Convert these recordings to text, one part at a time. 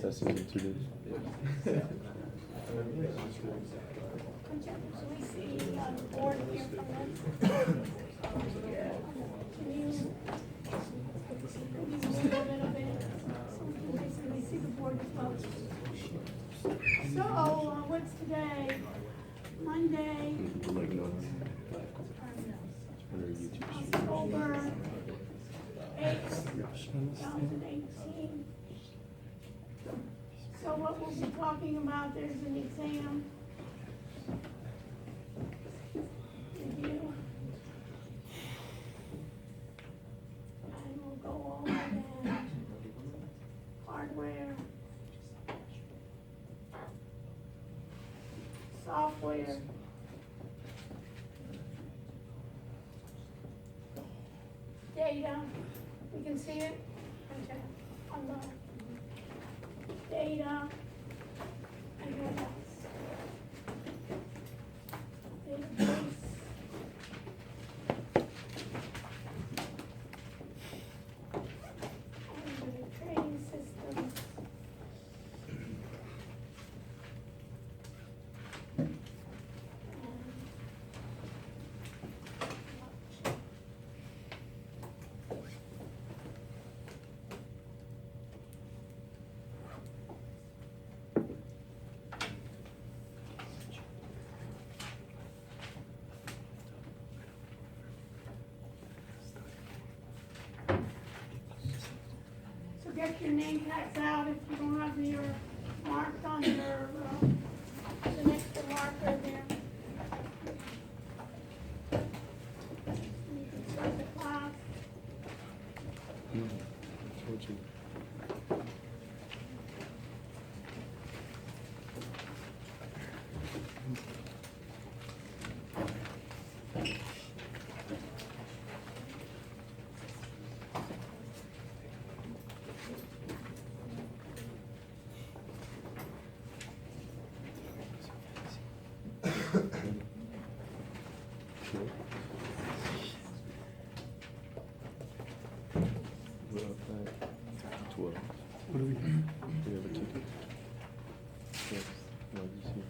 Testing in 2 days. Can we see the board here from them? Can you move a little bit so we can basically see the board as well? So, what's today? Monday, Like notes. Under YouTube. October 8th, 2018. So what we'll be talking about, there's an exam. Review. And we'll go over then hardware, software, data. We can see it on the data, and what else? Database. And the trading systems. So get your name tags out if you don't have your marked on your, the next marker there. You can start the class. What do we do? We have a ticket. Yes. Why did you see him?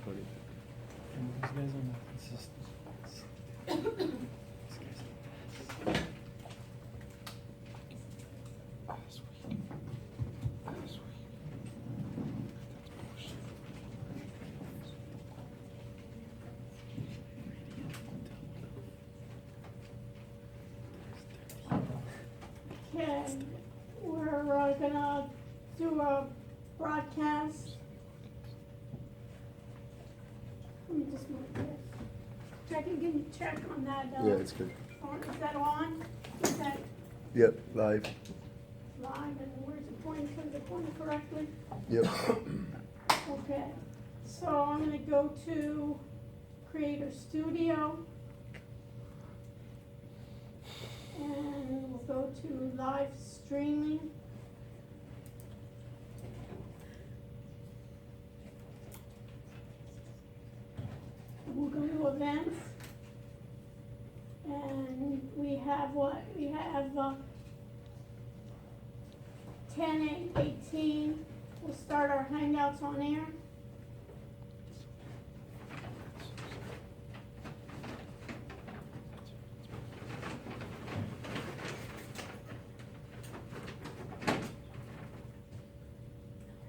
Party. These guys are not consistent. These guys are not. Last week. Last week. That's bullshit. Okay, we're gonna do a broadcast. Let me just move this. Can you check on that? Yeah, it's good. Is that on? Is that Yep, live. live and where's it pointing? Is it pointing correctly? Yep. Okay, so I'm gonna go to Creator Studio. And we'll go to live streaming. We'll go to events. And we have what? We have 10/8/18. We'll start our Hangouts on air.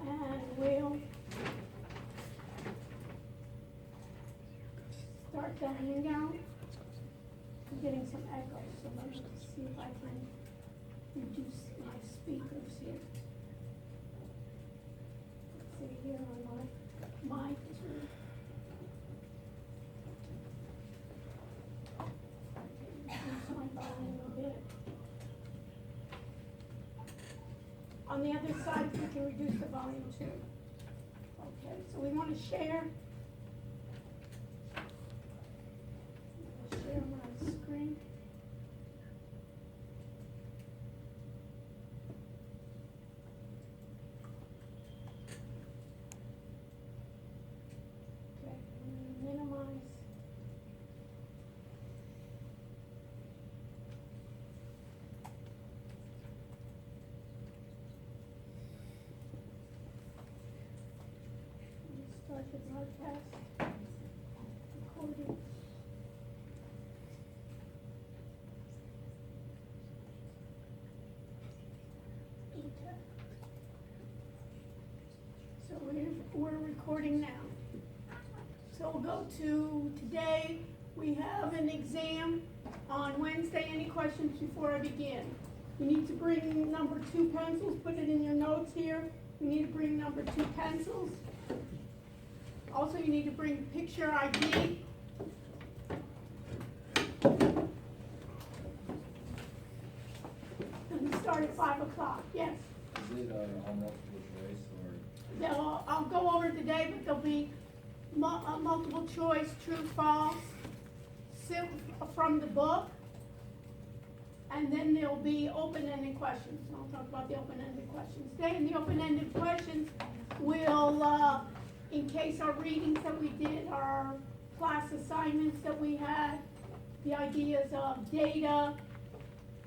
And we'll start the Hangout. I'm getting some echo, so let me see if I can reduce my speakers here. Let's see here on my mic. Reduce my volume a bit. On the other side, we can reduce the volume too. Okay, so we want to share. Share my screen. Okay, I'm gonna minimize. Start the broadcast. Recording. Okay. So we're recording now. So we'll go to today. We have an exam on Wednesday. Any questions before I begin? You need to bring number 2 pencils. Put it in your notes here. You need to bring number 2 pencils. Also, you need to bring picture ID. And we start at 5 o'clock. Yes. Is it on multiple choice or? Yeah, well, I'll go over today, but there'll be multiple choice, true, false, from the book. And then there'll be open-ended questions. And I'll talk about the open-ended questions. Today in the open-ended questions, we'll, in case our readings that we did, our class assignments that we had, the ideas of data,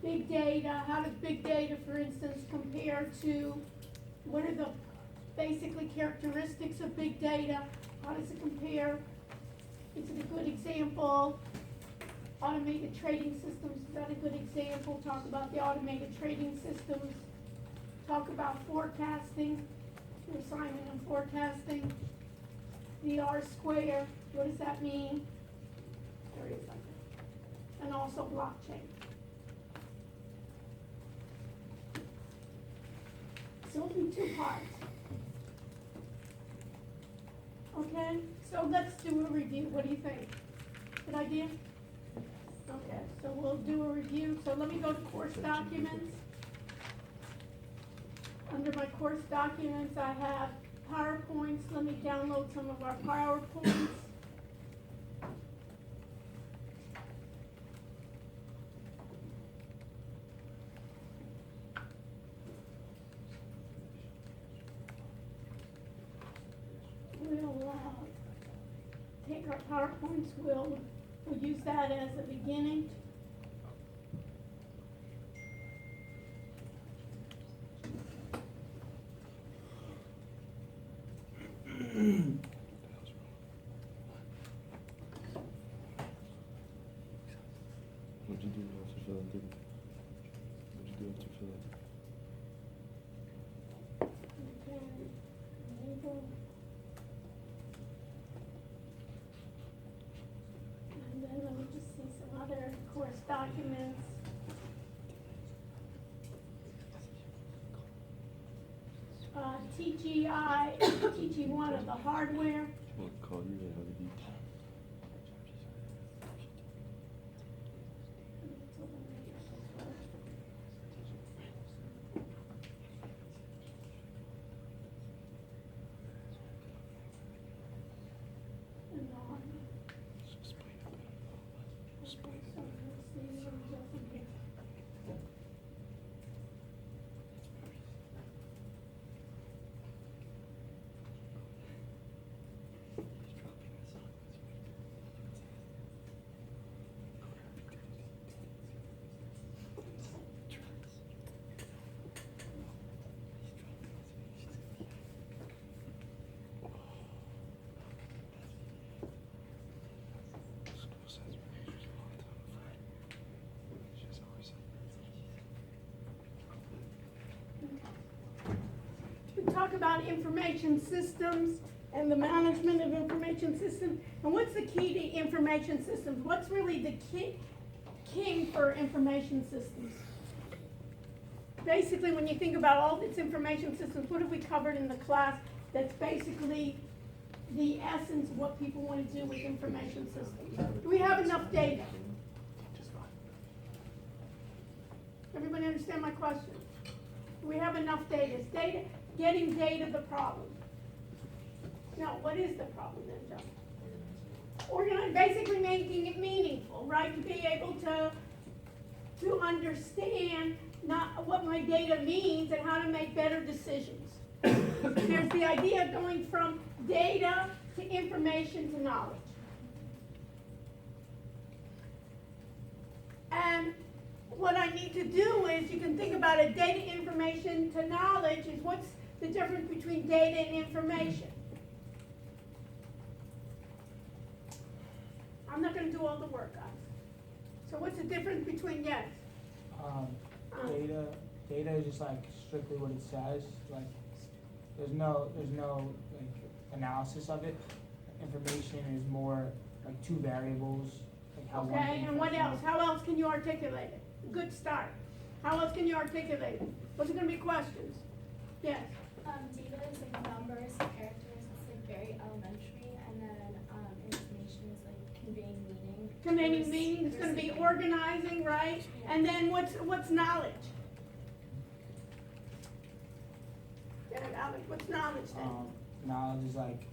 big data, how does big data, for instance, compare to, what are the basically characteristics of big data, how does it compare, is it a good example, automated trading systems, is that a good example, talk about the automated trading systems, talk about forecasting, your assignment on forecasting, the R square, what does that mean? There is something. And also blockchain. So it'll be 2 parts. Okay, so let's do a review. What do you think? Good idea? Okay, so we'll do a review. So let me go to course documents. Under my course documents, I have PowerPoints. Let me download some of our PowerPoints. We'll take our PowerPoints, we'll use that as a beginning. What'd you do after fill that table? What'd you do after fill that? Enable. And then let me just see some other course documents. TGI, TG1 of the hardware. Well, call you and have a beach. We talk about information systems and the management of information systems. And what's the key to information systems? What's really the king for information systems? Basically, when you think about all these information systems, what have we covered in the class that's basically the essence of what people want to do with information systems? Do we have enough data? Everybody understand my question? We have enough data. Is data, getting data the problem? No, what is the problem then, Joe? Organize, basically making it meaningful, right? To be able to understand not what my data means and how to make better decisions. There's the idea of going from data to information to knowledge. And what I need to do is, you can think about it, data, information to knowledge is what's the difference between data and information. I'm not going to do all the work, guys. So what's the difference between, yes? Data is just like strictly what it says. Like, there's no like analysis of it. Information is more like two variables. Like how one Okay, thing and what affects else? How else can you articulate it? Good start. How else can you articulate it? What's it going to be questions? Yes. Data is like numbers, characters, it's like very elementary, and then information is like conveying meaning. Conveying meaning, it's going to be organizing, right? And then what's knowledge? Yeah, Alex, what's knowledge then? Knowledge is like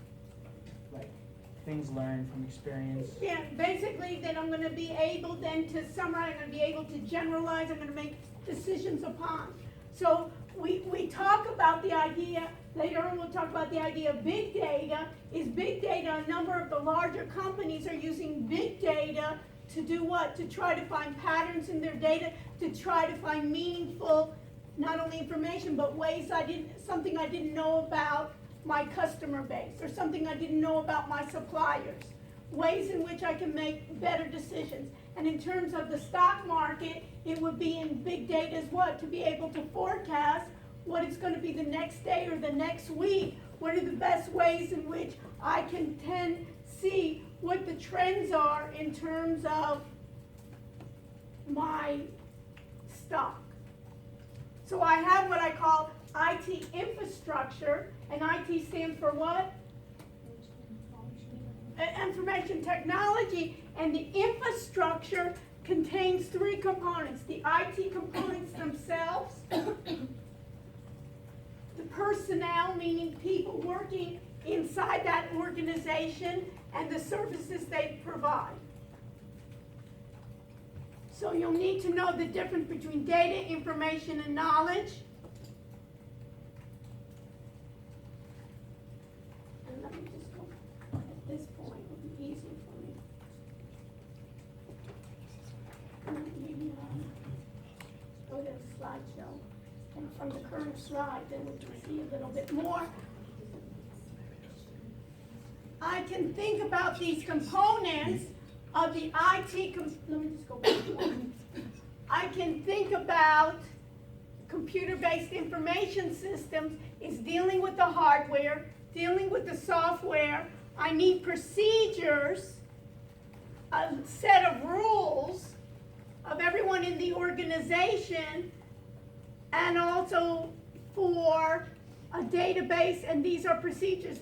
things learned from experience. Yeah, basically that I'm going to be able then to summarize, I'm going to be able to generalize, I'm going to make decisions upon. So we talk about the idea, later on we'll talk about the idea of big data. Is big data, a number of the larger companies are using big data to do what? To try to find patterns in their data, to try to find meaningful, not only information, but ways something I didn't know about my customer base, or something I didn't know about my suppliers, ways in which I can make better decisions. And in terms of the stock market, it would be in big data as what? To be able to forecast what it's going to be the next day or the next week. What are the best ways in which I can see what the trends are in terms of my stock. So I have what I call IT infrastructure, and IT stands for what? Information technology, and the infrastructure contains three components: the IT components themselves, the personnel, meaning people working inside that organization, and the services they provide. So you'll need to know the difference between data, information, and knowledge. And let me just go at this point, it'll be easier for me. Let me go to the slideshow. And from the current slide, then we can see a little bit more. I can think about these components of the IT, let me just go back one. I can think about computer-based information systems is dealing with the hardware, dealing with the software. I need procedures, a set of rules of everyone in the organization, and also for a database, and these are procedures,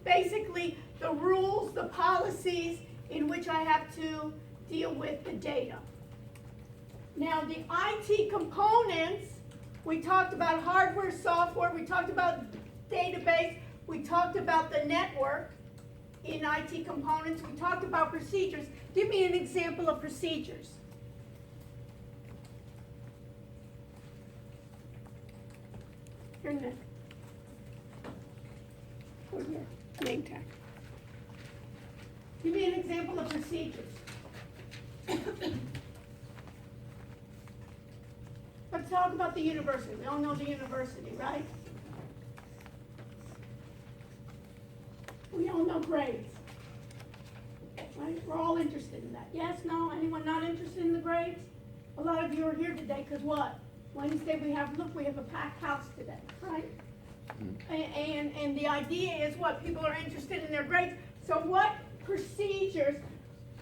basically the rules, the policies in which I have to deal with the data. Now the IT components, we talked about hardware, software, we talked about database, we talked about the network in IT components, we talked about procedures. Give me an example of procedures. Here, Nick. Over here, name tag. Give me an example of procedures. Let's talk about the university. We all know the university, right? We all know grades. Right? We're all interested in that. Yes, no? Anyone not interested in the grades? A lot of you are here today because what? Wednesday we have a packed house today, right? And the idea is what? People are interested in their grades. So what procedures,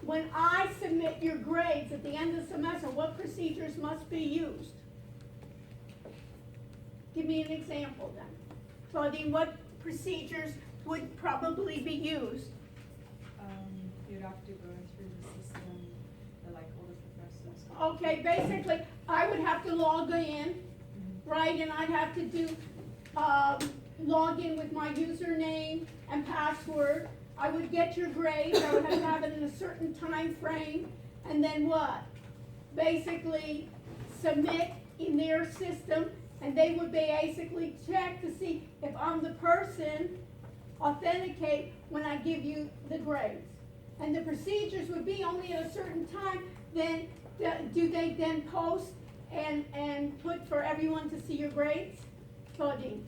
when I submit your grades at the end of the semester, what procedures must be used? Give me an example then. Claudine, what procedures would probably be used? You'd have to go through the system, like all the professors. Okay, basically, I would have to log in, right? And I'd have to do, log in with my username and password. I would get your grades, I would have to have it in a certain time frame, and then what? Basically submit in their system, and they would basically check to see if I'm the person, authenticate when I give you the grades. And the procedures would be only at a certain time, then do they then post and put for everyone to see your grades? Claudine,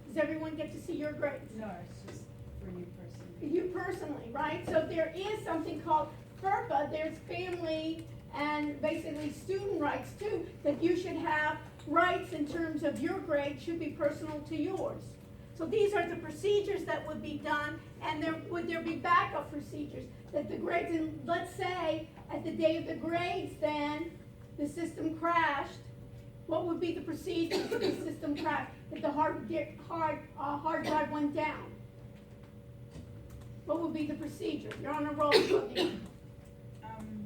does everyone get to see your grades? No, it's just for you personally. You personally, right? So there is something called FERPA, there's family and basically student rights too, that you should have rights in terms of your grade should be personal to yours. So these are the procedures that would be done, and would there be backup procedures that the grades, and let's say at the day of the grades then, the system crashed, what would be the procedures if the system crashed, if the hard drive went down? What would be the procedure? You're on a roll, Claudine.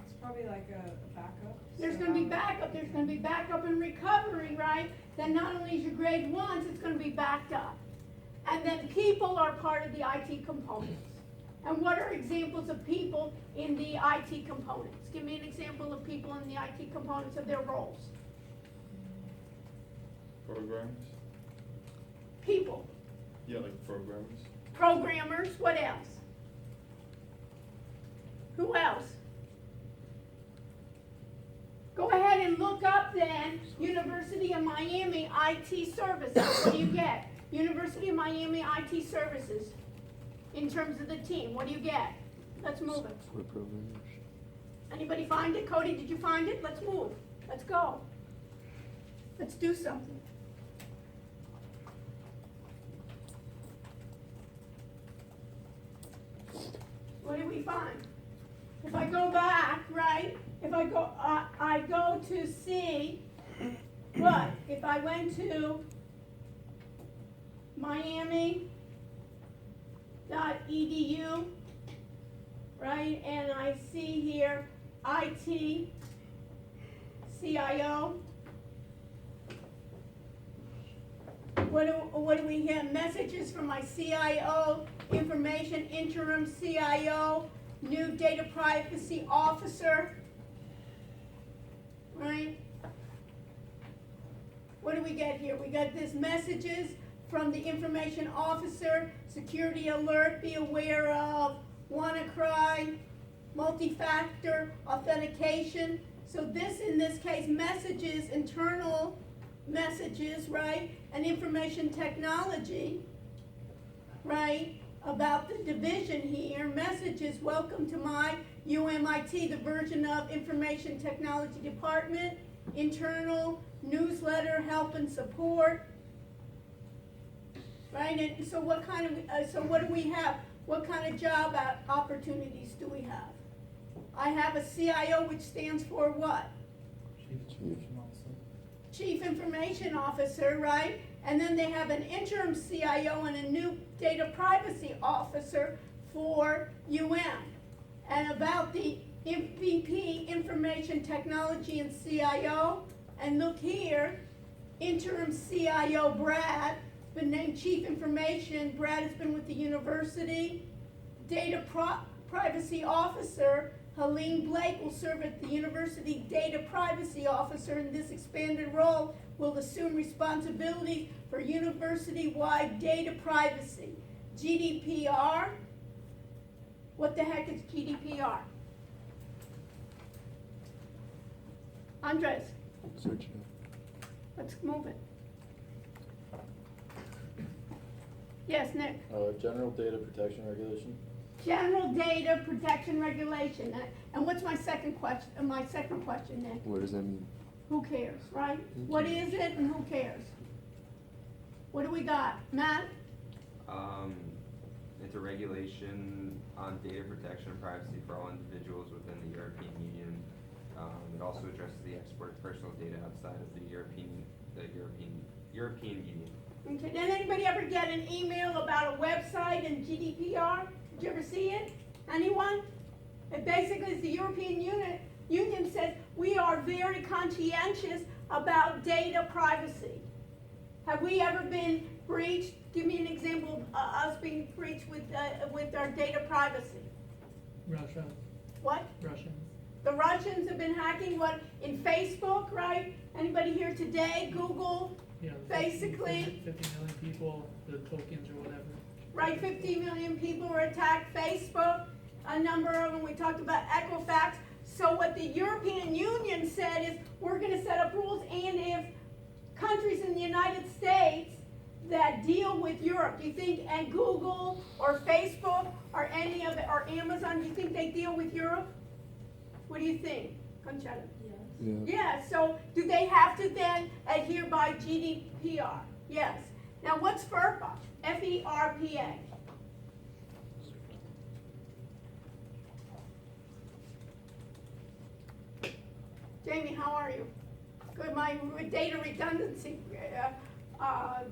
It's probably like a backup. There's so gonna be I would- backup, there's gonna be backup and recovery, right? Then not only is your grade ones, it's gonna be backed up. And then people are part of the IT components. And what are examples of people in the IT components? Give me an example of people in the IT components of their roles. Programs? People, Yeah, like programmers. programmers, what else? Who else? Go ahead and look up then, University of Miami IT Services. What do you get? University of Miami IT Services. In terms of the team, what do you get? Let's move it. For programmers. Anybody find it? Cody, did you find it? Let's move. Let's go. Let's do something. What do we find? If I go back, right? If I go to see what? If I went to Miami.edu, right? And I see here IT, CIO. What do we have? Messages from my CIO, information interim CIO, new data privacy officer, right? What do we get here? We got this messages from the information officer, security alert, be aware of WannaCry, multi-factor authentication. So this, in this case, messages, internal messages, right? And information technology, right? About the division here, messages, welcome to my UMIT, the version of Information Technology Department, internal, newsletter, help and support, right? And so what kind of, so what do we have? What kind of job opportunities do we have? I have a CIO, which stands for what? Chief Information Officer. Chief Information Officer, right? And then they have an interim CIO and a new data privacy officer for UM. And about the VP Information Technology and CIO, and look here, interim CIO Brad, been named Chief Information. Brad has been with the university. Data Privacy Officer, Helene Blake, will serve as the University Data Privacy Officer. In this expanded role, will assume responsibility for university-wide data privacy. GDPR, what the heck is GDPR? Andres, Search it. let's move it. Yes, Nick. General data protection regulation. General data protection regulation. And what's my second question, Nick? What does that mean? Who cares, right? What is it and who cares? What do we got? Matt? It's a regulation on data protection and privacy for all individuals within the European Union. It also addresses the export of personal data outside of the European Union. Okay, did anybody ever get an email about a website and GDPR? Did you ever see it? Anyone? It basically is the European Union says we are very conscientious about data privacy. Have we ever been breached? Give me an example of us being breached with our data privacy. Russia, What? Russians. The Russians have been hacking what in Facebook, right? Anybody here today? Google, Yeah, Basically- 50 million people, the tokens or whatever. right? 50 million people were attacked. Facebook, a number of them. We talked about Equifax. So what the European Union said is we're going to set up rules, and if countries in the United States that deal with Europe, do you think, and Google or Facebook or any of it, or Amazon, do you think they deal with Europe? What do you think, Conchetta? Yeah. Yeah, so do they have to then adhere by GDPR? Yes. Now what's FERPA? F-E-R-P-A. Jamie, how are you? Good, my data redundancy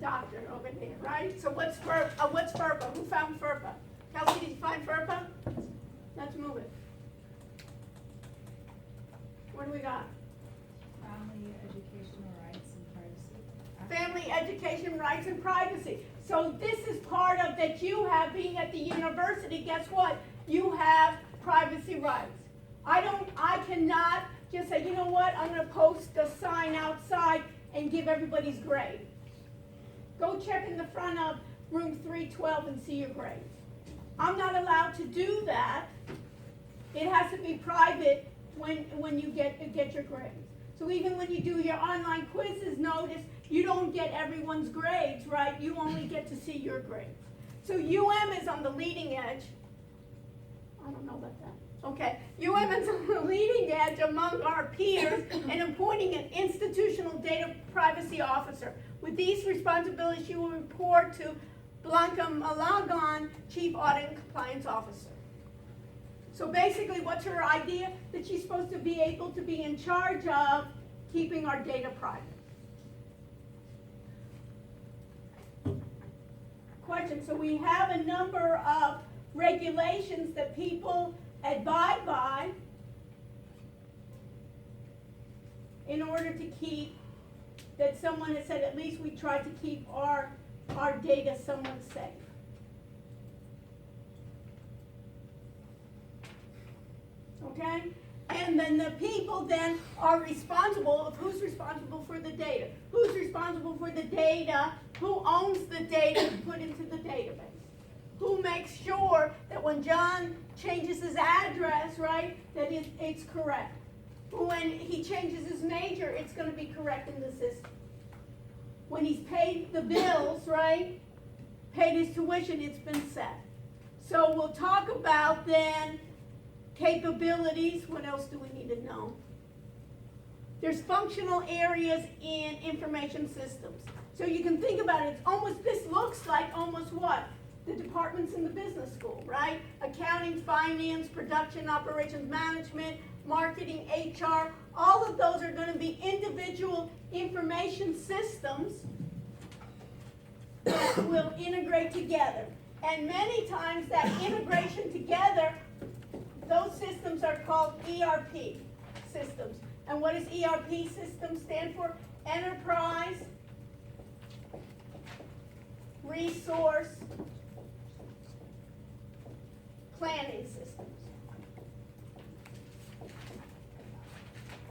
doctor over there, right? So what's FERPA? Who found FERPA? Kelsey, did you find FERPA? Let's move it. What do we got? Family, educational rights and privacy. Family, education, rights, and privacy. So this is part of that you have being at the university. Guess what? You have privacy rights. I cannot just say, you know what, I'm gonna post a sign outside and give everybody's grade. Go check in the front of room 312 and see your grades. I'm not allowed to do that. It has to be private when you get your grades. So even when you do your online quizzes, notice you don't get everyone's grades, right? You only get to see your grades. So UM is on the leading edge. I don't know about that. Okay, UM is on the leading edge among our peers in appointing an institutional data privacy officer. With these responsibilities, she will report to Blanca Malagon, Chief Audit and Compliance Officer. So basically, what's her idea? That she's supposed to be able to be in charge of keeping our data private. Question, so we have a number of regulations that people abide by in order to keep, that someone has said at least we try to keep our data somewhat safe. Okay? And then the people then are responsible of who's responsible for the data. Who's responsible for the data? Who owns the data put into the database? Who makes sure that when John changes his address, right, that it's correct? When he changes his major, it's going to be correct in the system. When he's paid the bills, right, paid his tuition, it's been set. So we'll talk about then capabilities. What else do we need to know? There's functional areas in information systems. So you can think about it, it's almost, this looks like almost what? The departments in the business school, right? Accounting, finance, production, operations management, marketing, HR, all of those are going to be individual information systems that will integrate together. And many times that integration together, those systems are called ERP systems. And what does ERP system stand for? Enterprise Resource Planning Systems.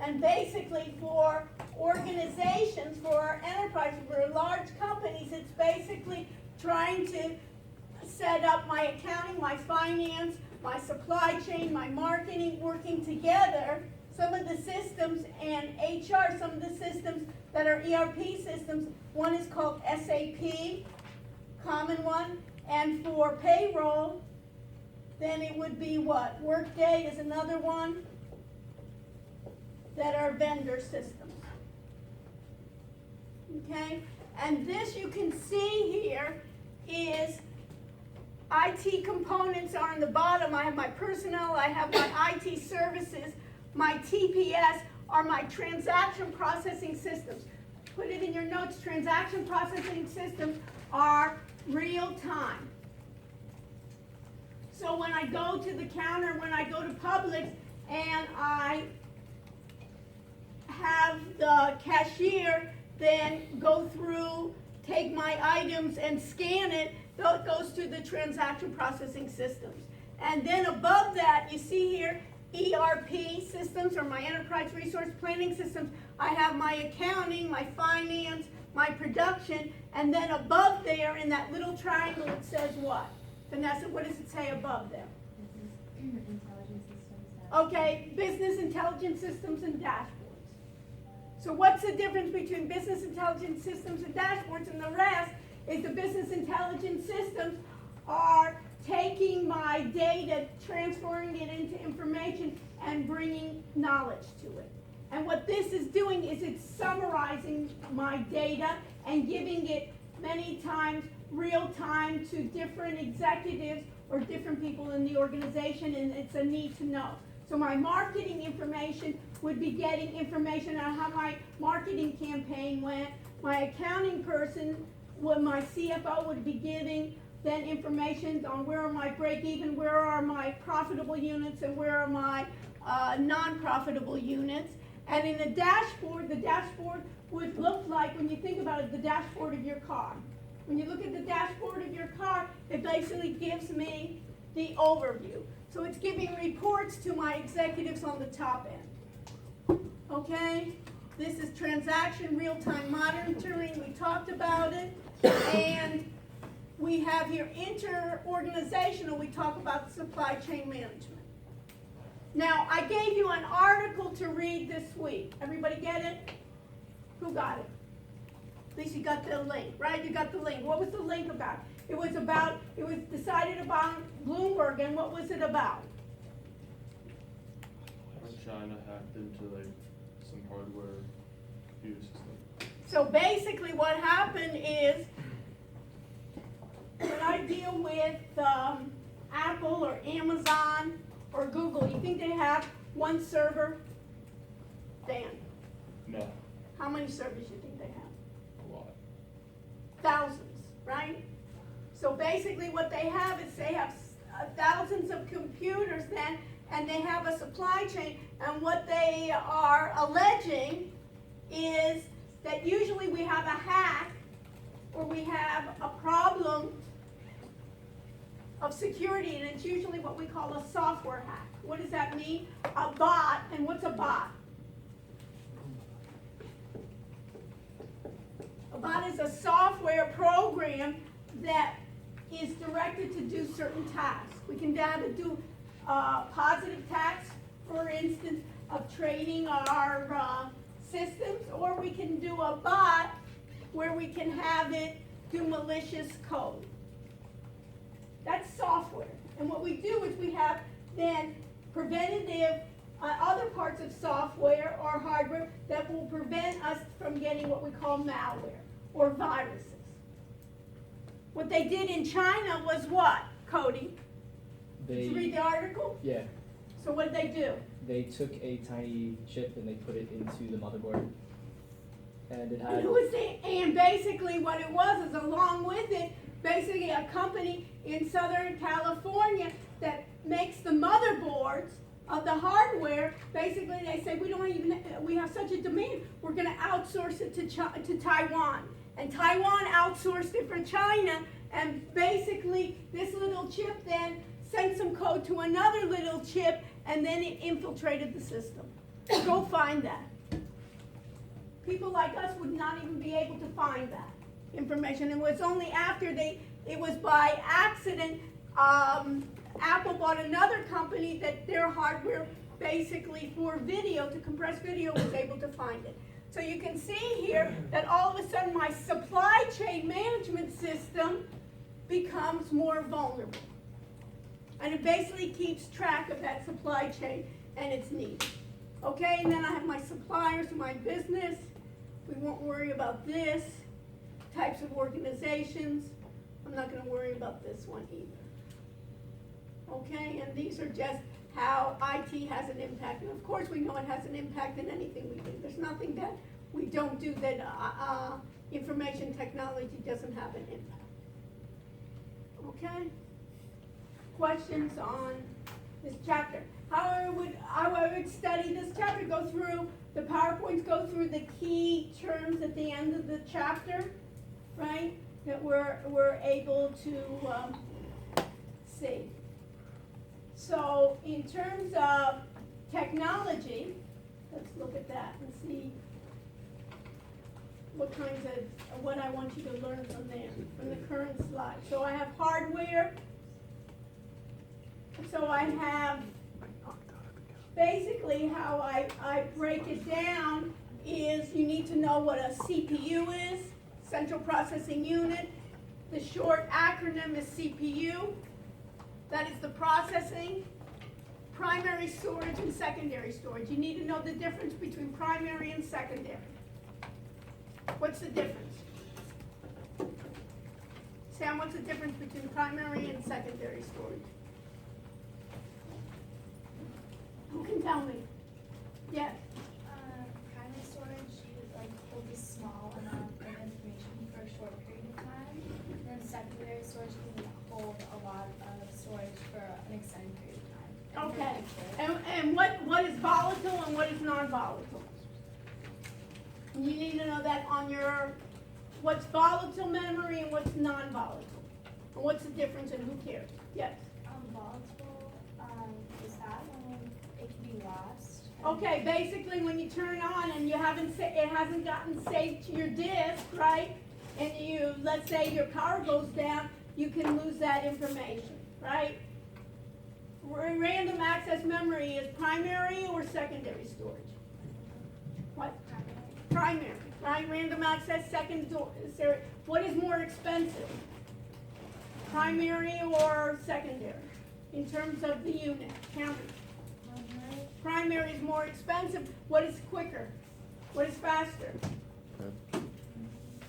And basically for organizations, for our enterprises, for large companies, it's basically trying to set up my accounting, my finance, my supply chain, my marketing, working together. Some of the systems and HR, some of the systems that are ERP systems, one is called SAP, common one, and for payroll, then it would be what? Workday is another one that are vendor systems. Okay? And this you can see here is IT components are on the bottom. I have my personnel, I have my IT services, my TPS are my transaction processing systems. Put it in your notes, transaction processing systems are real time. So when I go to the counter, when I go to Publix and I have the cashier then go through take my items and scan it, it goes to the transaction processing systems. And then above that, you see here, ERP systems, or my enterprise resource planning systems. I have my accounting, my finance, my production, and then above there in that little triangle it says what? Vanessa, what does it say above there? Business intelligence systems. Okay, business intelligence systems and dashboards. So what's the difference between business intelligence systems and dashboards and the rest is the business intelligence systems are taking my data, transferring it into information, and bringing knowledge to it. And what this is doing is it's summarizing my data and giving it many times real time to different executives or different people in the organization, and it's a need to know. So my marketing information would be getting information on how my marketing campaign went. My accounting person, my CFO would be giving then information on where are my break even, where are my profitable units, and where are my non-profitable units. And in the dashboard would look like, when you think about it, the dashboard of your car. When you look at the dashboard of your car, it basically gives me the overview. So it's giving reports to my executives on the top end. Okay? This is transaction real-time monitoring. We talked about it. And we have here inter-organizational. We talk about supply chain management. Now, I gave you an article to read this week. Everybody get it? Who got it? At least you got the link, right? You got the link. What was the link about? It was decided about Bloomberg, and what was it about? China hacked into like some hardware view system. So basically what happened is, when I deal with Apple or Amazon or Google, you think they have one server? Dan, No, how many servers you think they have? a lot. Thousands, right? So basically what they have is they have thousands of computers then, and they have a supply chain, and what they are alleging is that usually we have a hack or we have a problem of security, and it's usually what we call a software hack. What does that mean? A bot. And what's a bot? A bot is a software program that is directed to do certain tasks. We can have it do positive tasks, for instance, of training our systems, or we can do a bot where we can have it do malicious code. That's software. And what we do is we have then preventative other parts of software or hardware that will prevent us from getting what we call malware or viruses. What they did in China was what, Cody? Did you read the article? Yeah, So what did they do? they took a tiny chip and they put it into the motherboard. And it had, And, and basically what it was is, along with it, basically a company in Southern California that makes the motherboards of the hardware. Basically they say, we have such a demand, we're going to outsource it to Taiwan. And Taiwan outsourced it for China, and basically this little chip then sent some code to another little chip, and then it infiltrated the system. Go find that. People like us would not even be able to find that information. It was only after it was by accident, Apple bought another company that their hardware basically for video, to compress video, was able to find it. So you can see here that all of a sudden my supply chain management system becomes more vulnerable. And it basically keeps track of that supply chain and its needs. Okay, and then I have my suppliers, my business. We won't worry about this. Types of organizations. I'm not going to worry about this one either. Okay, and these are just how IT has an impact. And of course we know it has an impact in anything we do. There's nothing that we don't do that information technology doesn't have an impact. Okay? Questions on this chapter? How I would study this chapter, go through the PowerPoints, go through the key terms at the end of the chapter, right? That we're able to see. So in terms of technology, let's look at that and see what I want you to learn from there, from the current slide. So I have hardware. So I have, basically how I break it down is you need to know what a CPU is, Central Processing Unit. The short acronym is CPU. That is the processing, primary storage, and secondary storage. You need to know the difference between primary and secondary. What's the difference? Sam, what's the difference between primary and secondary storage? Who can tell me? Yes. Primary storage, you hold a small amount of information for a short period of time. And then secondary storage can hold a lot of storage for an extended period of time. Okay. And what is volatile and what is non-volatile? You need to know that on your, what's volatile memory and what's non-volatile. And what's the difference and who cares? Yes. Volatile, is that when it can be lost? Okay, basically when you turn on and you haven't, it hasn't gotten saved to your disk, right? And you, let's say your power goes down, you can lose that information, right? Random access memory is primary or secondary storage? What? Primary, right? Random access, secondary. What is more expensive? Primary or secondary? In terms of the unit, Cameron? Primary is more expensive. What is quicker? What is faster?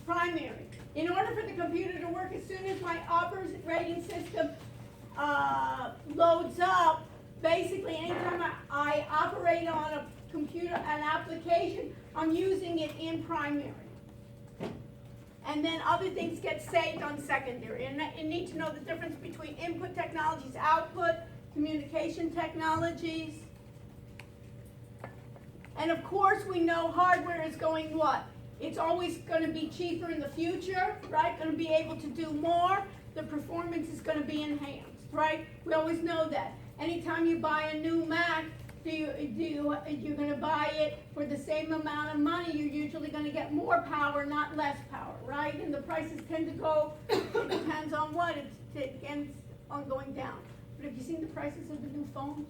Primary. In order for the computer to work, as soon as my operating system loads up, basically anytime I operate on a computer, an application, I'm using it in primary. And then other things get saved on secondary. And you need to know the difference between input technologies, output, communication technologies. And of course we know hardware is going what? It's always going to be cheaper in the future, right? Going to be able to do more. The performance is going to be enhanced, right? We always know that. Anytime you buy a new Mac, you're going to buy it for the same amount of money. You're usually going to get more power, not less power, right? And the prices tend to go, it depends on what, it depends on going down. But have you seen the prices of the new phones?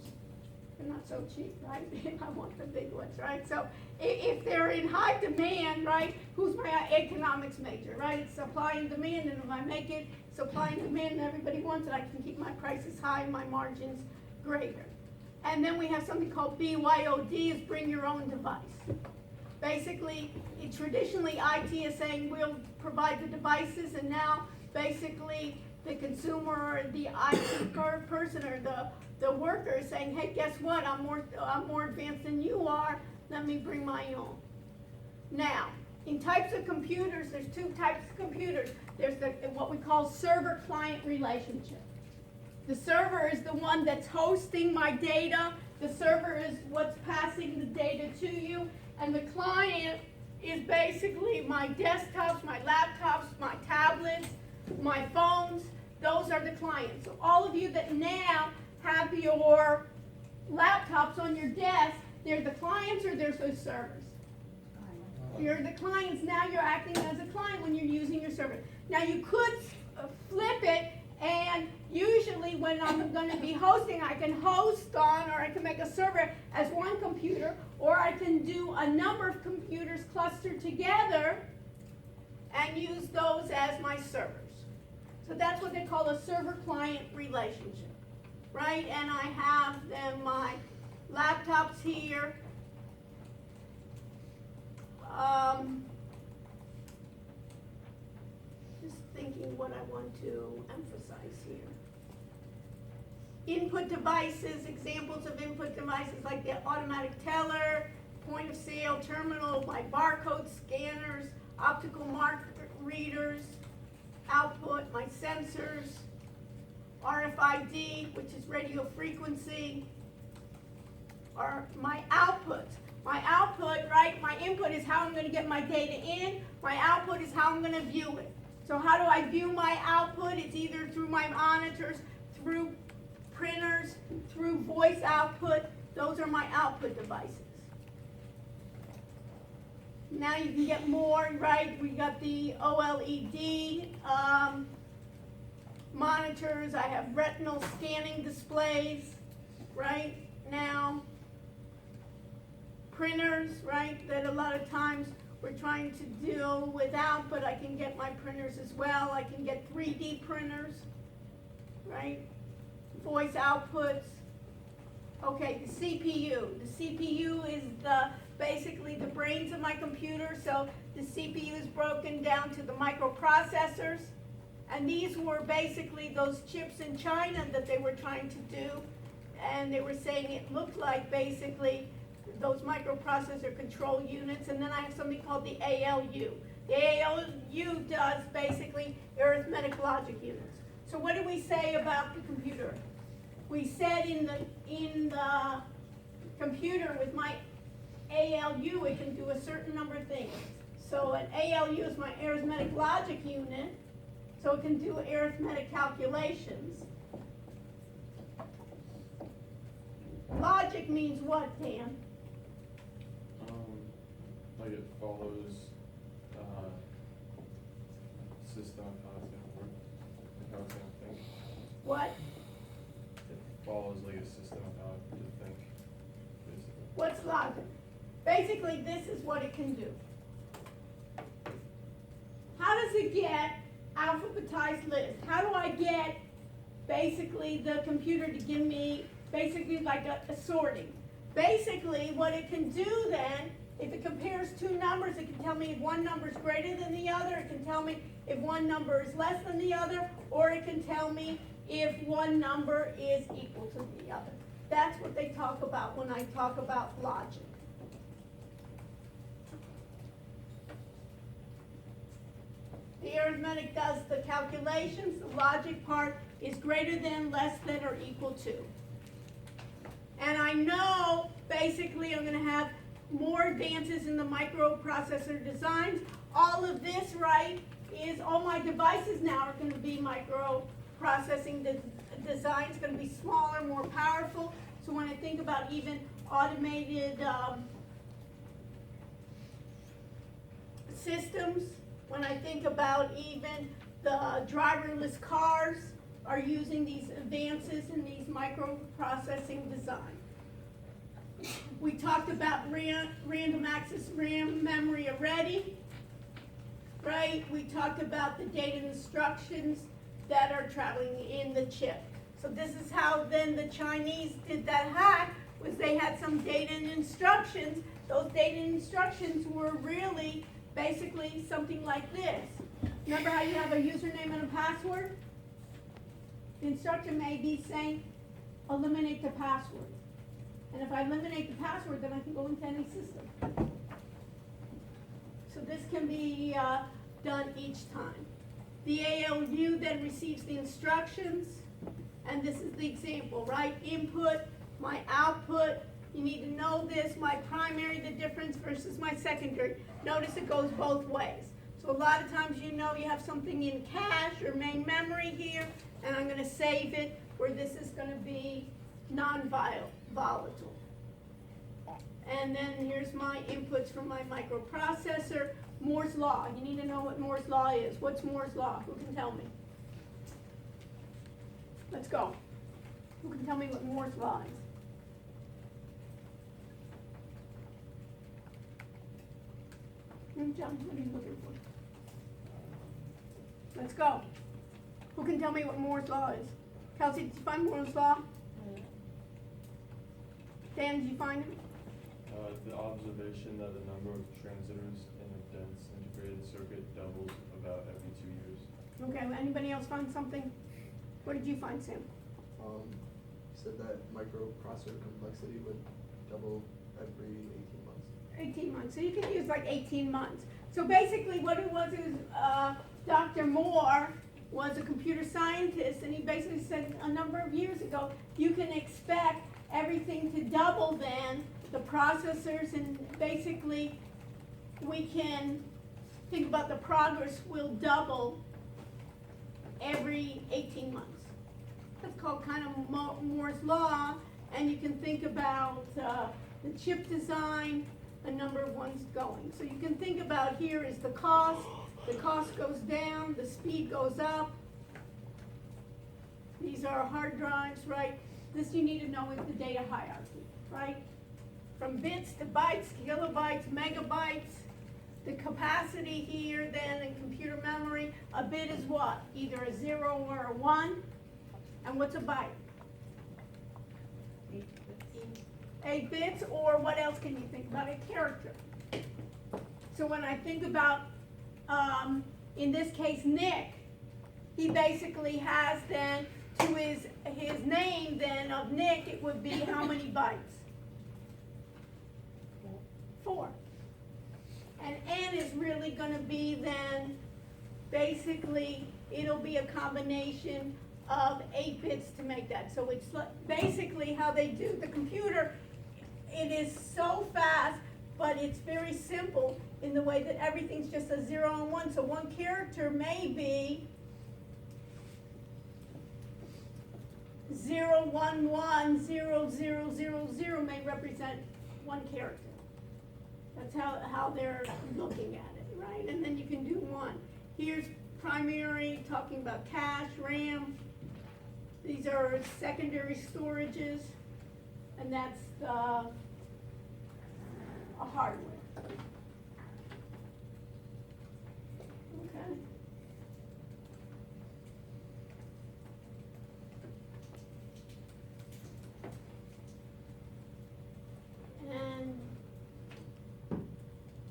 They're not so cheap, right? I want the big ones, right? So if they're in high demand, right, who's my economics major, right? It's supply and demand, and if I make it supply and demand and everybody wants it, I can keep my prices high and my margins greater. And then we have something called BYOD, is bring your own device. Basically, traditionally IT is saying we'll provide the devices, and now basically the consumer or the IT person or the worker is saying, hey, guess what? I'm more advanced than you are. Let me bring my own. Now, in types of computers, there's two types of computers. There's what we call server-client relationship. The server is the one that's hosting my data. The server is what's passing the data to you. And the client is basically my desktops, my laptops, my tablets, my phones. Those are the clients. So all of you that now have your laptops on your desk, they're the clients or they're the servers? You're the clients. Now you're acting as a client when you're using your server. Now you could flip it, and usually when I'm going to be hosting, I can host on, or I can make a server as one computer, or I can do a number of computers clustered together and use those as my servers. So that's what they call a server-client relationship, right? And I have then my laptops here. Just thinking what I want to emphasize here. Input devices, examples of input devices like the automatic teller, point of sale terminal, my barcode scanners, optical mark readers, output, my sensors, RFID, which is radio frequency, or my output. My output, right, my input is how I'm going to get my data in. My output is how I'm going to view it. So how do I view my output? It's either through my monitors, through printers, through voice output. Those are my output devices. Now you can get more, right? We got the OLED monitors. I have retinal scanning displays, right? Now, printers, right? That a lot of times we're trying to deal without, but I can get my printers as well. I can get 3D printers, right? Voice outputs. Okay, the CPU. The CPU is basically the brains of my computer. So the CPU is broken down to the microprocessors. And these were basically those chips in China that they were trying to do. And they were saying it looked like basically those microprocessor control units. And then I have something called the ALU. The ALU does basically arithmetic logic units. So what do we say about the computer? We said in the computer with my ALU, it can do a certain number of things. So an ALU is my arithmetic logic unit, so it can do arithmetic calculations. Logic means what, Dan? Like it follows system of how it's gonna work, like how it's gonna think. What? It follows like a system of how to think, basically. What's logic? Basically, this is what it can do. How does it get alphabetized list? How do I get basically the computer to give me basically like a sorting? Basically, what it can do then, if it compares two numbers, it can tell me if one number is greater than the other, it can tell me if one number is less than the other, or it can tell me if one number is equal to the other. That's what they talk about when I talk about logic. The arithmetic does the calculations, the logic part is greater than, less than, or equal to. And I know basically I'm going to have more advances in the microprocessor designs. All of this, right, is all my devices now are going to be microprocessing designs, going to be smaller, more powerful. So when I think about even automated systems, when I think about even the driverless cars are using these advances in these microprocessing design. We talked about random access RAM memory already, right? We talked about the data instructions that are traveling in the chip. So this is how then the Chinese did that hack, was they had some data and instructions. Those data and instructions were really basically something like this. Remember how you have a username and a password? The instruction may be saying, eliminate the password. And if I eliminate the password, then I can go into any system. So this can be done each time. The ALU then receives the instructions, and this is the example, right? Input, my output. You need to know this, my primary, the difference versus my secondary. Notice it goes both ways. So a lot of times you know you have something in cache or main memory here, and I'm going to save it where this is going to be non-volatile. And then here's my inputs from my microprocessor. Moore's Law. You need to know what Moore's Law is. What's Moore's Law? Who can tell me? Let's go. Who can tell me what Moore's Law is? John, what are you looking for? Let's go. Who can tell me what Moore's Law is? Kelsey, did you find Moore's Law? Dan, did you find it? The observation that the number of transistors in a dense integrated circuit doubles about every 2 years. Okay, well, anybody else find something? What did you find, Sam? Said that microprocessor complexity would double every 18 months. 18 months. So you can use like 18 months. So basically what it was is Dr. Moore was a computer scientist, and he basically said a number of years ago, you can expect everything to double then, the processors, and basically we can think about the progress will double every 18 months. That's called kind of Moore's Law, and you can think about the chip design, a number of ones going. So you can think about here is the cost goes down, the speed goes up. These are hard drives, right? This you need to know is the data hierarchy, right? From bits to bytes, kilobytes, megabytes, the capacity here then in computer memory, a bit is what? Either a 0 or a 1. And what's a byte? 8 bits, or what else can you think about? A character. So when I think about, in this case, Nick, he basically has then, to his name then of Nick, it would be how many bytes? 4. And N is really going to be then, basically, it'll be a combination of 8 bits to make that. So it's basically how they do the computer. It is so fast, but it's very simple in the way that everything's just a 0 and 1. So one character may be 0, 1, 1, 0, 0, 0, 0 may represent one character. That's how they're looking at it, right? And then you can do 1. Here's primary, talking about cache, RAM. These are secondary storages, and that's a hardware. Okay. And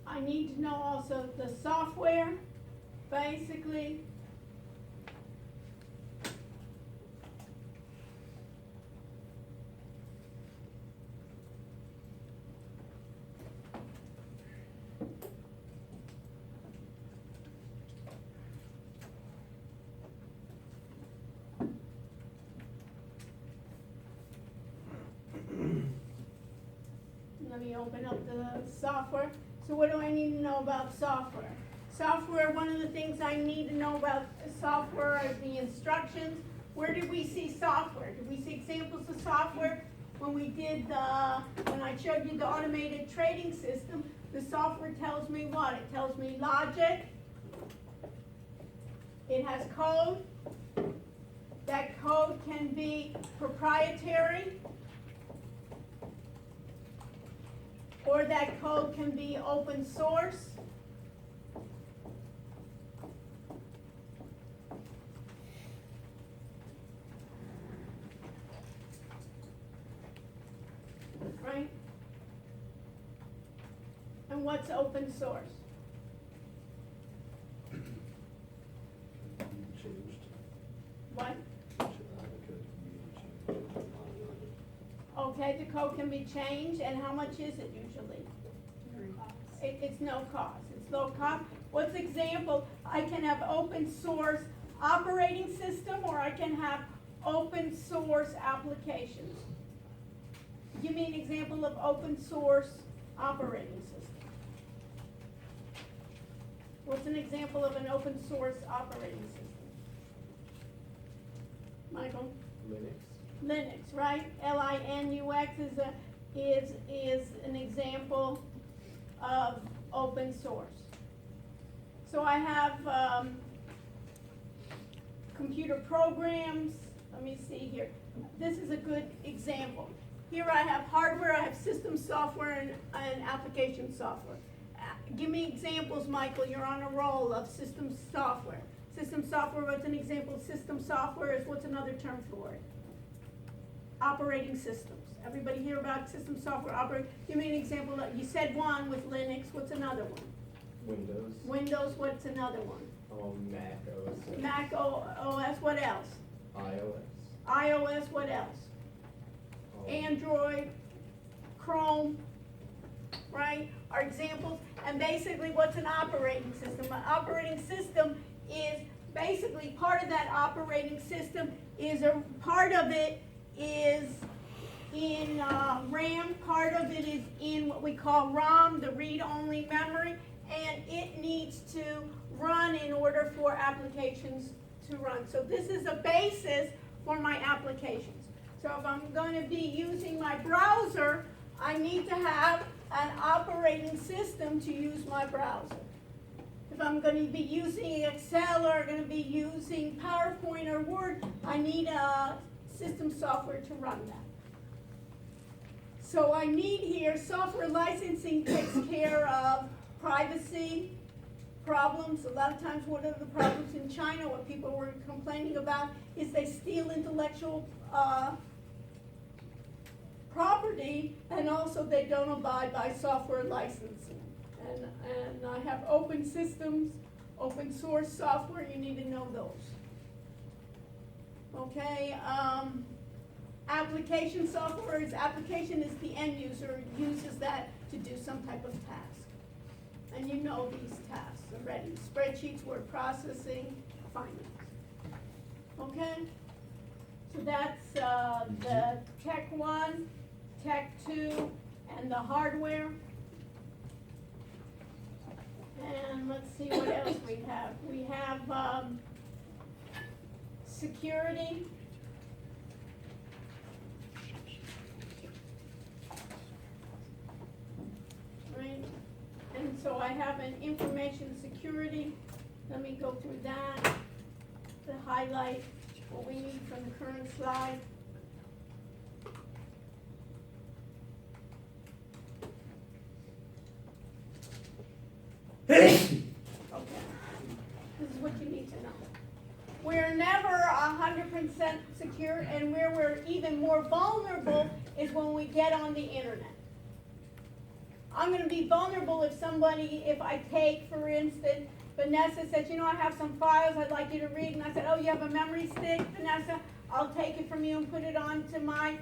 I need to know also the software, basically. Let me open up the software. So what do I need to know about software? Software, one of the things I need to know about software are the instructions. Where did we see software? Did we see examples of software? When we did when I showed you the automated trading system, the software tells me what? It tells me logic. It has code. That code can be proprietary, or that code can be open source. Right? And what's open source? Changed. What? The code can be changed. Okay, the code can be changed, and how much is it usually? It's no cost, it's low cost. What's example? I can have open source operating system, or I can have open source applications. Give me an example of open source operating system. What's an example of an open source operating system? Michael? Linux. Linux, right? Linux is an example of open source. So I have computer programs. Let me see here. This is a good example. Here I have hardware, I have system software and application software. Give me examples, Michael. You're on a roll of system software. System software, what's an example of system software is, what's another term for it? Operating systems. Everybody hear about system software operating? Give me an example. You said one with Linux. What's another one? Windows. Windows, what's another one? Mac OS. Mac OS, what else? iOS. iOS, what else? Android, Chrome, right, are examples. And basically, what's an operating system? An operating system is basically part of that operating system is a part of it is in RAM, part of it is in what we call ROM, the read-only memory, and it needs to run in order for applications to run. So this is a basis for my applications. So if I'm going to be using my browser, I need to have an operating system to use my browser. If I'm going to be using Excel or going to be using PowerPoint or Word, I need a system software to run that. So I need here, software licensing takes care of privacy problems. A lot of times one of the problems in China, what people were complaining about, is they steal intellectual property, and also they don't abide by software licensing. And I have open systems, open source software, you need to know those. Okay, application software application is the end user uses that to do some type of task. And you know these tasks already, spreadsheets, word processing, finance. Okay? So that's the Tech 1, Tech 2, and the hardware. And let's see what else we have. We have security. Right? And so I have an information security. Let me go through that to highlight what we need from the current slide. Okay. This is what you need to know. We're never 100% secure, and where we're even more vulnerable is when we get on the internet. I'm going to be vulnerable if I take, for instance, Vanessa says, you know, I have some files I'd like you to read, and I said, oh, you have a memory stick, Vanessa? I'll take it from you and put it onto my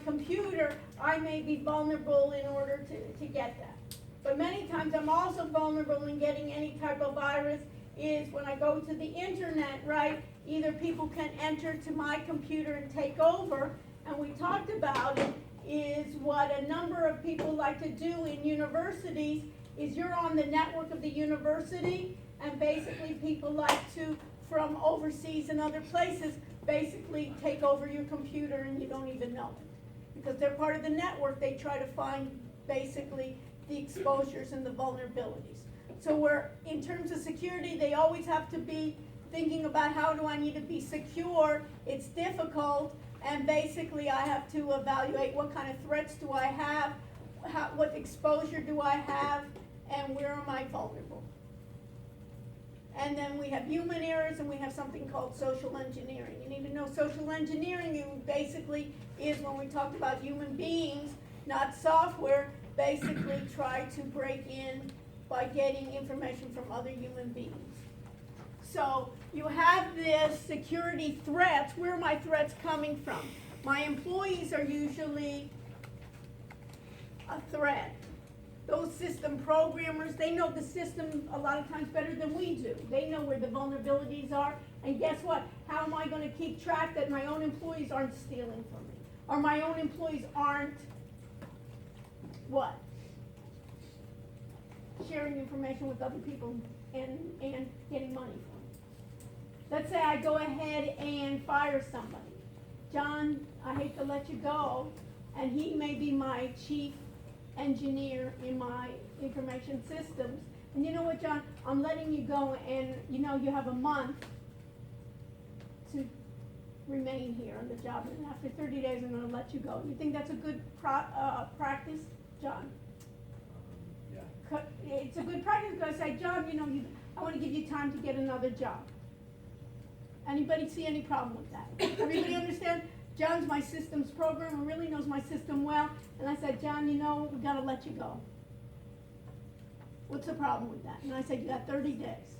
computer. I may be vulnerable in order to get that. But many times I'm also vulnerable in getting any type of virus is when I go to the internet, right? Either people can enter to my computer and take over, and we talked about it, is what a number of people like to do in universities is you're on the network of the university, and basically people like to, from overseas and other places, basically take over your computer and you don't even know it. Because they're part of the network, they try to find basically the exposures and the vulnerabilities. So we're, in terms of security, they always have to be thinking about how do I need to be secure. It's difficult, and basically I have to evaluate what kind of threats do I have, what exposure do I have, and where am I vulnerable. And then we have human errors, and we have something called social engineering. You need to know social engineering basically is when we talk about human beings, not software, basically try to break in by getting information from other human beings. So you have this security threats. Where are my threats coming from? My employees are usually a threat. Those system programmers, they know the system a lot of times better than we do. They know where the vulnerabilities are. And guess what? How am I going to keep track that my own employees aren't stealing from me? Or my own employees aren't what? Sharing information with other people and getting money from it. Let's say I go ahead and fire somebody. John, I hate to let you go, and he may be my chief engineer in my information systems. And you know what, John? I'm letting you go, and you know you have a month to remain here on the job, and after 30 days I'm going to let you go. You think that's a good practice, John? Yeah. It's a good practice because I say, John, you know, I want to give you time to get another job. Anybody see any problem with that? Everybody understand? John's my systems programmer, really knows my system well, and I said, John, you know, we got to let you go. What's the problem with that? And I said, you got 30 days.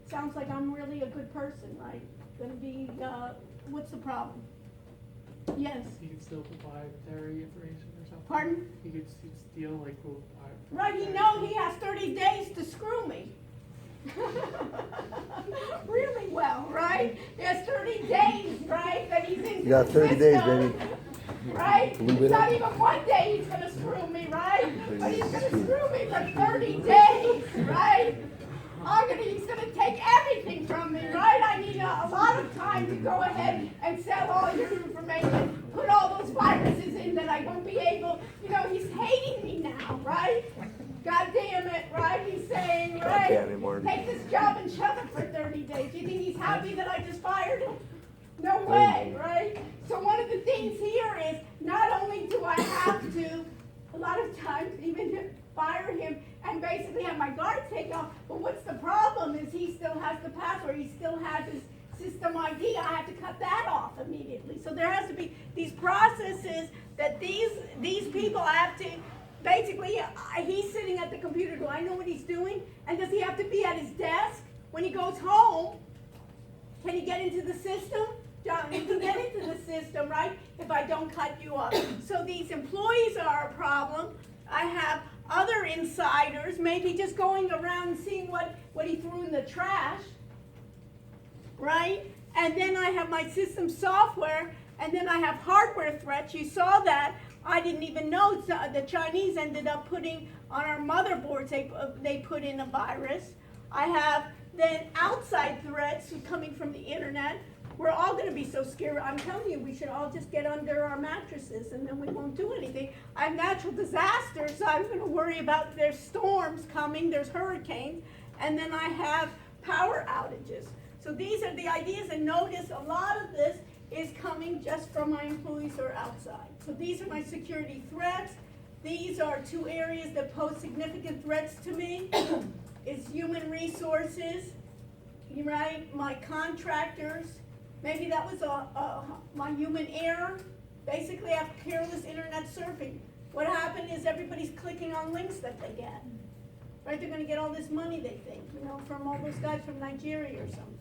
Sounds like I'm really a good person, right? Going to be, what's the problem? Yes. He could steal proprietary information or something. Pardon? He could steal like Right, you know he has 30 days to screw me. Really well, right? He has 30 days, right? That he's in. You got 30 days, baby. Right? Believe It's it not or- even one day he's gonna screw me, right? But he's gonna screw me for 30 days, right? He's gonna take everything from me, right? time to go ahead and sell all your information, put all those viruses in that I won't be able, he's hating me now, right? God damn it, right? He's saying, right? damn it, Marty. Take this job and shove it for 30 days. Do you think he's happy that I just fired him? No way, right? So one of the things here is, not only do I have to, a lot of times, even fire him and basically have my guard take off, but what's the problem is he still has the password, he still has his system ID, I have to cut that off immediately. So there has to be these processes that these people have to, basically, he's sitting at the computer, do I know what he's doing? And does he have to be at his desk? When he goes home, can he get into the system? John, you can get into the system, right, if I don't cut you off. So these employees are a problem. I have other insiders, maybe just going around and seeing what he threw in the trash, right? And then I have my system software, and then I have hardware threats. You saw that. I didn't even know the Chinese ended up putting on our motherboards, they put in a virus. I have then outside threats coming from the internet. We're all going to be so scared. I'm telling you, we should all just get under our mattresses and then we won't do anything. I have natural disasters, so I'm going to worry about there's storms coming, there's hurricanes, and then I have power outages. So these are the ideas, and notice a lot of this is coming just from my employees or outside. So these are my security threats. These are two areas that pose significant threats to me. Is human resources, right? My contractors. Maybe that was my human error. Basically, I have careless internet surfing. What happened is everybody's clicking on links that they get. Right? They're going to get all this money, they think, from all those guys from Nigeria or something.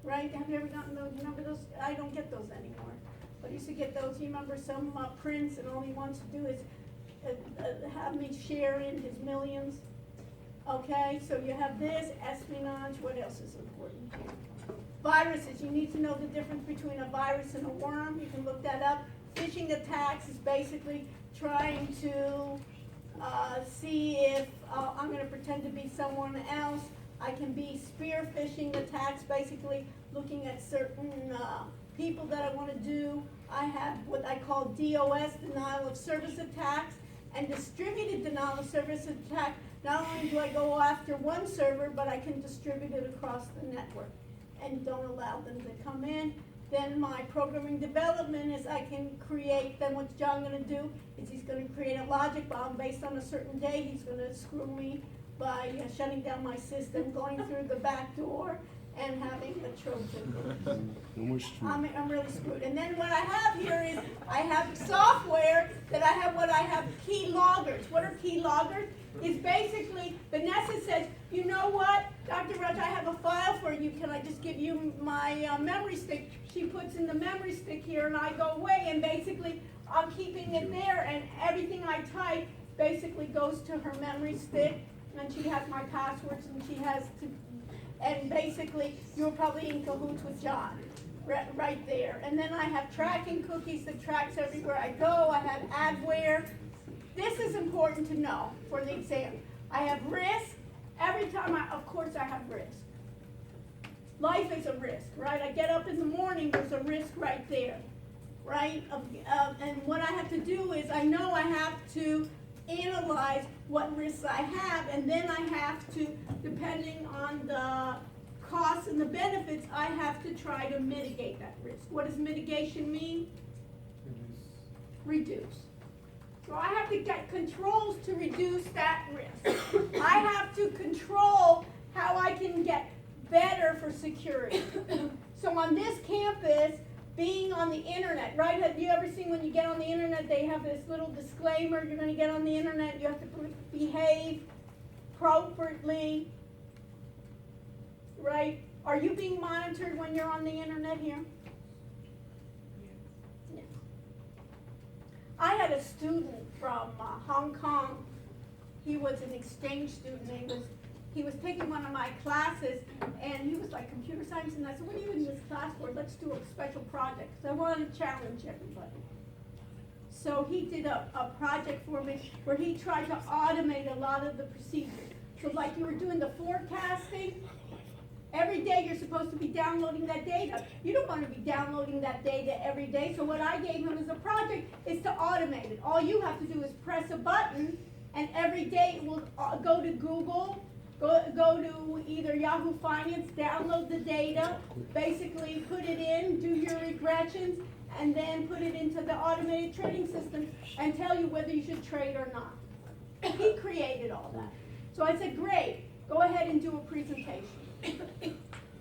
Right? Have you ever gotten those? Remember those? I don't get those anymore. But I used to get those. You remember some prince, and all he wants to do is have me share in his millions. Okay, so you have this, espionage. What else is important here? Viruses. You need to know the difference between a virus and a worm. You can look that up. Phishing attacks is basically trying to see if I'm going to pretend to be someone else. I can be spear phishing attacks, basically looking at certain people that I want to do. I have what I call DOS, denial of service attacks, and distributed denial of service attack. Not only do I go after one server, but I can distribute it across the network and don't allow them to come in. Then my programming development is I can create, then what's John going to do is he's going to create a logic bomb based on a certain day. He's going to screw me by shutting down my system, going through the back door, and having a Trojan. I'm really screwed. And then what I have here is I have software that I have key loggers. What are key loggers? Is basically, Vanessa says, you know what, Dr. Raj, I have a file for you. Can I just give you my memory stick? She puts in the memory stick here, and I go away, and basically I'm keeping it there, and everything I type basically goes to her memory stick, and she has my passwords, and she has to, and basically you're probably in cahoots with John. Right there. And then I have tracking cookies that tracks everywhere I go. I have adware. This is important to know for the exam. I have risk. Every time of course I have risk. Life is a risk, right? I get up in the morning, there's a risk right there, right? And what I have to do is I know I have to analyze what risks I have, and then I have to, depending on the costs and the benefits, I have to try to mitigate that risk. What does mitigation mean? Reduce. So I have to get controls to reduce that risk. I have to control how I can get better for security. So on this campus, being on the internet, right? Have you ever seen when you get on the internet, they have this little disclaimer, you're going to get on the internet, you have to behave appropriately, right? Are you being monitored when you're on the internet here? Yeah. I had a student from Hong Kong. He was an exchange student. He was taking one of my classes, and he was like computer science, and I said, what are you in this class for? Let's do a special project. So I wanted to challenge everybody. So he did a project for me where he tried to automate a lot of the procedures. So like you were doing the forecasting, every day you're supposed to be downloading that data. You don't want to be downloading that data every day, so what I gave him as a project is to automate it. All you have to do is press a button, and every day it will go to Google, go to either Yahoo Finance, download the data, basically put it in, do your regressions, and then put it into the automated trading system and tell you whether you should trade or not. He created all that. So I said, great, go ahead and do a presentation.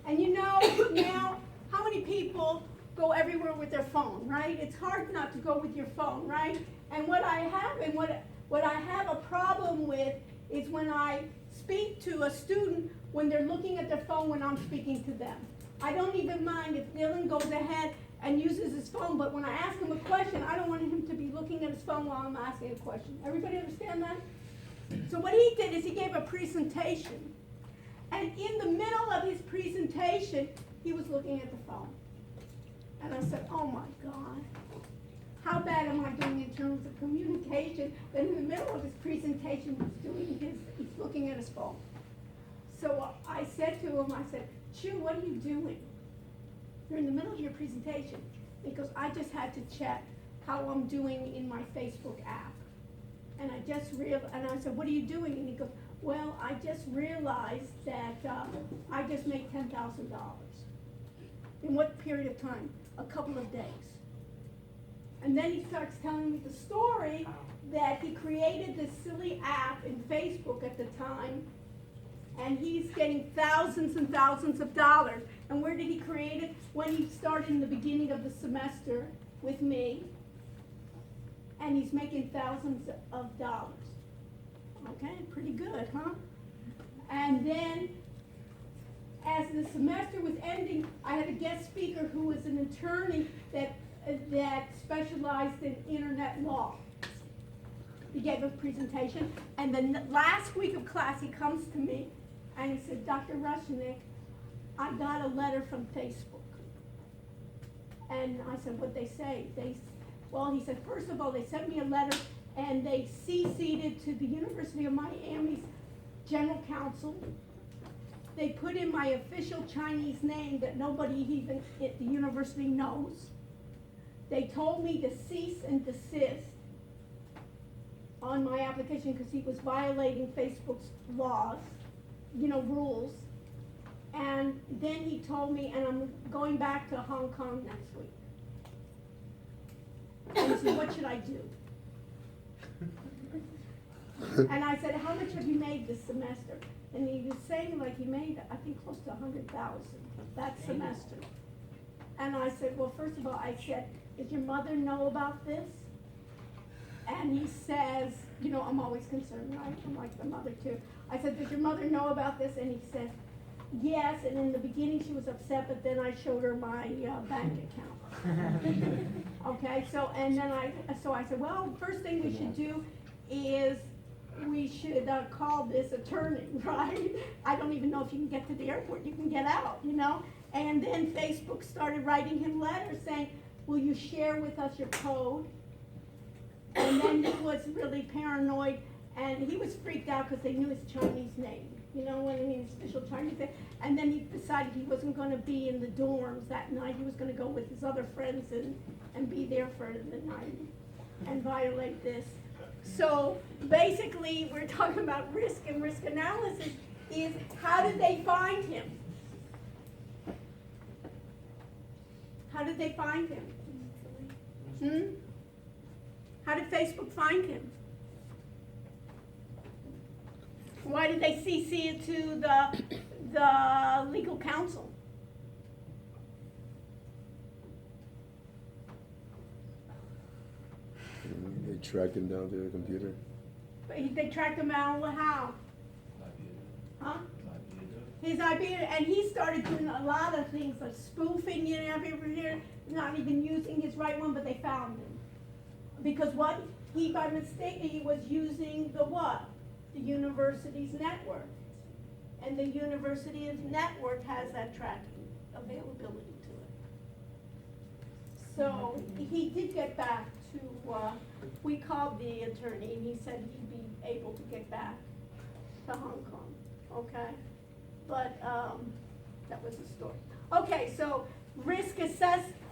And you know, now, how many people go everywhere with their phone, right? It's hard not to go with your phone, right? And what I have, and what I have a problem with is when I speak to a student when they're looking at their phone when I'm speaking to them. I don't even mind if Dylan goes ahead and uses his phone, but when I ask him a question, I don't want him to be looking at his phone while I'm asking a question. Everybody understand that? So what he did is he gave a presentation, and in the middle of his presentation, he was looking at the phone. And I said, oh my God, how bad am I doing in terms of communication that in the middle of his presentation he's looking at his phone. So I said to him, I said, Chu, what are you doing? You're in the middle of your presentation, because I just had to check how I'm doing in my Facebook app. And I just and I said, what are you doing? And he goes, well, I just realized that I just made $10,000. In what period of time? A couple of days. And then he starts telling me the story that he created this silly app in Facebook at the time, and he's getting thousands and thousands of dollars. And where did he create it? When he started in the beginning of the semester with me, and he's making thousands of dollars. Okay, pretty good, huh? And then, as the semester was ending, I had a guest speaker who was an attorney that specialized in internet law. He gave a presentation, and the last week of class, he comes to me, and he said, Dr. Rushnick, I got a letter from Facebook. And I said, what'd they say? Well, he said, first of all, they sent me a letter, and they CC'd it to the University of Miami's general counsel. They put in my official Chinese name that nobody even at the university knows. They told me to cease and desist on my application because he was violating Facebook's laws, rules. And then he told me, and I'm going back to Hong Kong next week. And he said, what should I do? And I said, how much have you made this semester? And he was saying like he made, I think, close to 100,000 that semester. And I said, well, first of all, I said, does your mother know about this? And he says, I'm always concerned, right? I'm like the mother too. I said, does your mother know about this? And he said, yes. And in the beginning she was upset, but then I showed her my bank account. Okay, so I said, well, first thing we should do is we should call this attorney, right? I don't even know if you can get to the airport. You can get out, And then Facebook started writing him letters saying, will you share with us your code? And then he was really paranoid, and he was freaked out because they knew his Chinese name. You know what I mean? His official Chinese name. And then he decided he wasn't going to be in the dorms that night. He was going to go with his other friends and be there for the night and violate this. So basically, we're talking about risk and risk analysis is how did they find him? How did they find him? How did Facebook find him? Why did they CC it to the legal counsel? They tracked him down to the computer. They tracked him down how? Huh? His IP, and he started doing a lot of things like spoofing, everywhere, not even using his right one, but they found him. Because what? He, by mistake, he was using the what? The university's network. And the university's network has that tracking availability to it. So he did get back to, we called the attorney and he said he'd be able to get back to Hong Kong, okay? But That was the story. Okay, so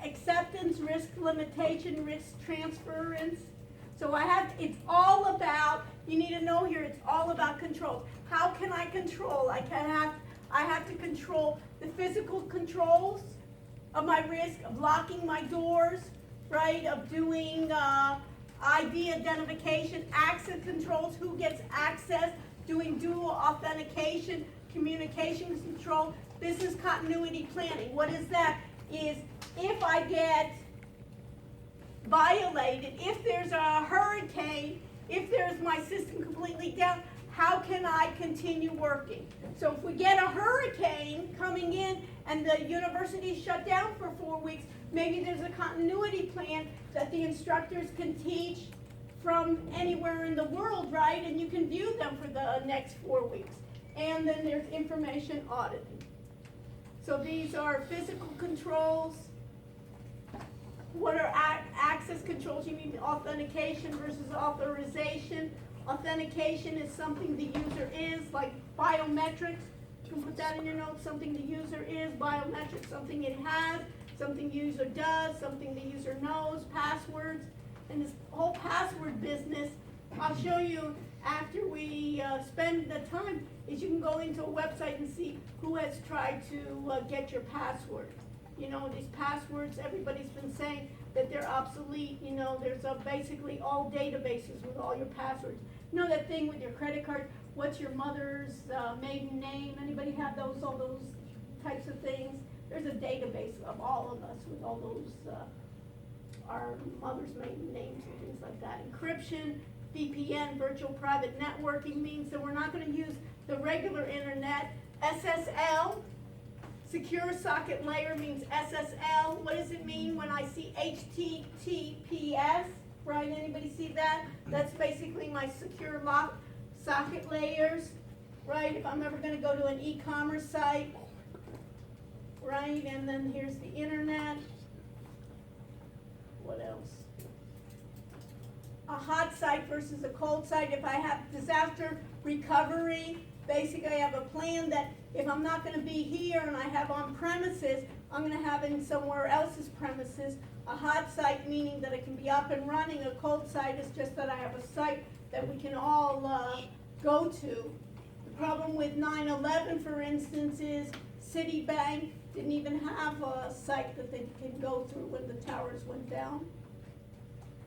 acceptance, risk limitation, risk transference. So it's all about, you need to know here, it's all about controls. How can I control? I have to control the physical controls of my risk, of locking my doors, right, of doing ID identification, access controls, who gets access, doing dual authentication, communications control, business continuity planning. What is that? Is if I get violated, if there's a hurricane, if there's my system completely down, how can I continue working? So if we get a hurricane coming in and the university shut down for 4 weeks, maybe there's a continuity plan that the instructors can teach from anywhere in the world, right? And you can view them for the next 4 weeks. And then there's information auditing. So these are physical controls. What are access controls? You mean authentication versus authorization. Authentication is something the user is, like biometrics. You can put that in your notes, something the user is, biometrics, something it has, something the user does, something the user knows, passwords. And this whole password business, I'll show you after we spend the time, is you can go into a website and see who has tried to get your password. You know, these passwords, everybody's been saying that they're obsolete. You know, there's basically all databases with all your passwords. You know that thing with your credit card, what's your mother's maiden name? Anybody have all those types of things? There's a database of all of us with all those, our mother's maiden names and things like that. Encryption, VPN, virtual private networking means that we're not going to use the regular internet. SSL, secure socket layer, means SSL. What does it mean when I see HTTPS? Right, anybody see that? That's basically my secure lock socket layers, right? If I'm ever going to go to an e-commerce site, right? And then here's the internet. What else? A hot site versus a cold site. If I have disaster recovery, basically I have a plan that if I'm not going to be here and I have on premises, I'm going to have in somewhere else's premises. A hot site meaning that it can be up and running. A cold site is just that I have a site that we can all go to. The problem with 9/11, for instance, is Citibank didn't even have a site that they could go through when the towers went down.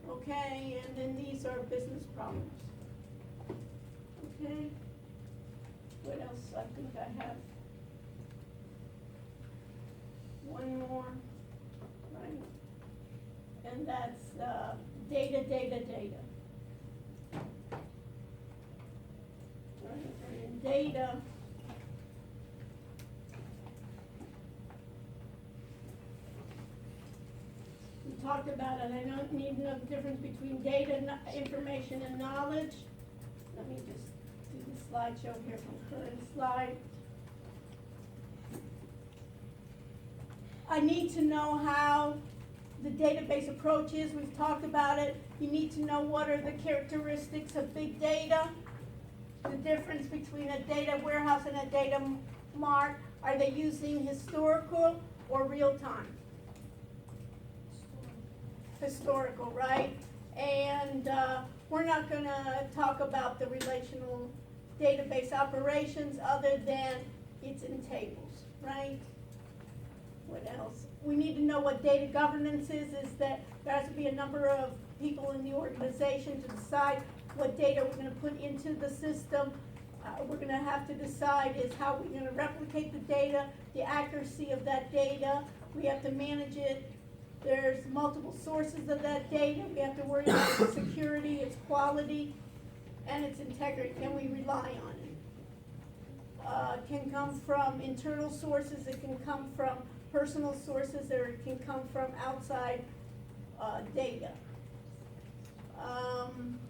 Okay, and then these are business problems. Okay, what else? I think I have one more, right? And that's data. Right, and in data, we talked about it. I don't need to know the difference between data, information, and knowledge. Let me just do the slideshow here from current slide. I need to know how the database approach is. We've talked about it. You need to know what are the characteristics of big data, the difference between a data warehouse and a data mart. Are they using historical or real time? Historical, right? And we're not going to talk about the relational database operations other than it's in tables, right? What else? We need to know what data governance is that there has to be a number of people in the organization to decide what data we're going to put into the system. We're going to have to decide is how we're going to replicate the data, the accuracy of that data. We have to manage it. There's multiple sources of that data. We have to worry about its security, its quality, and its integrity. Can we rely on it? It can come from internal sources. It can come from personal sources, or it can come from outside data.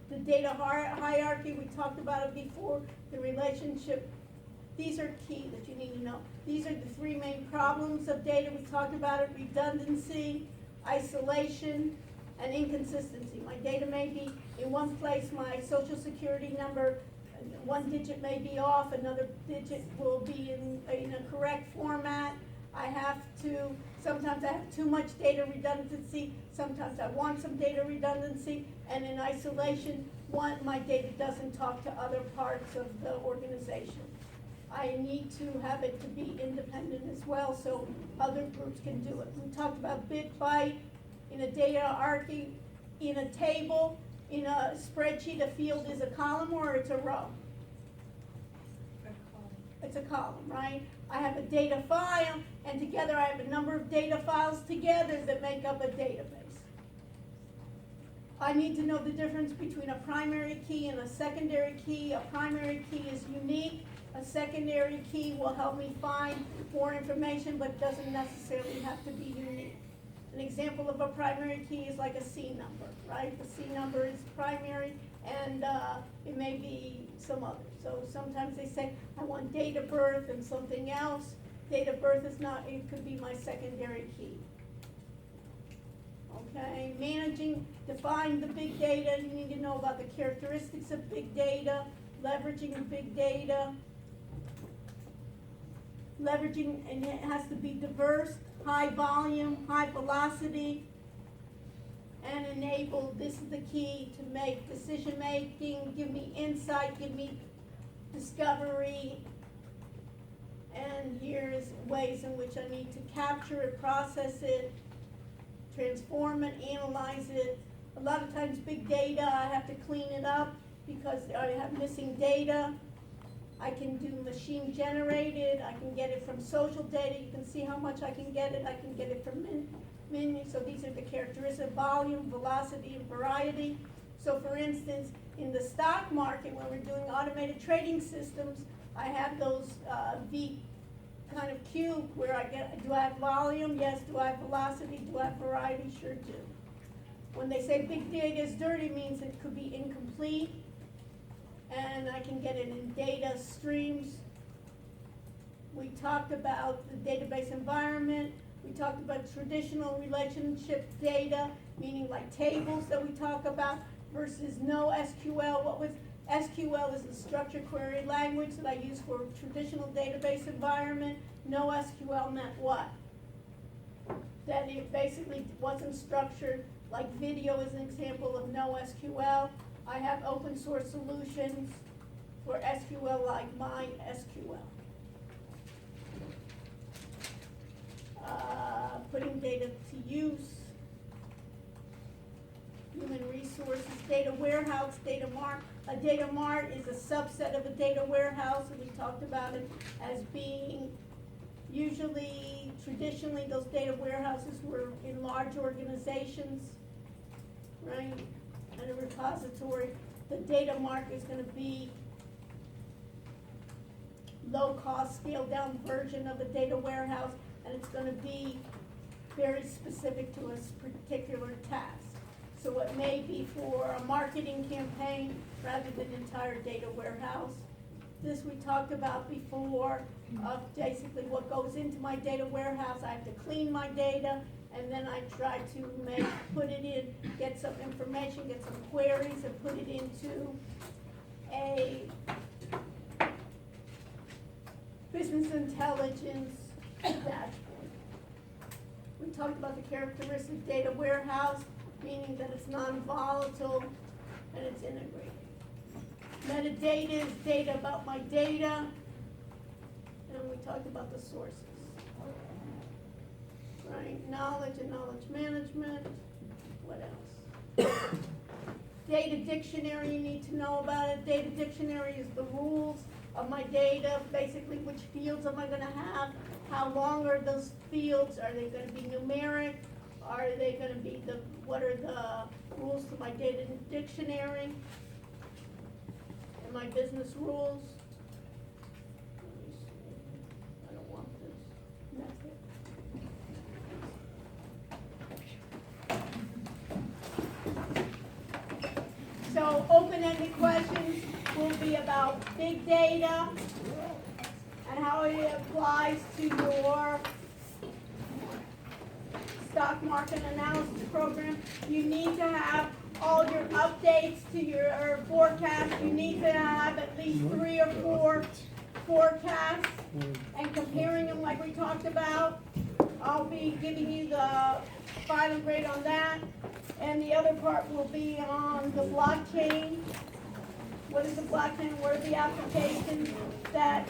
The data hierarchy, we talked about it before, the relationship. These are key that you need to know. These are the three main problems of data. We talked about it: redundancy, isolation, and inconsistency. My data may be in one place, my social security number one digit may be off, another digit will be in a correct format. I have to, sometimes I have too much data redundancy, sometimes I want some data redundancy, and in isolation, my data doesn't talk to other parts of the organization. I need to have it to be independent as well, so other groups can do it. We talked about bit byte in a data archi, in a table, in a spreadsheet, a field is a column or it's a row? It's a column, right? I have a data file, and together I have a number of data files together that make up a database. I need to know the difference between a primary key and a secondary key. A primary key is unique. A secondary key will help me find more information, but doesn't necessarily have to be unique. An example of a primary key is like a C number, right? The C number is primary, and it may be some others. So sometimes they say, I want date of birth and something else. Date of birth is not, it could be my secondary key. Okay, define the big data. You need to know about the characteristics of big data, leveraging of big data. Leveraging, and it has to be diverse, high volume, high velocity, and enable, this is the key to make decision making, give me insight, give me discovery, and here's ways in which I need to capture it, process it, transform it, analyze it. A lot of times big data, I have to clean it up because I have missing data. I can do machine generated, I can get it from social data, you can see how much I can get it, I can get it from menu, so these are the characteristics, volume, velocity, and variety. So for instance, in the stock market, when we're doing automated trading systems, I have those V kind of cube where I get, do I have volume? Yes. Do I have velocity? Do I have variety? Sure do. When they say big data is dirty, means it could be incomplete, and I can get it in data streams. We talked about the database environment. We talked about traditional relationship data, meaning like tables that we talk about, versus no SQL. What was SQL is the structured query language that I use for traditional database environment. No SQL meant what? That it basically wasn't structured. Like video is an example of no SQL. I have open source solutions for SQL like MySQL. Putting data to use. Human resources, data warehouse, data mart. A data mart is a subset of a data warehouse, and we talked about it as being usually, traditionally, those data warehouses were in large organizations, right? And a repository. The data mart is going to be low-cost, scaled-down version of a data warehouse, and it's going to be very specific to a particular task. So it may be for a marketing campaign rather than entire data warehouse. This we talked about before, of basically what goes into my data warehouse. I have to clean my data, and then I try to put it in, get some information, get some queries, and put it into a business intelligence dashboard. We talked about the characteristic data warehouse, meaning that it's non-volatile and it's integrated. Metadata is data about my data, and we talked about the sources. Right, knowledge and knowledge management. What else? Data dictionary, you need to know about it. Data dictionary is the rules of my data, basically which fields am I going to have, how long are those fields, are they going to be numeric, are they going to be what are the rules to my data dictionary, and my business rules. Let me see. I don't want this. That's it. So open-ended questions will be about big data and how it applies to your stock market analysis program. You need to have all your updates to your forecast, you need to have at least 3 or 4 forecasts and comparing them like we talked about. I'll be giving you the final grade on that. And the other part will be on the blockchain. What is the blockchain? What are the applications? That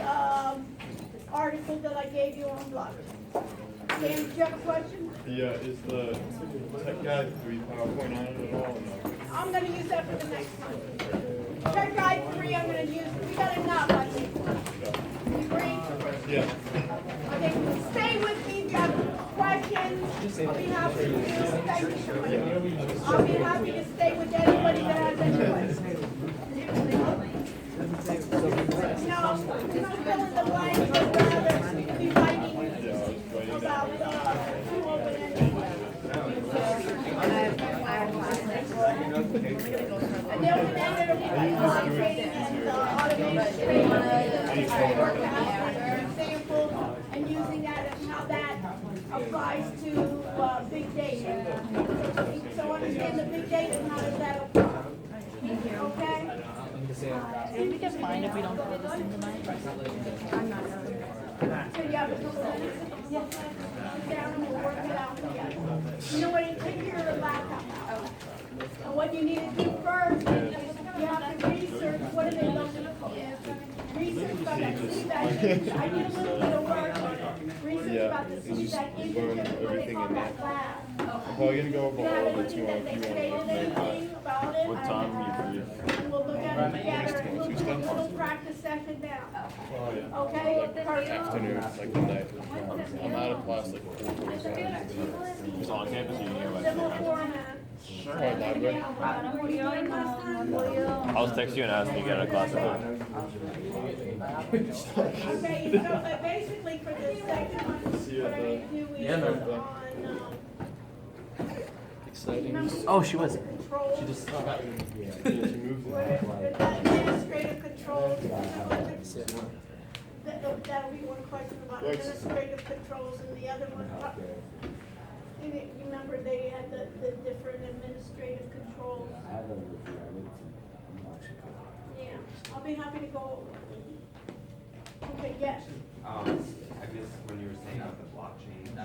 article that I gave you on blockchain. Dan, did you have a question? Yeah, is the Tech Guide 3 PowerPoint on it at all or no? I'm gonna use that for the next one. Tech Guide 3, I'm gonna use, we got enough, I think. You agree? Yeah. Okay, stay with me if you have questions. I'll be happy to, thank you so much. I'll be happy to stay with anybody that has any questions. No, just fill in the blanks, but rather be writing about, two open-ended and the open-ended will be like blockchain and automated trading, forecast, example, and using that and how that applies to big data. So understand the big data and how does that apply. Okay? Would we get fined if we don't fill this in tonight? I'm not sure. So you have a couple minutes? Sit down and we'll work it out together. You know what, you take your laptop out. And what you need to do first, you have to research, what are they looking for? Research about that CVAC, I did a little bit of work on it. Research about the CVAC internship, what they call that lab. I'm probably gonna go over You all haven't of it looked too at if that, you they want stated to. anything about it? What time are you free? And we'll look at it together, and we'll do a little practice session down. Oh, yeah. Okay? Perfect. Afternoon, like the night. I'm out of class like 4:45. It's on campus, you can hear Similar format. Probably library. I'll text you and ask you to get out of class. Okay, so basically for the second one, what I'm gonna do is on, Exciting. Oh, she was. control. She just Yeah, she moved. With the administrative controls. That'll be one question about administrative controls and the other one. You remember they had the different administrative controls? Yeah, I'll be happy to go over it. Okay, yes. I guess when you were saying about the blockchain, I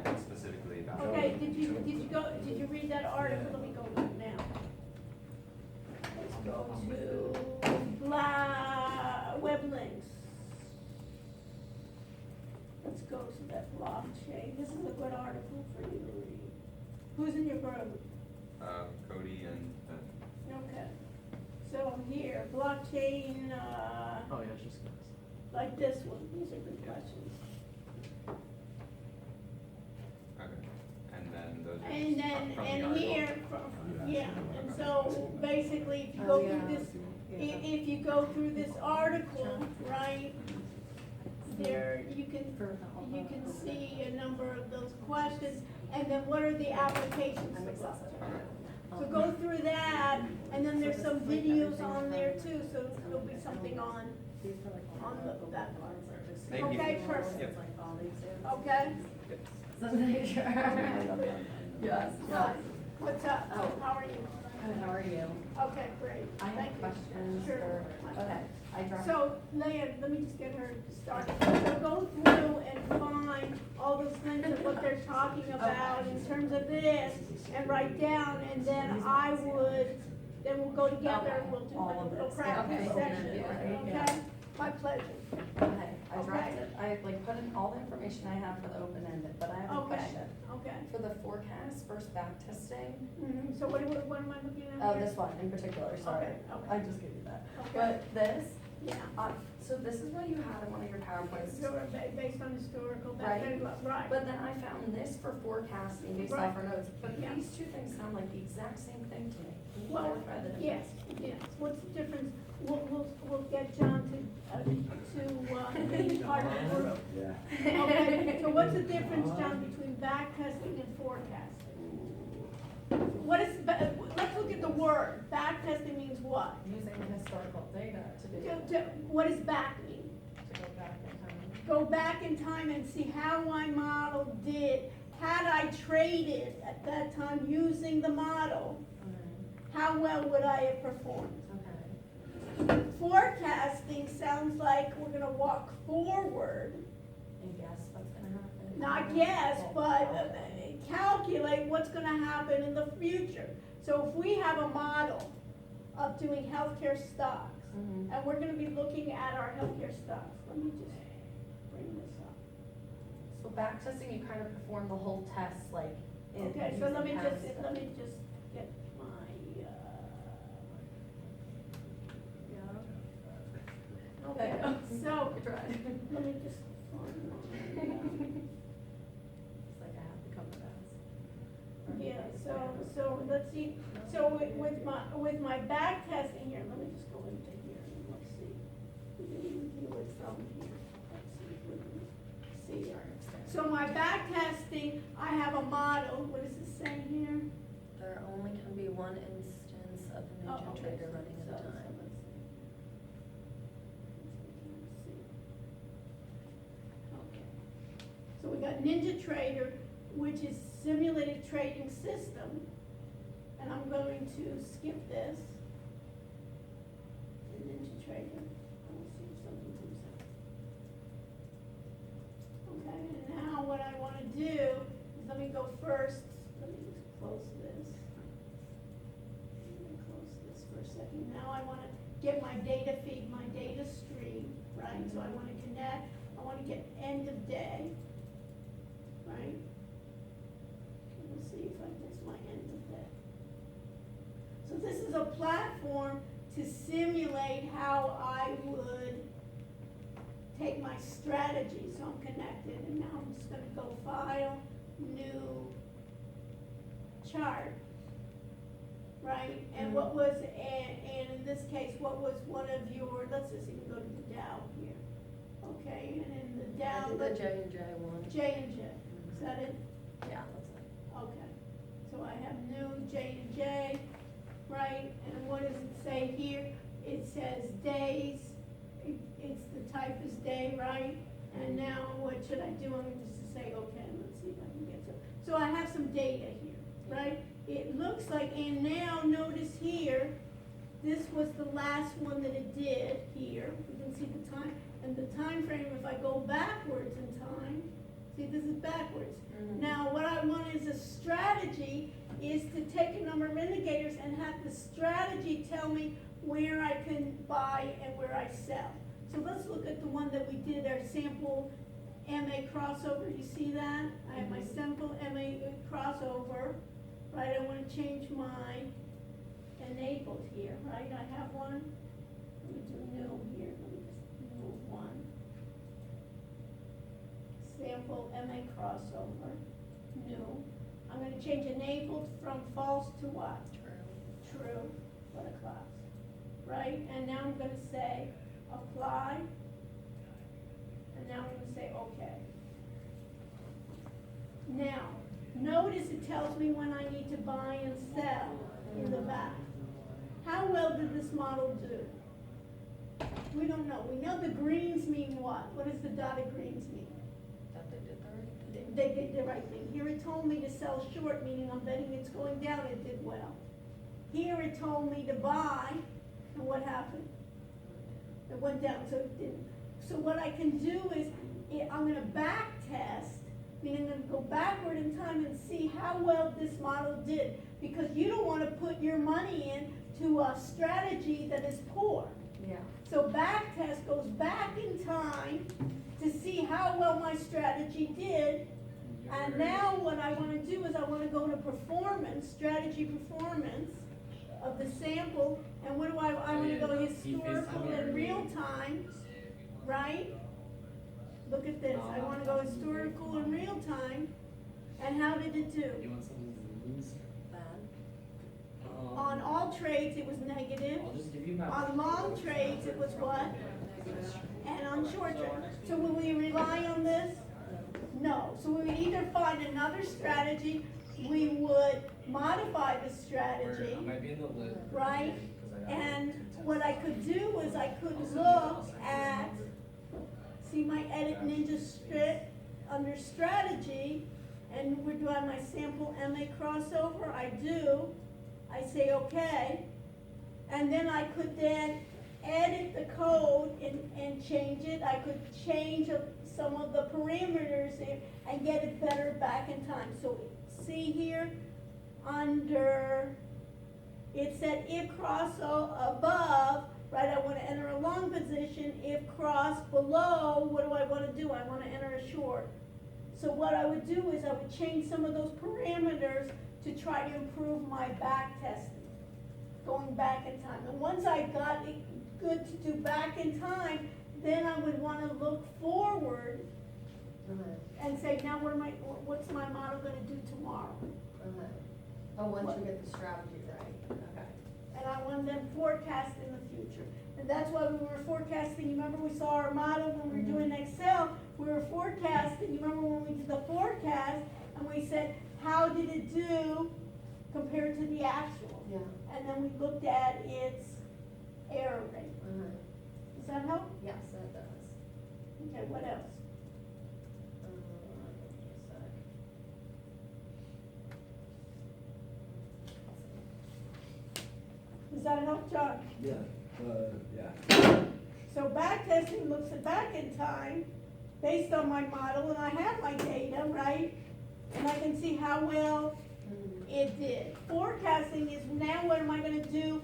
think specifically about. Okay, did you read that article? Let me go to it now. Let's go to web links. Let's go to that blockchain. This is a good article for you to read. Who's in your group? Cody and Okay. So here, blockchain, Oh, yeah, she's. like this one, these are good questions. okay, and then those are. And then, from the and article. here, yeah, and so basically, if you go through this, if you go through this article, right, there, you can see a number of those questions, and then what are the applications for that? So go through that, and then there's some videos on there too, so there'll be something on that part. Thank you. Okay, perfect. Yep. Okay? Yes. Hi. What's up? How are you? How are you? Okay, great. I Thank have you. questions Sure. for, okay, I dropped. So, Leah, let me just get her started. So go through and find all those things of what they're talking about in terms of this, and write down, and then then we'll go together and we'll do All a of little this. practice Okay. session, Yeah. okay? My pleasure. Okay, I Okay. drafted, I like put in all the information I have for the open-ended, but I have a Okay, question. okay. For the forecast versus back testing, So what am I looking at? oh, here? this one in particular, sorry. Okay, okay. I just gave you that. Okay. But this, Yeah. so this is what you had in one of your PowerPoints. Based on historical, Right. right. But then I found this for forecasting based Right. off our notes, but Yeah. these two things sound like the exact same thing to me. Can you Well, clarify the yes, difference? yes. What's the difference? We'll get John to be part of the group. Okay, so what's the difference, John, between back testing and forecasting? Let's look at the word. Back testing means what? Using historical data to do, What does back mean? to go back in time. Go back in time and see how my model did. Had I traded at that time using the model, how well would I have performed? Okay. Forecasting sounds like we're gonna walk forward, And guess what's gonna happen? not guess, but calculate what's gonna happen in the future. So if we have a model of doing healthcare stocks, Mhm. and we're gonna be looking at our healthcare stocks, let me just bring this up. So back testing, you kind of perform the whole test like in. Okay, so let me using just past- get my, Yeah. okay, so, I tried. let me just find my, It's like I have to come to that. yeah, so let's see, so with my back testing here, let me just go into here and let's see. We can even view it from here, let's see if we can see. So my back testing, I have a model, what does it say here? There only can be one instance of a Oh, Ninja okay, Trader running at a so time. let's see. Okay. So we got Ninja Trader, which is simulated trading system, and I'm going to skip this. The Ninja Trader, let's see if something comes up. Okay, and now what I wanna do is let me go first, let me just close this. Let me close this for a second. Now I wanna get my data feed, my data stream, right? So I wanna connect, I wanna get end of day, right? Let's see if that's my end of day. So this is a platform to simulate how I would take my strategy, so I'm connected, and now I'm just gonna go file, new chart, right? And what was, and in this case, what was one of your, let's just even go to the Dow here, okay? And in the I Dow, did the J&J one. J&J, is that it? Yeah, that's it. Okay, so I have new J&J, right, and what does it say here? It says days, it's the type is day, right? And now what should I do? I'm just to say, okay, let's see if I can get to, so I have some data here, right? It looks like, and now notice here, this was the last one that it did here. You can see the time, and the time frame, if I go backwards in time, see, this is backwards. Now, what I want is a strategy, is to take a number of indicators and have the strategy tell me where I can buy and where I sell. So let's look at the one that we did, our sample MA crossover, you see that? I have my sample MA crossover, right? I wanna change my enabled here, right? I have one, let me do new here, let me just move one. Sample MA crossover, new. I'm gonna change enabled from false to what? True, what a class, right? And now I'm gonna say apply, and now I'm gonna say okay. Now, notice it tells me when I need to buy and sell in the back. How well did this model do? We don't know. We know the greens mean what? What does the dotted greens mean? That they did the right thing. They did the right thing. Here it told me to sell short, meaning I'm betting it's going down, it did well. Here it told me to buy, and what happened? It went down, so it didn't. So what I can do is, I'm gonna back test, meaning I'm gonna go backward in time and see how well this model did. Because you don't wanna put your money in to a strategy that is poor. Yeah. So back test goes back in time to see how well my strategy did. And now what I wanna do is I wanna go to performance, strategy performance of the sample, and what do I wanna go historical and real time, right? Look at this, I wanna go historical and real time, and how did it do? You want something to lose? Bad. On all trades, it was negative. I'll just give you my. On long trades, it was what? And on short trades. So will we rely on this? No. So we would either find another strategy, we would modify the strategy, I might be in the list. right? And what I could do is I could look at, see my edit ninja strip under strategy, and where do I have my sample MA crossover? I do. I say okay, and then I could then edit the code and change it. I could change some of the parameters and get it better back in time. So see here, under, it said if cross above, right, I want to enter a long position. If cross below, what do I want to do? I want to enter a short. So what I would do is I would change some of those parameters to try to improve my back testing, going back in time. And once I got it good to do back in time, then I would want to look forward and say, now what's my model going to do tomorrow? Oh, once you get the strategy right, okay. And I want them forecast in the future. And that's why we were forecasting, you remember we saw our model when we were doing Excel, we were forecasting, you remember when we did the forecast, and we said, how did it do compared to the actual? Yeah. And then we looked at its error rate. Does that help? Yes, that does. Okay, what else? Give me a sec. Does that help, John? Yeah, yeah. So back testing looks at back in time based on my model, and I have my data, right? And I can see how well it did. Forecasting is now what am I gonna do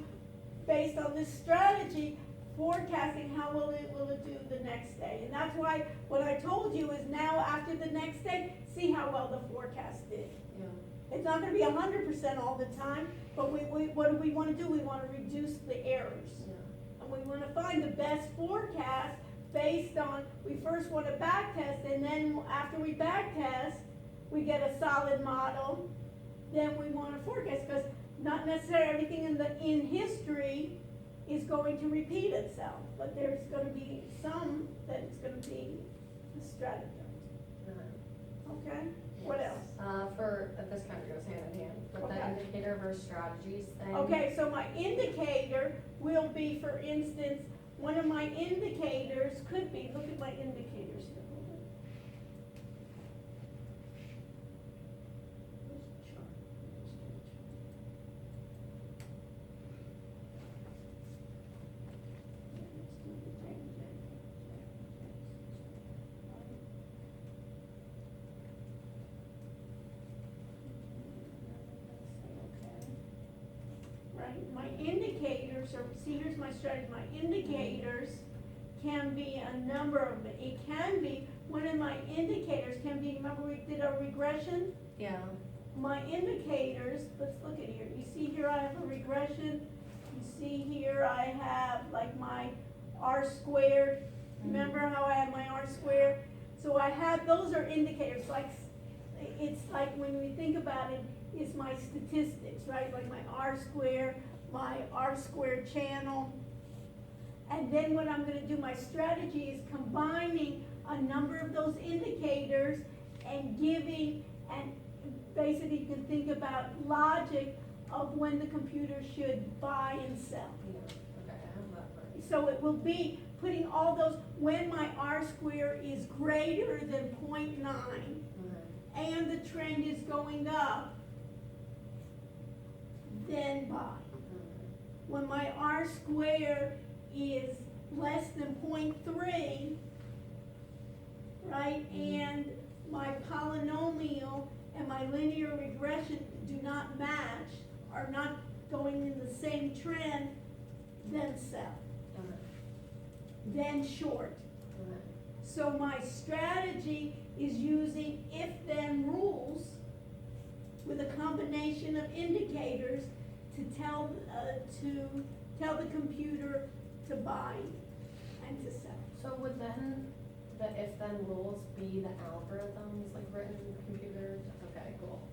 based on this strategy, forecasting how will it do the next day. And that's why what I told you is now after the next day, see how well the forecast did. Yeah. It's not gonna be 100% all the time, but what do we wanna do? We wanna reduce the errors. Yeah. And we wanna find the best forecast based on, we first wanna back test, and then after we back test, we get a solid model, then we wanna forecast, because not necessarily everything in history is going to repeat itself, but there's gonna be some that it's gonna be a strategy. Okay? What else? This kind of goes hand in hand, but the Okay. indicator versus strategies thing. Okay, so my indicator will be, for instance, one of my indicators could be, look at my indicators here. Hold on. Where's the chart? Yeah, let's do the J. Right, my indicators are, see, here's my strategy, my indicators can be a number of them. It can be, one of my indicators can be, remember we did a regression? Yeah. My indicators, let's look at here, you see here I have a regression, you see here I have like my R squared, remember how I have my R squared? So I have, those are indicators, like, it's like when we think about it, is my statistics, right? Like my R squared channel. And then what I'm gonna do, my strategy is combining a number of those indicators and giving, and basically you can think about logic of when the computer should buy and sell. Yeah. Okay, I have that part. So it will be putting all those, when my R square is greater than 0.9 and the trend is going up, then buy. When my R square is less than 0.3, right, and my polynomial and my linear regression do not match, are not going in the same trend, then sell, then short. So my strategy is using if-then rules with a combination of indicators to tell the computer to buy and to sell. So would then the if-then rules be the algorithms, like written in the computer? Okay, cool.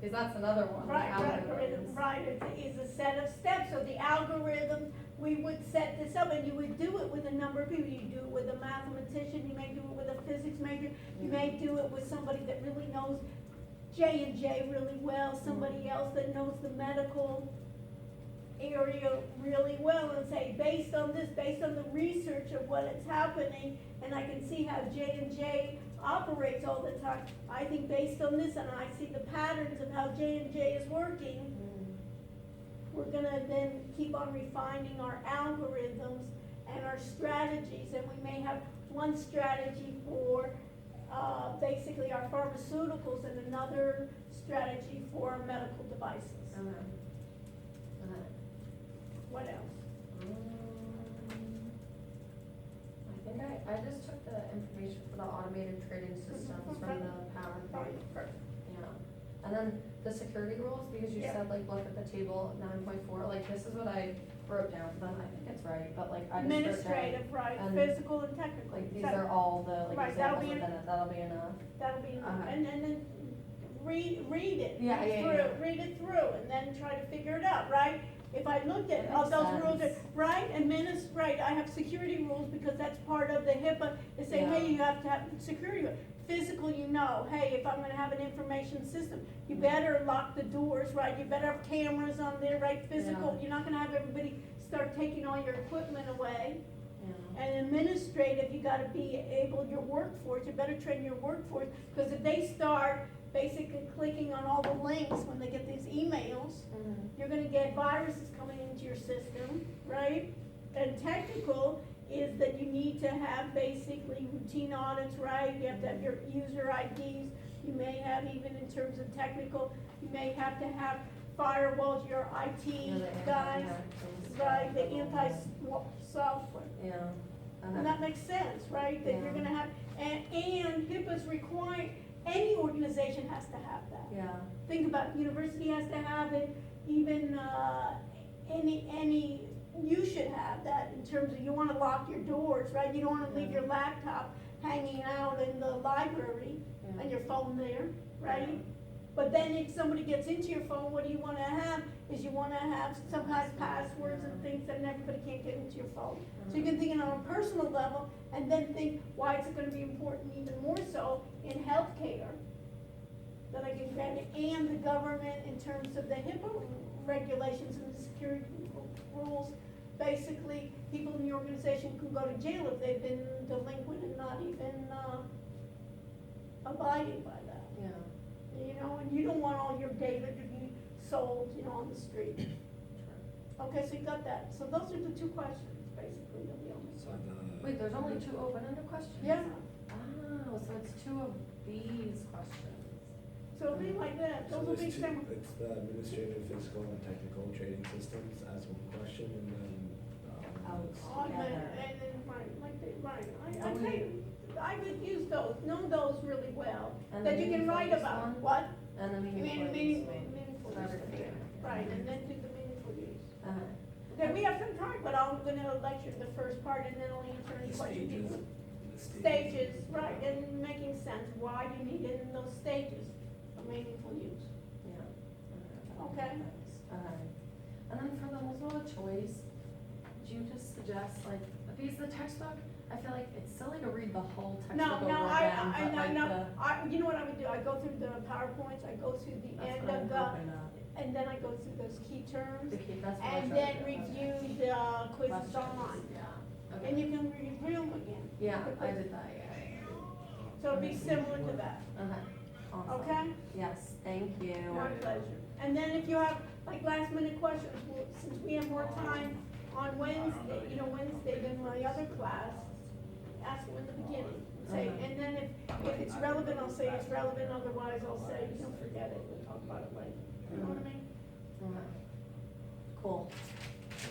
Because that's another one. Right, algorithms. right, it is a set of steps, so the algorithm, we would set this up, and you would do it with a number of people. You do it with a mathematician, you may do it with a physics major, you may do it with somebody that really knows J&J really well, somebody else that knows the medical area really well, and say, based on this, based on the research of what is happening, and I can see how J&J operates all the time, I think based on this, and I see the patterns of how J&J is working, we're gonna then keep on refining our algorithms and our strategies, and we may have one strategy for, basically our pharmaceuticals and another strategy for our medical devices. What else? I think I just took the information for the automated trading systems from the PowerPoint. Yeah, and then the security rules, because you Yeah. said like, look at the table 9.4, like this is what I wrote down for them, I think it's right, but like I just wrote down. Administrative, right, and, physical and technical. Like these So- are all the like Right, that'll examples be within it, that'll be enough. That'll be, Uh-huh. and then read it. Yeah, read yeah, through, yeah. read it through, and then try to figure it out, right? If I looked at That all makes those rules, sense. right, right, I have security rules because that's part of the HIPAA, they say, Yeah. hey, you have to have security. Physical, you know, hey, if I'm gonna have an information system, you better lock the doors, right, you better have cameras on there, right, physical, Yeah. you're not gonna have everybody start taking all your equipment away. Yeah. And administrative, you gotta be able, your workforce, you better train your workforce, because if they start basically clicking on all the links when they get these emails, you're gonna get viruses coming into your system, right? And technical is that you need to have basically routine audits, right? You have to have your user IDs, you may have even in terms of technical, you may have to have firewalls, your IT Yeah, the guys, anti-hack right, the things. software. Yeah. And that makes sense, right, that you're Yeah. gonna have, and HIPAA's required, any organization has to have that. Yeah. Think about it, university has to have it, even, any, you should have that in terms of, you wanna lock your doors, right? You don't wanna leave your laptop hanging out in the library and your phone there, right? But then if somebody gets into your phone, what do you wanna have, is you wanna have some kind of passwords and things that everybody can't get into your phone. So you can think it on a personal level, and then think, why is it gonna be important even more so in healthcare? That I can grant, and the government in terms of the HIPAA regulations and the security rules. Basically, people in the organization can go to jail if they've been delinquent and not even, abiding by that. Yeah. You know, and you don't want all your data to be sold, you know, on the street. Okay, so you got that. So those are the two questions, basically, that we only. So the. Wait, there's only 2 open-ended questions? Yeah, Oh, so it's 2 of these questions. so it'll be like that. Those will be there's two- similar. It's the administrative, physical, and technical trading systems as one question, and then, Oh, and then, right, like, right, I And we- tell you, I would use those, know those really well, And that the you can meaningful write use about, one? what? And the meaningful use. Meaningful For use, everything. yeah, right, and then do the meaningful use. Uh-huh. Okay, we have some time, but I'm gonna lecture the first part and then I'll answer any the questions. stages. Stages, right, and making sense, why you need it in those stages of meaningful use. Yeah. Okay. And then for the multiple choice, do you just suggest like, because the textbook, I feel like it's silly to read the whole textbook No, over no, again, but like you know what I would do, I go through the PowerPoints, I go through the that's end what I'm of the, hoping to, and then I go through those key terms, to keep, that's what I and try then to do. review the quizzes Questions, online. Yeah, And okay. you can review them again. Yeah, I did that, yeah. So it'll be similar to that, Okay, awesome. okay? Yes, thank you. My pleasure. And then if you have like last minute questions, since we have more time on Wednesday, Wednesday than my other class, ask them in the beginning. Say, and then if it's relevant, I'll say it's relevant, otherwise I'll say, forget it, we'll talk about it later. You know what I mean? Okay. Cool.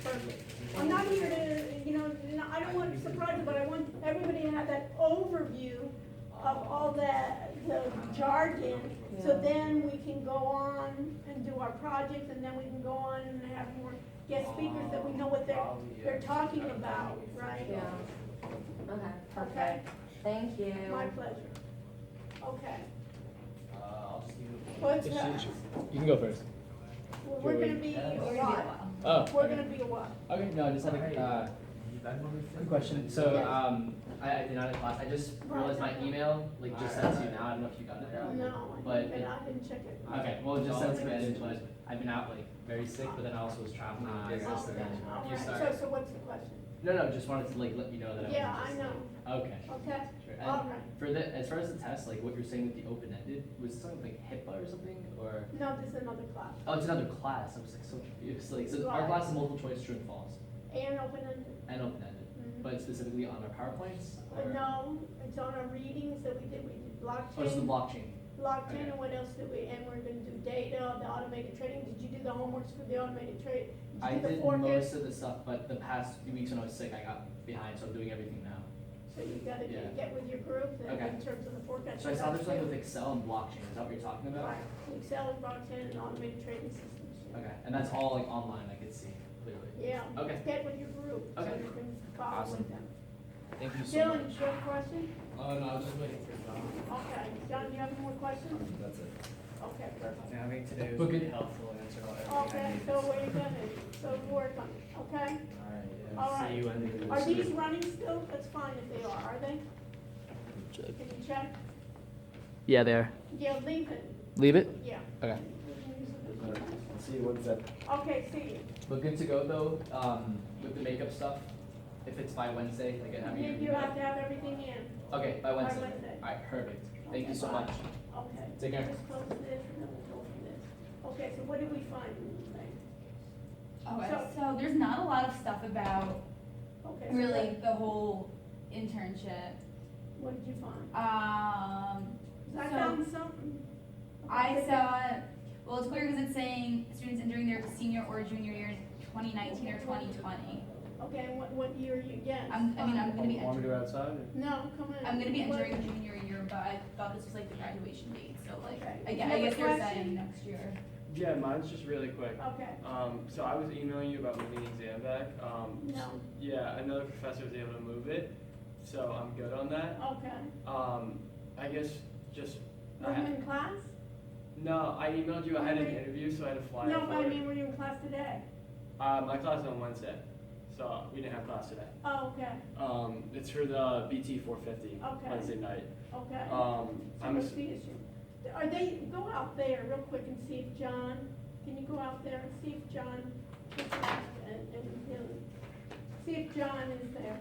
Perfect. I'm not here to, I don't want surprises, but I want everybody to have that overview of all the jargon, so Yeah. then we can go on and do our projects, and then we can go on and have more guest speakers that we know what they're talking about, right? Yeah. Okay, Okay, perfect. Thank you. my pleasure. Okay. I'll just leave it. What's that? You can go first. Well, we're gonna be a while. Oh. We're gonna be a while. Okay, no, I just had a, quick question. So, I did not in class, I just realized my email, like, just sent to you now, I don't know if you got it. No, But I didn't check it. Okay, well, it just sent to me, but I've been out, like, very sick, but then I also was traveling. Okay, business, and then all you right, started. so what's the question? No, just wanted to like let you know that I was Yeah, I interested. know. Okay. Okay, Sure. all And right. for the, as far as the test, like what you're saying with the open-ended, was it something like HIPAA or something, or? No, this is another class. Oh, it's another class, I was like so confused, like, so our Right. class is multiple choice, true and false, And open-ended. and open-ended, Mhm. but specifically on our PowerPoints? or- No, it's on our readings that we did blockchain. Oh, it's the blockchain. Blockchain, Okay. and what else did we, and we're gonna do data, the automated trading. Did you do the homeworks for the automated trade? I you do the did forecast? most of the stuff, but the past few weeks when I was sick, I got behind, so I'm doing everything now. So you gotta Yeah. get with your group and Okay. in terms of the forecast. So I saw there's something with That's Excel and blockchain, is that what you're talking it. about? Right, Excel, blockchain, and automated trading systems. Okay, and that's all like online, I could see clearly. Yeah, Okay. get with your group, so Okay. you can follow Awesome. with them. Thank you so Dylan, much. you have a question? No, I was just waiting for John. Okay, John, do you have any more questions? That's it. Okay, perfect. Yeah, I think today was Book really it. helpful, answered all everything I Okay, needed. so where you gonna, so work on it, okay? Alright, yeah, All see you right. when Are these running still? That's fine if they are they? Check. Can you check? Yeah, there. Yeah, leave it, Leave it? yeah. Okay. See you Wednesday. Okay, see you. But good to go though, with the makeup stuff, if it's by Wednesday, like I have you. You have to have everything in. Okay, by Wednesday. Wednesday. Alright, perfect. Thank you Okay, so bye. much. Okay. Take care. Just close this and then we'll go from this. Okay, so what did we find in this thing? Okay, so there's not a lot of stuff about Okay. so really the whole internship. What did you find? 'Cause I So- found something. I saw, well, it's weird because it's saying students entering their senior or junior year in 2019 or 2020. Okay, and what year are you, yes. I'm gonna be Want me to entering, go outside? or- No, come in. I'm gonna be What- entering junior year, but I thought this was like the graduation date, so like, Okay. I You guess, have a they're question? saying next year. Yeah, mine's just really quick. Okay, So I was emailing you about moving the exam back. no, Yeah, another professor was able to move it, so I'm good on that. okay. I guess just, Were you in class? no, I emailed you, I had an interview, so I had to fly No, out but for I it. mean, were you in class today? My class is on Wednesday, so we didn't have class today. Oh, okay, It's for the BT 450, Okay. Wednesday night. okay. So So what's the issue? Are they, go out there real quick and see if John, can you go out there and see if John, and see if John is there?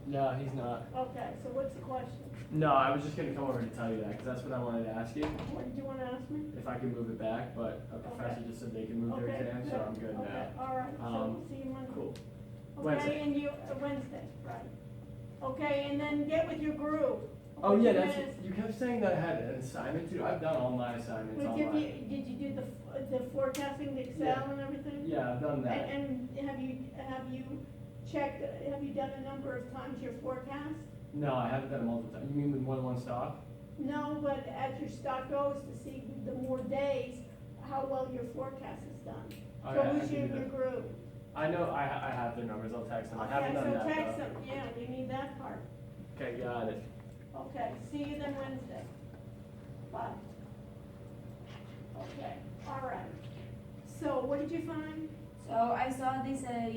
No, he's not. Okay, so what's the question? No, I was just gonna come over to tell you that, because that's what I wanted to ask you, What did you wanna ask me? if I can move it back, but a professor just said they can move their Okay, exam, so I'm good Okay, now. all right, so Um, we'll see you Monday. Cool. Okay, Wednesday. and you, Wednesday, right. Okay, and then get with your group. Oh, yeah, Okay, that's, minutes. you kept saying that I had an assignment to do. I've done all my assignments Did online. did you do the forecasting, the Excel Yeah. and everything? Yeah, I've done that. And have you checked, have you done a number of times your forecast? No, I haven't done it multiple times. You mean with more than one stock? No, but as your stock goes to see the more days, how well your forecast is done. So Okay, I who's can in do your that. group? I know, I have their numbers. I'll text them. I haven't done that Okay, so text though. them, yeah, we need that part. Okay, got it. Okay, see you then Wednesday. Bye. Okay, all right. So what did you find? So I saw they say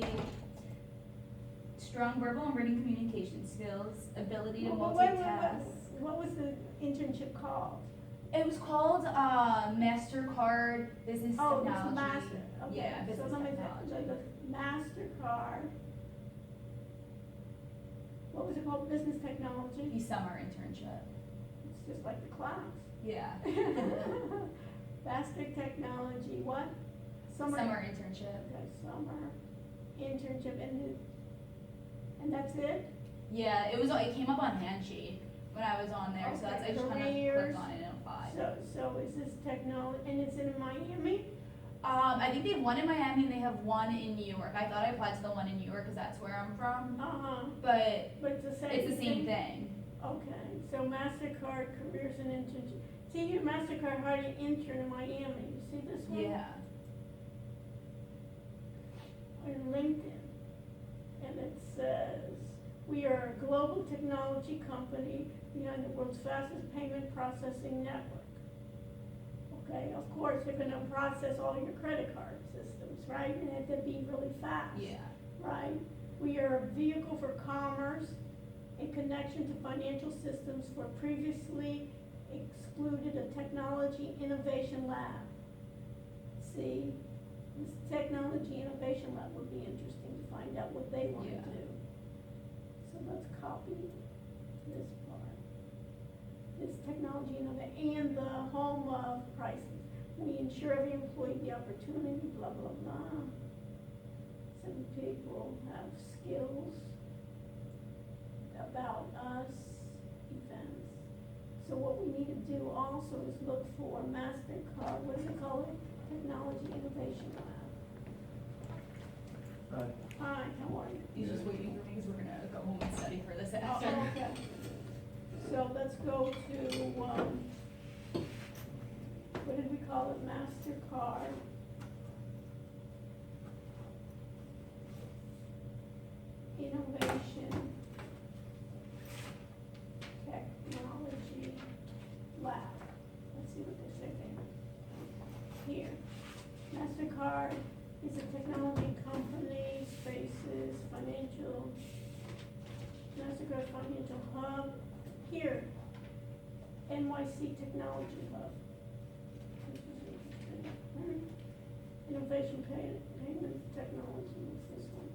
strong verbal and written communication skills, ability to Well, wait, multitask. what was the internship called? It was called MasterCard Business Oh, Technology. it's master, okay. Yeah, So business let me, technology. the MasterCard. What was it called, business technology? The summer internship. It's just like the class. Yeah. Master technology, what? Summer internship. Okay, summer internship, and that's it? Yeah, it came up on Handshake when I was on there, so that's, I just kind of Careers. clicked on it and applied. So is this technology, and it's in Miami? I think they have one in Miami and they have one in New York. I thought I applied to the one in New York because that's where I'm from, Uh-huh, but but it's the same it's the same thing. Okay, so MasterCard careers and internship. See here, MasterCard hired an intern in Miami. You see this one? Yeah. On LinkedIn. And it says, we are a global technology company behind the world's fastest payment processing network. Okay, of course, they're gonna process all your credit card systems, right? And it have to be really fast. Yeah. Right? We are a vehicle for commerce in connection to financial systems for previously excluded a technology innovation lab. See, This Technology Innovation Lab would be interesting to find out what they wanna Yeah. do. So let's copy this part. This technology innovation and the home of pricing. We ensure every employee the opportunity, blah, blah, blah. Some people have skills about us, events. So what we need to do also is look for MasterCard, what do they call it? Technology Innovation Lab. Hi, how are you? He's just waiting for me because we're gonna go home and study for this Oh, after. okay. So let's go to, what did we call it, MasterCard? Innovation Technology Lab. Let's see what they say there. Here, MasterCard is a technology company, spaces, financial, MasterCard Financial Hub. Here, NYC Technology Hub. This is interesting. Innovation Payments Technology, what's this one?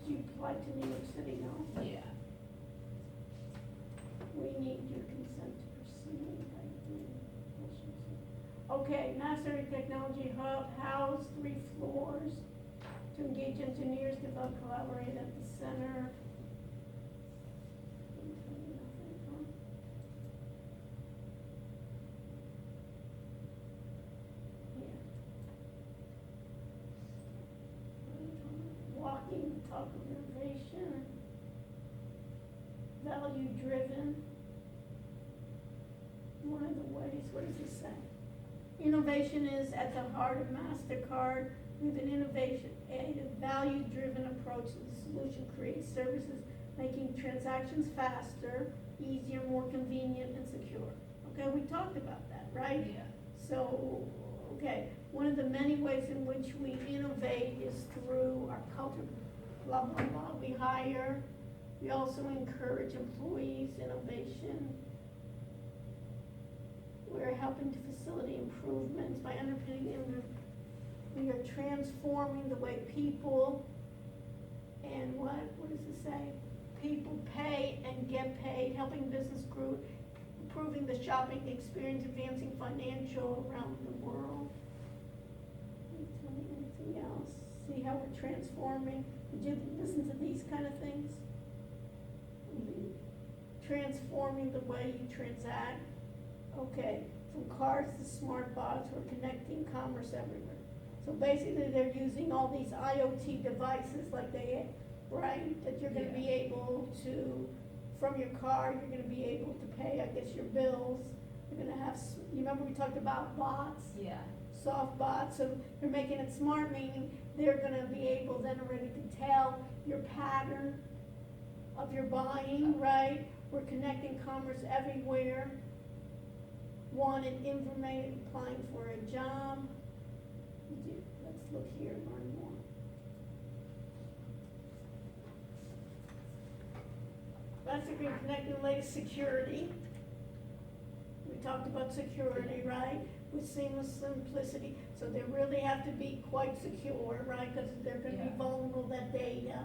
You applied to New York City, no? Yeah. We need your consent to proceed. Okay, Master Technology Hub, house, 3 floors, to engage engineers, develop, collaborate at the center. Walking the talk of innovation, value driven. One of the ways, what does it say? Innovation is at the heart of MasterCard with an innovative, value driven approach to the solution, creates services, making transactions faster, easier, more convenient and secure. Okay, we talked about that, right? Yeah. So, okay, one of the many ways in which we innovate is through our culture, blah, blah, blah. We hire, we also encourage employees, innovation. We're helping to facilitate improvements by underpinning, we are transforming the way people and what does it say? People pay and get paid, helping business grow, improving the shopping experience, advancing financial around the world. Tell me anything else? See how we're transforming? Did you listen to these kind of things? Transforming the way you transact. Okay, from cards to smart bots, we're connecting commerce everywhere. So basically, they're using all these IoT devices like they, right? That you're gonna be able to, from your car, you're gonna be able to pay, I guess, your bills. You're gonna have, you remember we talked about bots? Yeah. Soft bots, so they're making it smart, meaning they're gonna be able then already to tell your pattern of your buying, right? We're connecting commerce everywhere. Wanted information, applying for a job. Let's look here, learn more. Basically connecting latest security. We talked about security, right? With seamless simplicity. So they really have to be quite secure, right? Because they're gonna be vulnerable to that data.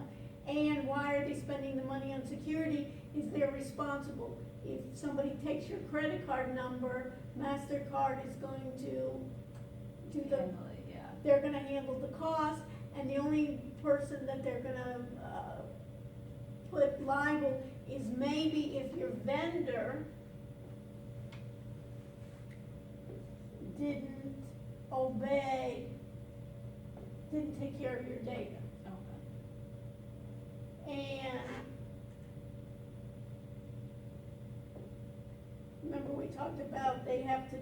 And why are they spending the money on security? Is they're responsible. If somebody takes your credit card number, MasterCard is going to do the, they're gonna handle the cost, and the only person that they're gonna, put liable is maybe if your vendor didn't obey, didn't take care of your data. And remember we talked about they have to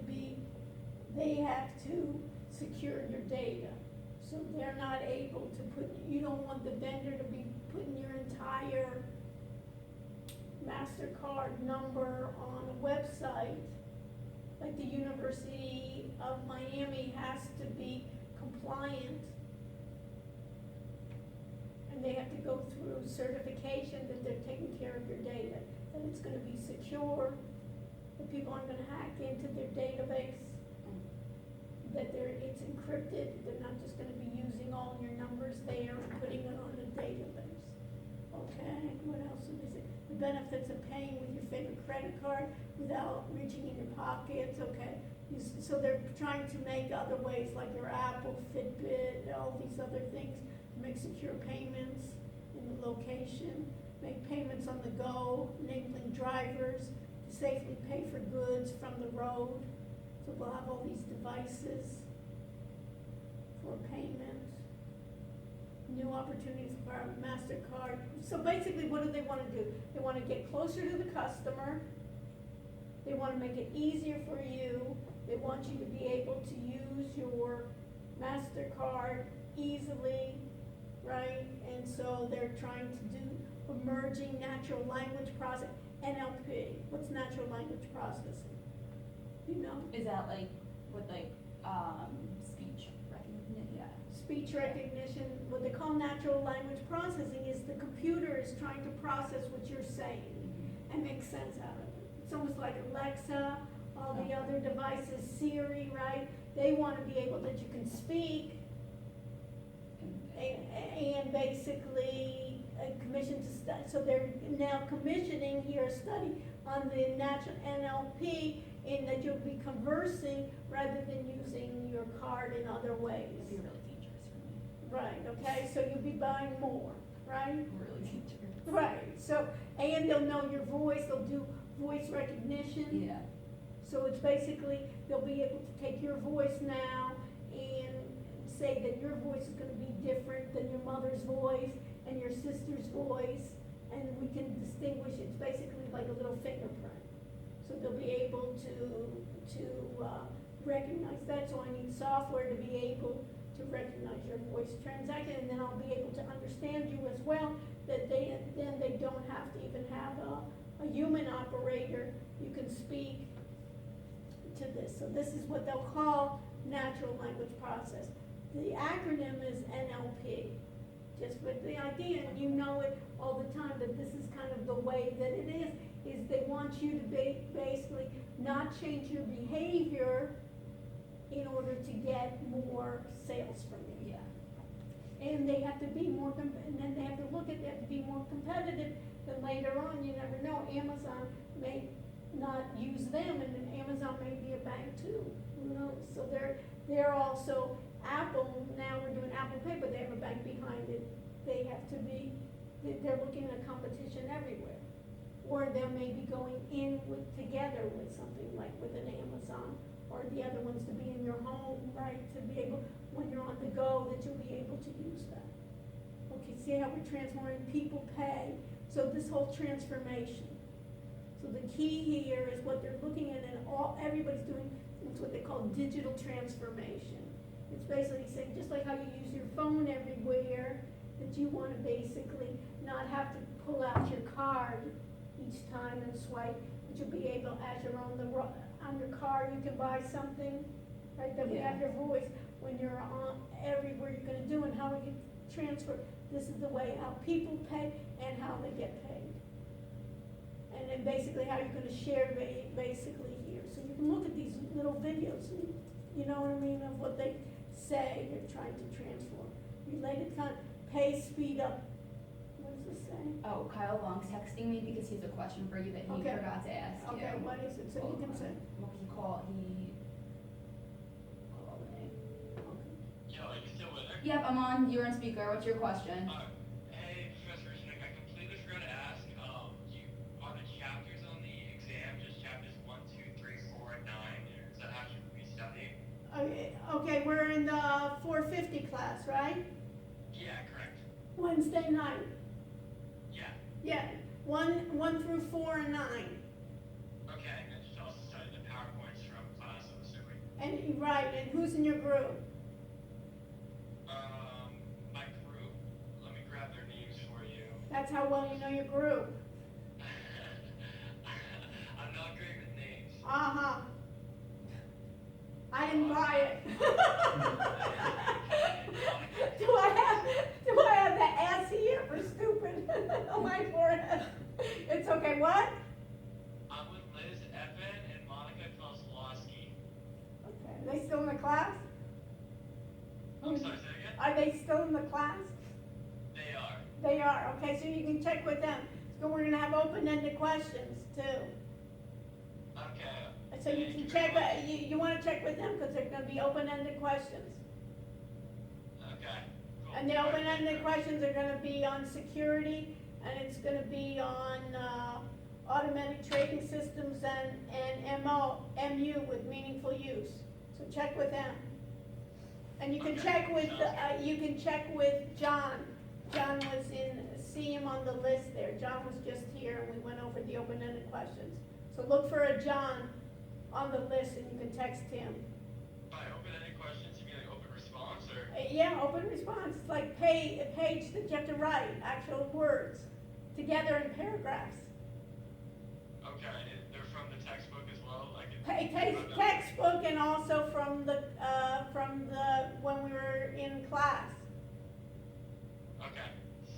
secure your data. So they're not able to put, you don't want the vendor to be putting your entire MasterCard number on a website. Like the University of Miami has to be compliant. And they have to go through certification that they're taking care of your data, that it's gonna be secure, that people aren't gonna hack into their database. that it's encrypted, they're not just gonna be using all your numbers there and putting it on a database. Okay, what else did they say? The benefits of paying with your favorite credit card without reaching in your pockets, okay? So they're trying to make other ways, like your Apple, Fitbit, all these other things, to make secure payments in the location, make payments on the go, enabling drivers to safely pay for goods from the road. So we'll have all these devices for payment. New opportunities for our MasterCard. So basically, what do? They want to get closer to the customer. They want to make it easier for you. They want you to be able to use your MasterCard easily, right? And so they're trying to do emerging natural language processing, NLP. What's natural language processing? You know? Is that like with like speech recognition? Yeah. Speech recognition, what they call natural language processing is the computer is trying to process what you're saying and make sense out of it. It's almost like Alexa, all the other devices, Siri, right? They want to be able that you can speak and basically commission to study. So they're now commissioning here a study on the natural NLP in that you'll be conversing rather than using your card in other ways. It'd be really dangerous for me. Right, okay, so you'll be buying more, right? Really dangerous. Right, so, and they'll know your voice, they'll do voice recognition. Yeah. So it's basically, they'll be able to take your voice now and say that your voice is gonna be different than your mother's voice and your sister's voice, and we can distinguish, it's basically like a little fingerprint. So they'll be able to recognize that, so I need software to be able to recognize your voice transaction, and then I'll be able to understand you as well, that then they don't have to even have a human operator, you can speak to this. So this is what they'll call natural language process. The acronym is NLP, just with the idea, and you know it all the time, that this is kind of the way that it is they want you to basically not change your behavior in order to get more sales from you. Yeah. And they have to be more, and then they have to they have to be more competitive, then later on, you never know, Amazon may not use them, and Amazon may be a bank too, who knows? So they're also, Apple, now we're doing Apple Pay, but they have a bank behind it. They have to be, they're looking at competition everywhere. Or they may be going in together with something like with an Amazon, or the other ones to be in your home, right? To be able, when you're on the go, that you'll be able to use that. Okay, see how we're transforming people pay. So this whole transformation. So the key here is what they're looking at, and everybody's doing, it's what they call digital transformation. It's basically saying, just like how you use your phone everywhere, that you want to basically not have to pull out your card each time and swipe, but you'll be able, as you're on your car, you can buy something, right? That we have your voice when you're on everywhere you're going to do, and how we can transfer. This is the way how people pay and how they get paid. And then basically how you're going to share basically here. So you can look at these little videos, and, you know what I mean, of what they say they're trying to transform. Related kind of pay, speed up. What does it say? Oh, Kyle Long's texting me because he has a question for you that he Okay. forgot to ask you. Okay, what is it? So you can say. Well, he called the name. Yo, are you still with her? Yep, I'm on. You're on speaker. What's your question? Hey, Professor Schmidt, I completely forgot to ask, are the chapters on the exam just chapters 1, 2, 3, 4, and 9? Or does that have to be studied? Okay, we're in the 450 class, right? Yeah, correct. Wednesday night. Yeah. Yeah, 1 through 4 and 9. Okay, and then just also study the PowerPoints from class, I'm assuming. And right, and who's in your group? My group, let me grab their names for you. That's how well you know your group. I'm not great with names. Uh-huh. I didn't buy it. Do I have the S here for stupid on my forehead? It's okay, what? I'm with Liz Evan and Monica Kozlowski. Okay, Are they still in the class? I'm sorry, say that again? Are they still in the class? They are. They are, okay, so you can check with them. So we're gonna have open-ended questions too. Okay. So you can check, you wanna check with them, cause they're gonna be open-ended questions. Okay. Cool. And the open-ended questions are gonna be on security, and it's gonna be on, automatic trading systems and MU with meaningful use. So check with them. And you can Okay, check with, sounds you can check with John. John was see him on the list there. John was just here and we went over the open-ended questions. So look for a John on the list and you can text him. By open-ended questions, you mean like open response or? Yeah, open response, it's like a page that you have to write, actual words, together in paragraphs. Okay, they're from the textbook as well, like. Textbook and also from the, when we were in class. Okay.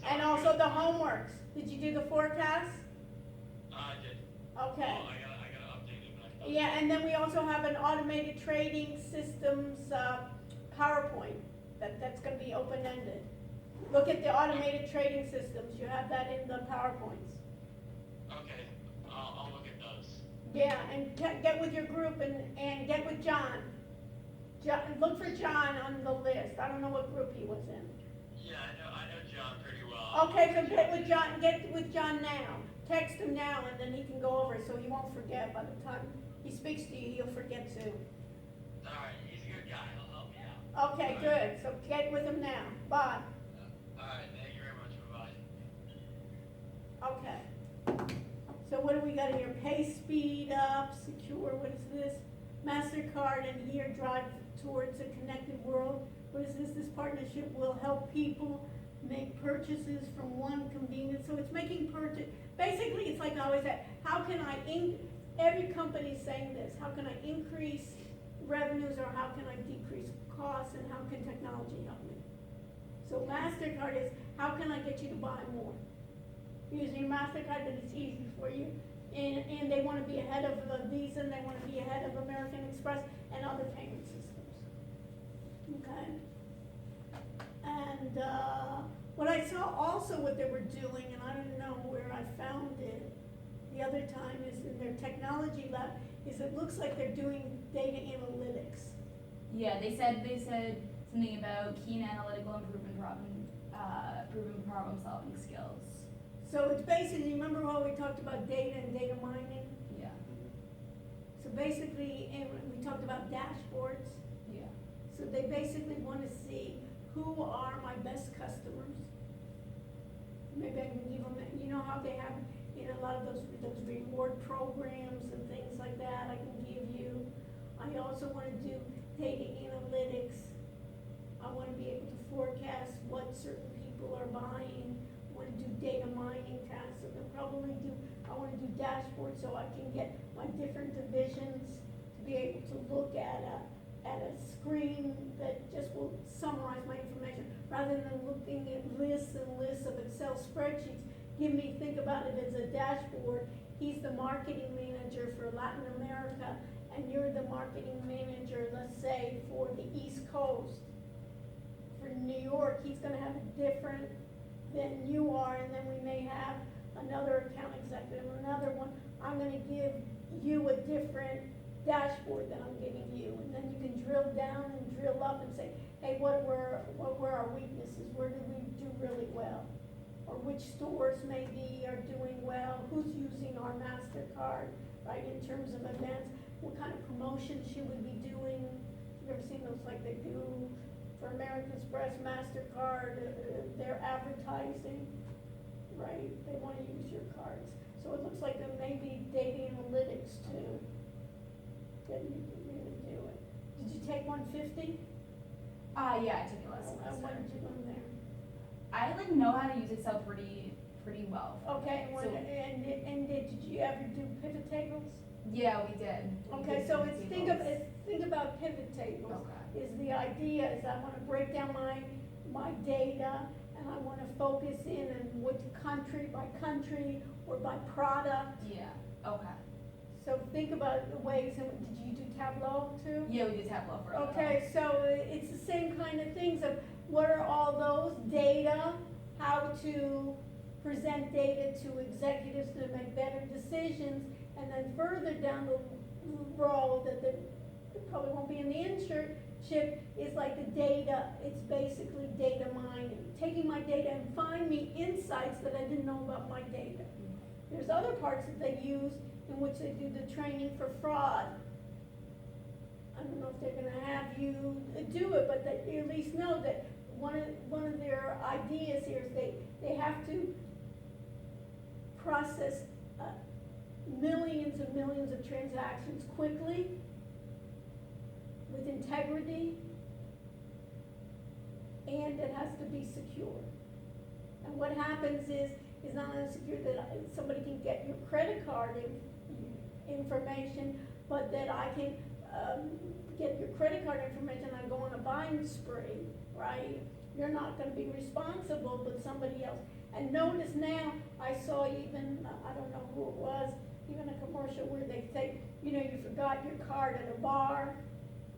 And Sounds also good. the homeworks. Did you do the forecast? I did. Okay. Oh, I gotta update it, but I thought. Yeah, and then we also have an automated trading systems, PowerPoint, that's gonna be open-ended. Look at the automated trading systems, you have that in the PowerPoints. Okay, I'll look at those. Yeah, and get with your group and get with John. Look for John on the list, I don't know what group he was in. Yeah, I know John pretty well. Okay, so get with John now, text him now, and then he can go over it, so he won't forget by the time he speaks to you, he'll forget too. Alright, he's a good guy, he'll help me out. Okay, good, so get with him now, bye. Alright, thank you very much, bye-bye. Okay. So what do we got here? Pay speed up, secure, what is this? MasterCard and here drive towards a connected world. What is this? This partnership will help people make purchases from one convenience. So it's making purchase, basically it's like I always say, how can I, every company's saying this, how can I increase revenues or how can I decrease costs and how can technology help me? So MasterCard is, how can I get you to buy more? Using MasterCard, that it's easy for you. And they want to be ahead of Visa, and they want to be ahead of American Express and other payment systems. Okay? And what I saw also what they were doing, and I don't know where I found it the other time, is in their technology lab, is it looks like they're doing data analytics. Yeah, they said something about keen analytical and proven problem solving skills. So it's basically, remember how we talked about data and data mining? Yeah. So basically, and we talked about dashboards. Yeah. So they basically want to see who are my best customers. Maybe I can give them, you know how they have in a lot of those reward programs and things like that, I can give you. I also want to do data analytics. I want to be able to forecast what certain people are buying. I want to do data mining tasks. So I want to do dashboards so I can get my different divisions to be able to look at a screen that just will summarize my information rather than looking at lists and lists of Excel spreadsheets. Think about it as a dashboard. He's the marketing manager for Latin America and you're the marketing manager, let's say, for the East Coast. For New York, he's gonna have a different than you are, and then we may have another account executive, another one. I'm gonna give you a different dashboard that I'm giving you, and then you can drill down and drill up and say, hey, what were our weaknesses? Where did we do really well? Or which stores maybe are doing well? Who's using our MasterCard, right, in terms of events? What kind of promotions should we be doing? You've ever seen those like they do for American Express, MasterCard, their advertising, right? They want to use your cards. So it looks like there may be data analytics too, that you can really do it. Did you take 150? Yeah, I took it last semester. What did you learn there? I know how to use Excel pretty well. Okay, So- and did you ever do pivot tables? Yeah, we did. Okay, so it's, think about pivot tables. Okay. Is the idea is I want to break down my data and I want to focus in on what country by country or by product. Yeah, okay. So think about the ways, did you do Tableau too? Yeah, we did Tableau for a little. Okay, so it's the same kind of things of what are all those data, how to present data to executives to make better decisions, and then further down the road that probably won't be in the internship is like the data, it's basically data mining. Taking my data and find me insights that I didn't know about my data. There's other parts that they use in which they do the training for fraud. I don't know if they're gonna have you do it, but that you at least know that one of their ideas here is they have to process millions and millions of transactions quickly, with integrity, and it has to be secure. And what happens is not only secure that somebody can get your credit card information, but that I can get your credit card information and I go on a buying spree, right? You're not gonna be responsible, but somebody else. And notice now, I saw even, I don't know who it was, even a commercial where they say, you forgot your card at a bar,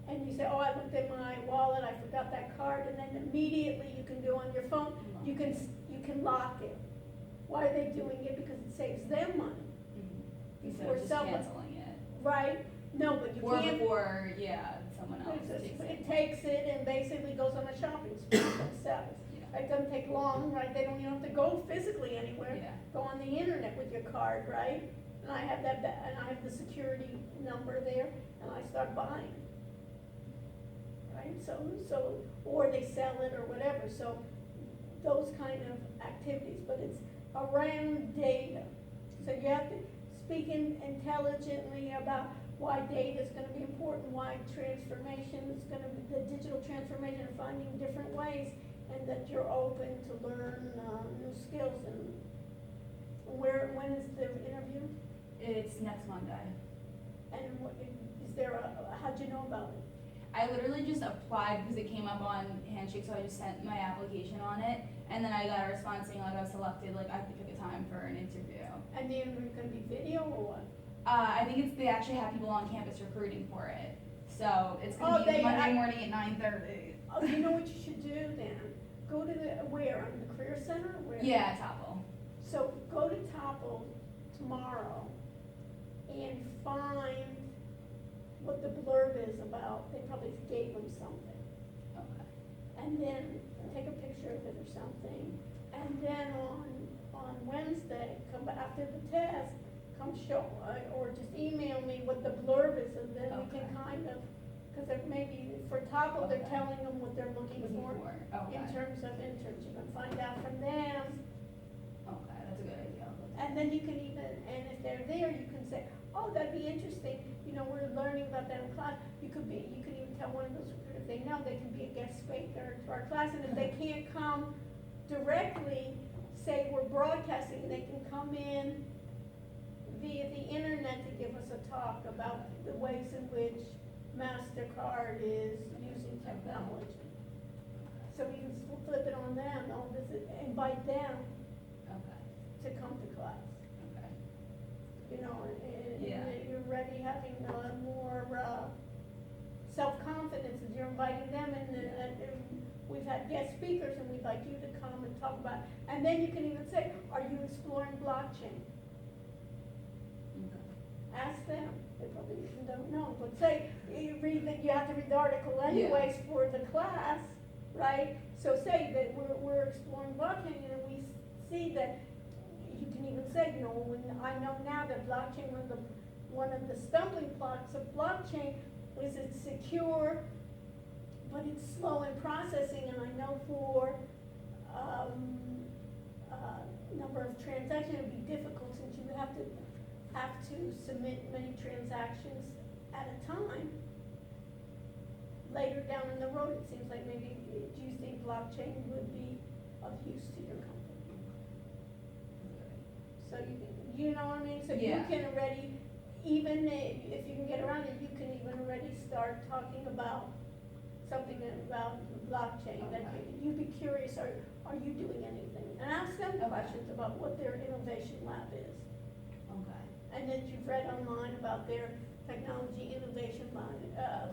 and you say, oh, I looked at my wallet, I forgot that card, and then immediately you can do on your phone, you can lock it. Why are they doing it? Because it saves them money. Instead Before of just someone, canceling it. right? No, but you Or can't. before, yeah, someone else takes it. It takes it and basically goes on a shopping spree themselves. Yeah. It doesn't take long, right? They don't even have to go physically anywhere. Yeah. Go on the internet with your card, right? And I have and I have the security number there, and I start buying. Right? So, or they sell it or whatever. So, those kind of activities, but it's around data. So you have to speak intelligently about why data is going to be important, why transformation is going to be the digital transformation, and finding different ways, and that you're open to learn new skills. And when is the interview? It's next Monday. And is there how'd you know about it? I literally just applied because it came up on Handshake, so I just sent my application on it, and then I got a response saying like I was selected, like I have to pick a time for an interview. And the interview going to be video or what? I think they actually have people on campus recruiting for it, so it's gonna be Monday morning at 9:30. Oh, you know what you should do then? Go to where, on the Career Center? Where? Yeah, Topple. So go to Topple tomorrow and find what the blurb is about. They probably gave them something. Okay. And then take a picture of it or something. And then on Wednesday, come after the test, come show, or just email me what the blurb is, and then we can kind of, because maybe for Topple, they're telling them what they're looking for Okay. in terms of internship, and find out from them. Okay, that's a good idea. And then you can even, and if they're there, you can say, oh, that'd be interesting, we're learning about that in class. You can even tell one of those recruiters, if they know, they can be a guest speaker to our class, and if they can't come directly, say we're broadcasting, they can come in via the internet to give us a talk about the ways in which MasterCard is using technology. So we can flip it on them, invite them Okay. to come to class. Okay. And Yeah. you're already having more self-confidence as you're inviting them, and we've had guest speakers, and we'd like you to come and talk about, and then you can even say, are you exploring blockchain? Okay. Ask them, they probably even don't know, but say, you have to read the article anyways for the class, right? So say that we're exploring blockchain, and we see that, you can even say, when I know now that blockchain, one of the stumbling blocks of blockchain is it's secure, but it's slow in processing, and I know for number of transactions, it would be difficult since you have to submit many transactions at a time. Later down in the road, it seems like maybe, do you think blockchain would be of use to your company? So you know what I mean? So you can already, even if you can get around it, you can even already start talking about something about blockchain, that you'd be curious, are you doing anything? And ask them questions about what their innovation lab is. Okay. and that you've read online about their technology innovation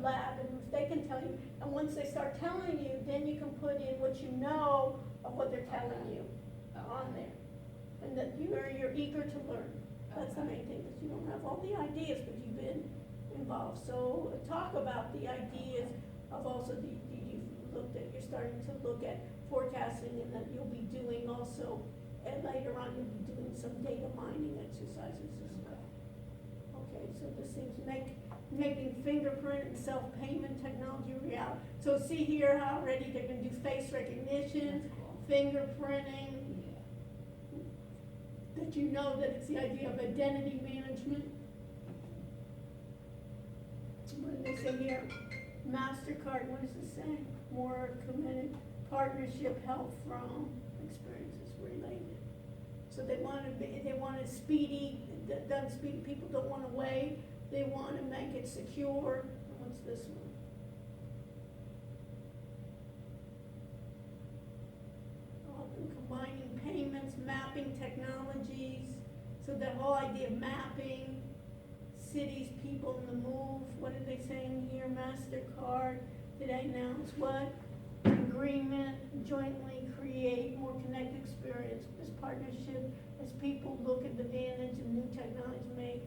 lab, and if they can tell you, and once they start telling you, then you can put in what you know of what they're telling you on there. And that you're eager to learn. That's the main thing, is you don't have all the ideas, but you've been involved. So talk about the ideas of also you're starting to look at forecasting, and that you'll be doing also, and later on you'll be doing some data mining exercises as well. Okay, so this seems making fingerprint and self-payment technology reality. So see here how already they're gonna do face recognition, fingerprinting, that you know that it's the idea of identity management. What do they say here? MasterCard, what does it say? More committed partnership help from experiences related. So they want to speedy, done speedy, people don't want to wait, they want to make it secure. What's this one? Combining payments, mapping technologies, so that whole idea of mapping, cities, people on the move, what are they saying here? MasterCard, did I announce what? Agreement, jointly create more connected experience. This partnership, as people look at the advantage of new technologies make.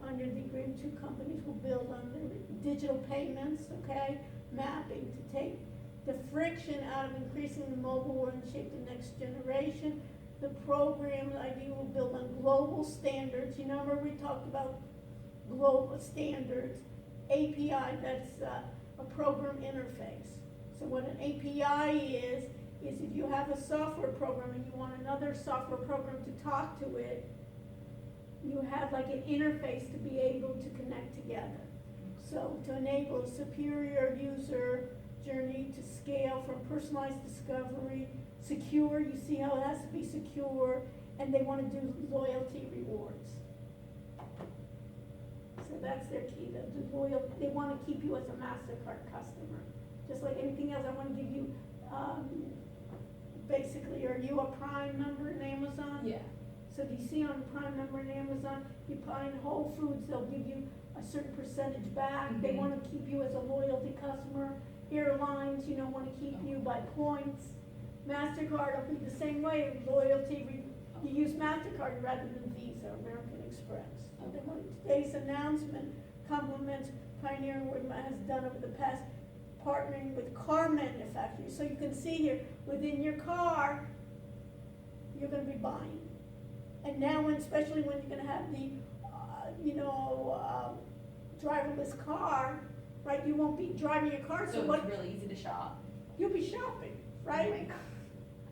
Under the agreement, two companies will build on the digital payments, okay? Mapping to take the friction out of increasing the mobile world and shape the next generation. The program idea will build on global standards. You know, remember we talked about global standards. API, that's a program interface. So what an API is if you have a software program and you want another software program to talk to it, you have like an interface to be able to connect together. So to enable a superior user journey to scale from personalized discovery, secure, you see how it has to be secure, and they want to do loyalty rewards. So that's their key, they want to keep you as a MasterCard customer. Just like anything else, I want to give you, basically, are you a Prime member in Amazon? Yeah. So do you see on Prime member in Amazon, you find Whole Foods, they'll give you a certain percentage back. They want to keep you as a loyalty customer. Airlines, want to keep you by points. MasterCard will be the same way, loyalty, you use MasterCard rather than Visa or American Express. And then today's announcement complements pioneering what has done over the past, partnering with car manufacturers. So you can see here, within your car, you're going to be buying. And now, especially when you're going to have the, driverless car, right? You won't be driving your car. So it's really easy to shop. You'll be shopping, right? Oh my God.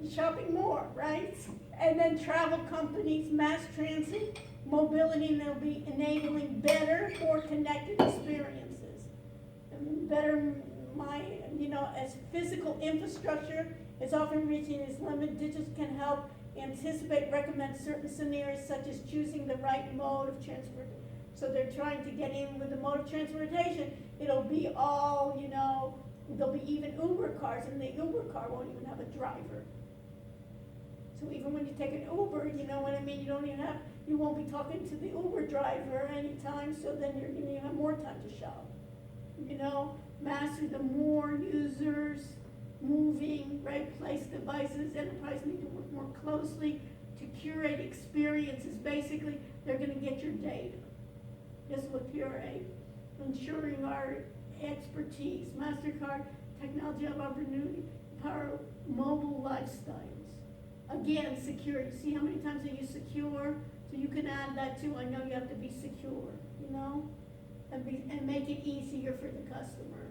You're shopping more, right? And then travel companies, mass transit, mobility, and they'll be enabling better, more connected experiences. And better, as physical infrastructure is often reaching its limit, digital can help anticipate, recommend certain scenarios, such as choosing the right mode of transport. So they're trying to get in with the mode of transportation. It'll be all, there'll be even Uber cars, and the Uber car won't even have a driver. So even when you take an Uber, you know what I mean? You won't be talking to the Uber driver anytime, so then you're going to have more time to shop. Master the more users moving, right, place devices, enterprise need to work more closely to curate experiences. Basically, they're going to get your data. Just look here, ensuring our expertise. MasterCard, technology of opportunity, power mobile lifestyles. Again, security. See how many times I use secure? So you can add that too. I know you have to be secure, and make it easier for the customer.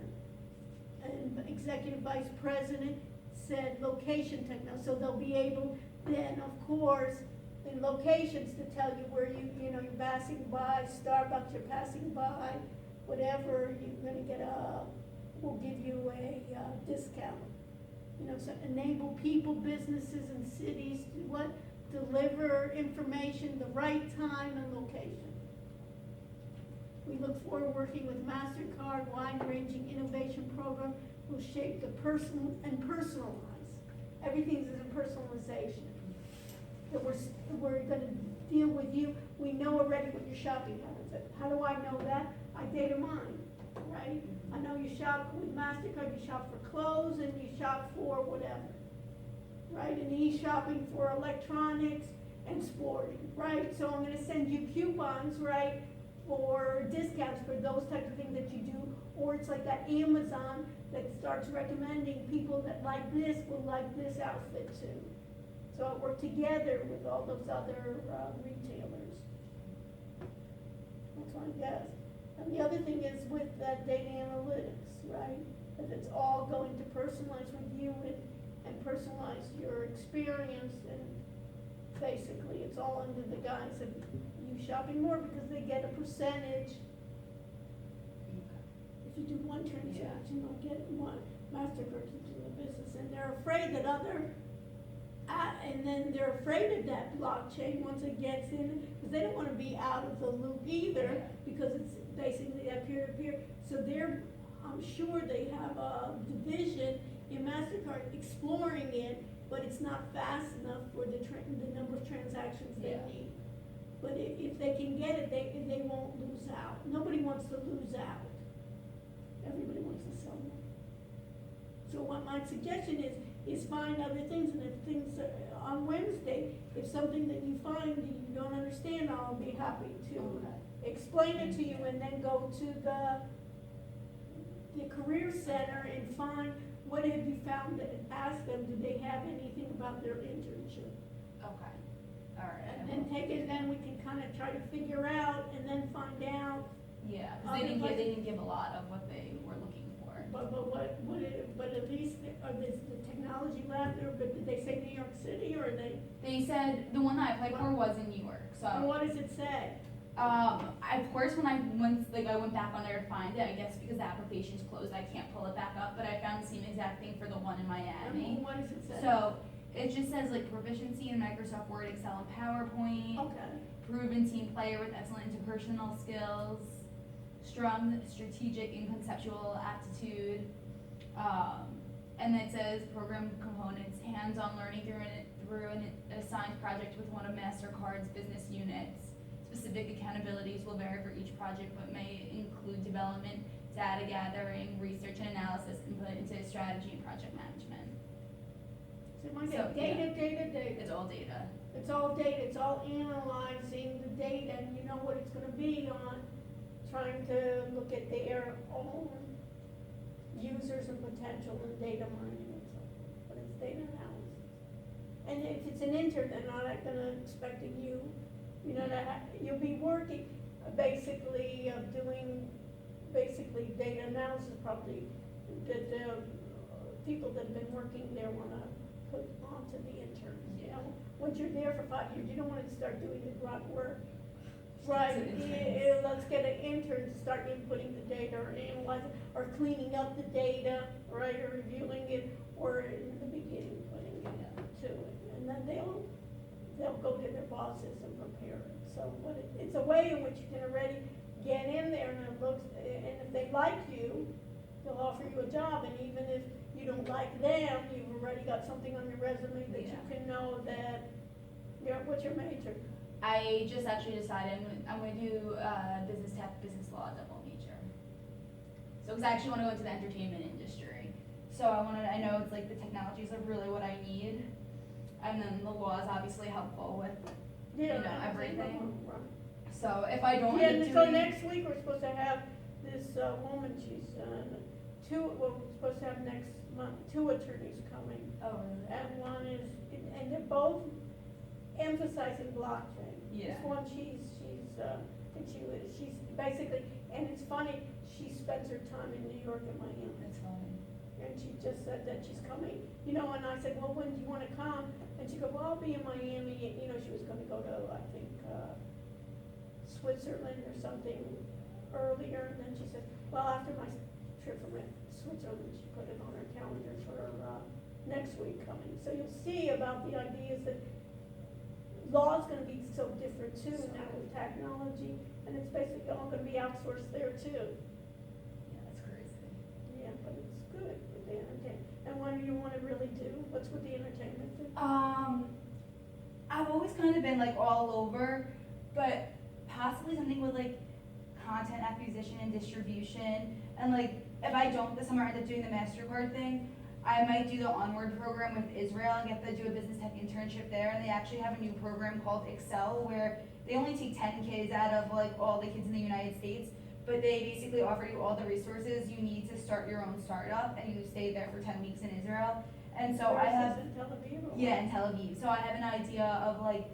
And Executive Vice President said location technology, so they'll be able then, of course, in locations to tell you where you're passing by, Starbucks you're passing by, whatever, you're gonna get we'll give you a discount. So enable people, businesses, and cities to deliver information the right time and location. We look forward to working with MasterCard, wide-ranging innovation program will shape the personal and personalize. Everything is a personalization. That we're going to deal with you. we know already what your shopping habits are. How do I know that? I data mine, right? I know you shop with MasterCard, you shop for clothes, and you shop for whatever, right? And he's shopping for electronics and sporting, right? So I'm gonna send you coupons, right, for discounts for those types of things that you do. Or it's like that Amazon that starts recommending people that like this will like this outfit too. So I work together with all those other retailers. That's my guess. And the other thing is with that data analytics, right? That it's all going to personalize with you and personalize your experience, and basically it's all under the guise of you shopping more because they get a percentage. If you do one transaction, they'll get one. MasterCard keeps in the business, and they're afraid that and then they're afraid of that blockchain once it gets in, because they don't want to be out of the loop either, because it's basically that peer-to-peer. So I'm sure they have a division in MasterCard exploring it, but it's not fast enough for the number of transactions they need. But if they can get it, they won't lose out. Nobody wants to lose out. Everybody wants to sell more. So what my suggestion is find other things, and if things on Wednesday, if something that you find that you don't understand, I'll be happy to explain it to you, and then go to the career center and find what have you found, and ask them, do they have anything about their internship? Okay, all right. And then take it, and then we can kind of try to figure out, and then find out. Yeah, because they didn't give a lot of what they were looking for. But at least, is the technology lab there, but did they say New York City, or They said, the one that I applied for was in New York, so. and what does it say? Of course, when I went back on there to find it, I guess because the application's closed, I can't pull it back up, but I found the same exact thing for the one in Miami. And what does it say? So, it just says like proficiency in Microsoft Word, Excel, and PowerPoint. Okay. Proven team player with excellent interpersonal skills. Strong strategic and conceptual aptitude. And it says program components, hands-on learning through an assigned project with one of MasterCard's business units. Specific accountabilities will vary for each project, but may include development, data gathering, research and analysis, input into strategy and project management. So it might get data. It's all data. It's all data, it's all analyzing the data, and you know what it's gonna be on, trying to look at their own users and potential and data mining and so forth, but it's data analysis. And if it's an intern, they're not gonna expecting you, you'll be working, basically, doing, data analysis probably, that the people that have been working there wanna put onto the interns, you know? Once you're there for 5 years, you don't wanna start doing the grunt work. Right, let's get an intern to start inputting the data, or analyzing, or cleaning up the data, right, or reviewing it, or in the beginning, putting it to it. And then they'll go to their bosses and prepare it. So, but it's a way in which you can already get in there, and it looks, and if they like you, they'll offer you a job, and even if you don't like them, you've already got something on your resume that you can know that, what's your major? I just actually decided I'm going to do business tech, business law, double major. So, because I actually want to go into the entertainment industry. So I know it's like the technologies are really what I need, and then the law is obviously helpful with, everything. So if I don't end up so doing, next week we're supposed to have this woman, she's we're supposed to have next month, 2 attorneys coming. Oh, really? And one is, and they're both emphasizing blockchain. Yeah. This one, she's basically, and it's funny, she spends her time in New York and Miami. That's funny. And she just said that she's coming, and I said, well, when do you wanna come? And she goes, well, I'll be in Miami, she was gonna go to, I think, Switzerland or something earlier, and then she said, well, after my trip from Switzerland, she put it on her calendar for next week coming. So you'll see about the ideas that law's gonna be so different too now with technology, and it's basically all gonna be outsourced there too. Yeah, that's crazy. Yeah, but it's good with the entertainment. And what do you wanna really do? What's with the entertainment thing? I've always kind of been like all over, but possibly something with like content acquisition and distribution. And like, if I don't this summer end up doing the MasterCard thing, I might do the Onward program with Israel and get to do a business tech internship there. And they actually have a new program called Excel where they only take 10 kids out of like all the kids in the United States, but they basically offer you all the resources you need to start your own startup, and you stay there for 10 weeks in Israel. And so I have, in Tel Aviv or yeah, in Tel Aviv. So I have an idea of like,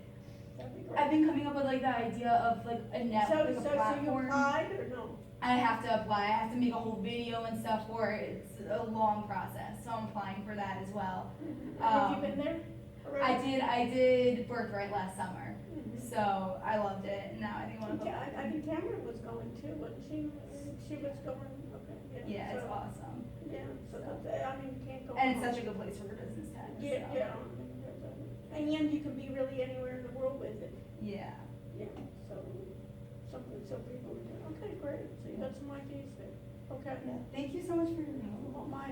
That'd be great. I've been coming up with like the idea of like a network, like a So platform. you applied or no? I have to apply. I have to make a whole video and stuff for it. It's a long process, so I'm applying for that as well. Have you been there already? I did Birthright last summer, Mhm. so I loved it. And now I think I want to go. I think Tamara was going too, wasn't she? She was going, okay, yeah. Yeah, it's so- awesome, Yeah, so that's, I mean, you can't go. and it's wrong. such a good place for business tech. Yeah, so. yeah. And you can be really anywhere in the world with it, Yeah. yeah, so, something, so people would do, okay, great, so you got some ideas there, okay. Yeah. Thank you so much for your help. Well, my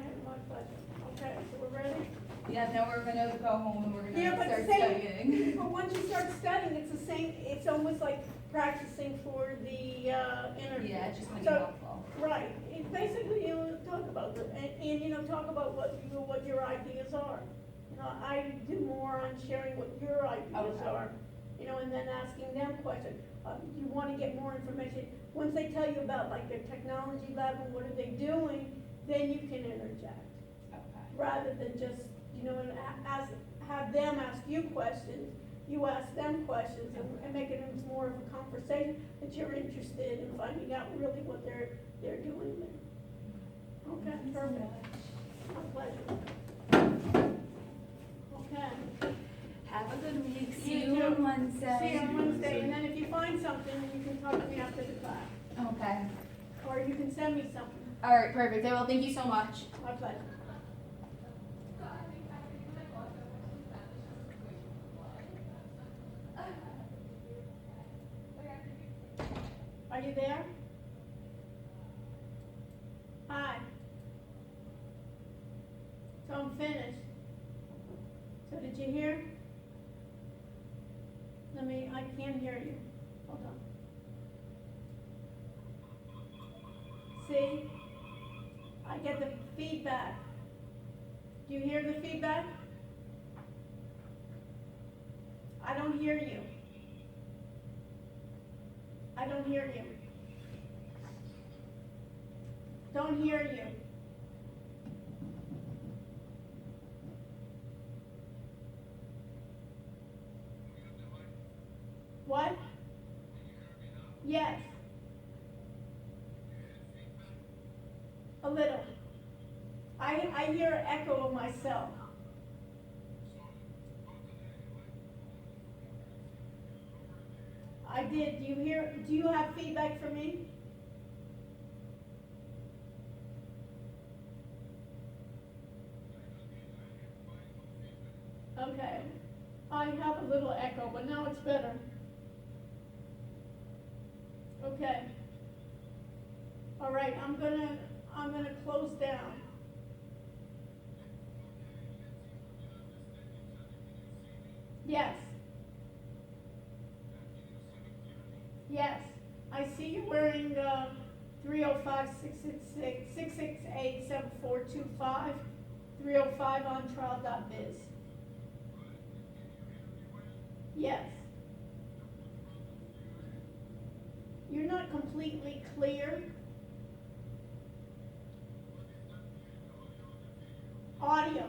pleasure, okay, so we're ready? Yeah. Now we're gonna go home and we're gonna Yeah, but start same- studying. But once you start studying, it's the same, it's almost like practicing for the, interview. Yeah, it's just gonna be So- helpful. Right, it's basically, talk about it, and, talk about what your ideas are. I do more on sharing what your ideas Okay. are, and then asking them questions. You wanna get more information, once they tell you about like their technology lab and what are they doing, then you can interject. Okay. Rather than just, and have them ask you questions, you ask them questions and make it into more of a conversation that you're interested in finding out really what they're doing there. Okay, perfect. My pleasure. Okay. Have a good week. See You you too. on Wednesday. See you on Wednesday, and then if you find something, you can talk to me after the class, Okay. or you can send me something. All right. Perfect. I will. Thank you so much. My pleasure. Are you there? Hi. So I'm finished. So did you hear? I can't hear you. Hold on. See? I get the feedback. Do you hear the feedback? I don't hear you. I don't hear you. Don't hear you. What? Yes. A little. I hear an echo of myself. I did. Do you have feedback for me? Okay. I have a little echo, but now it's better. Okay. All right, I'm gonna close down. Yes. Yes. I see you wearing 305-668-7425, 305ontrial.biz. Yes. You're not completely clear. Audio.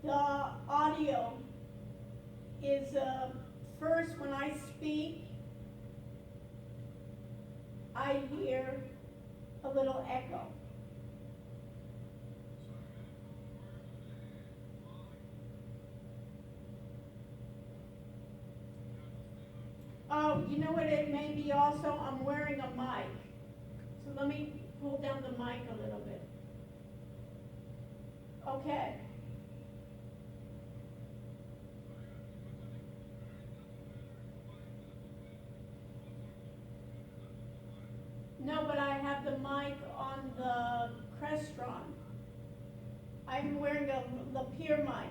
The audio is first when I speak, I hear a little echo. Oh, you know what it may be also? I'm wearing a mic. So let me pull down the mic a little bit. Okay. No, but I have the mic on the Crestron. I'm wearing a Lapeer mic.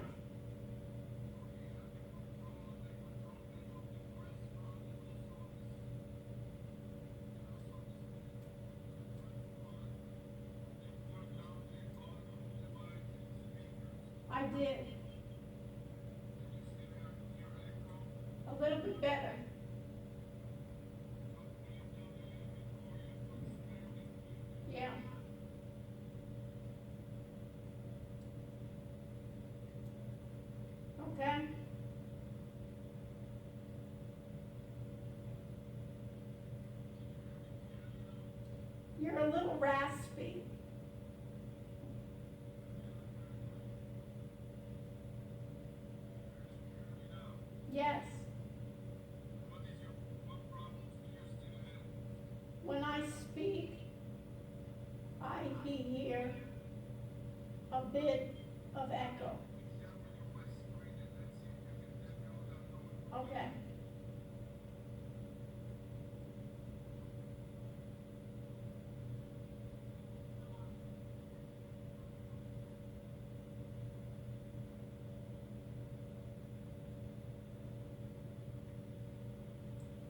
did. A little bit better. Yeah. Okay. You're a little raspy. Yes. When I speak, I hear a bit of echo. Okay.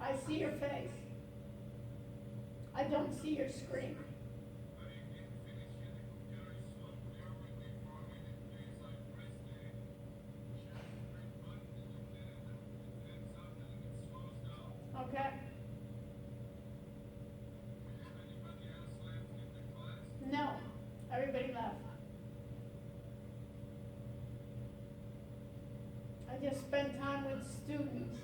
I see your face. I don't see your screen. Okay. No, everybody left. I just spent time with students.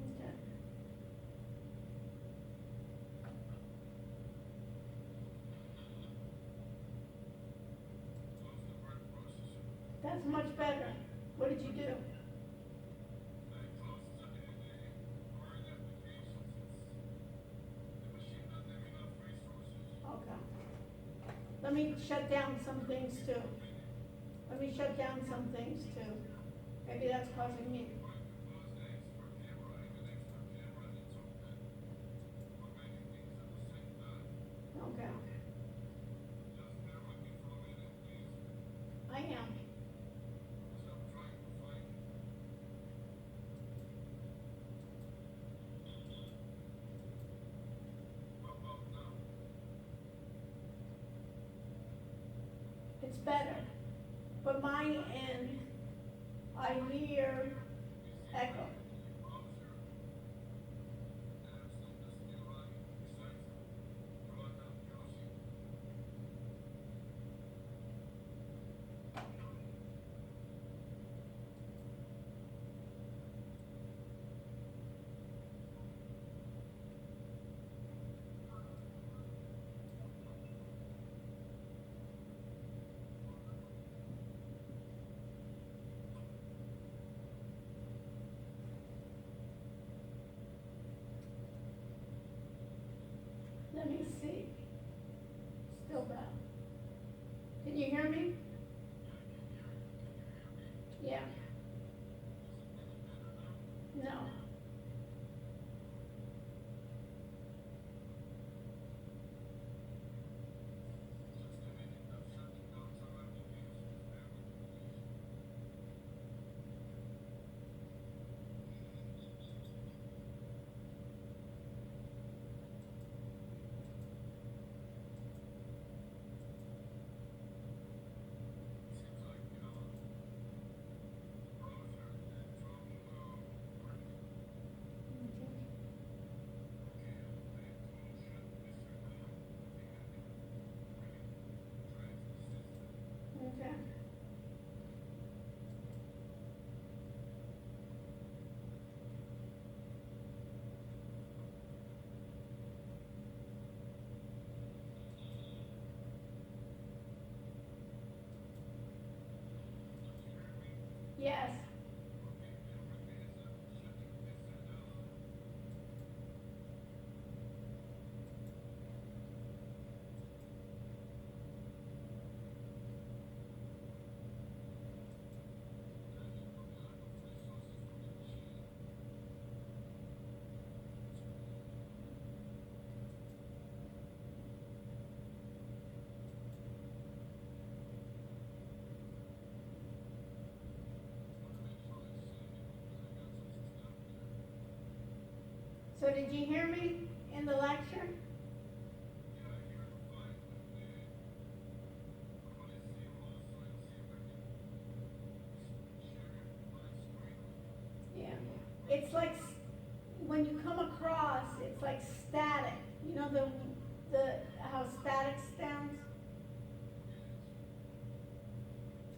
Okay. That's much better. What did you do? Okay. Let me shut down some things too. Let me shut down some things too. Maybe that's causing me. Okay. I am. It's better. But my end, I hear echo. Let me see. Still bad. Can you hear me? Yeah. No. Okay. Yes. So did you hear me in the lecture? of static sounds?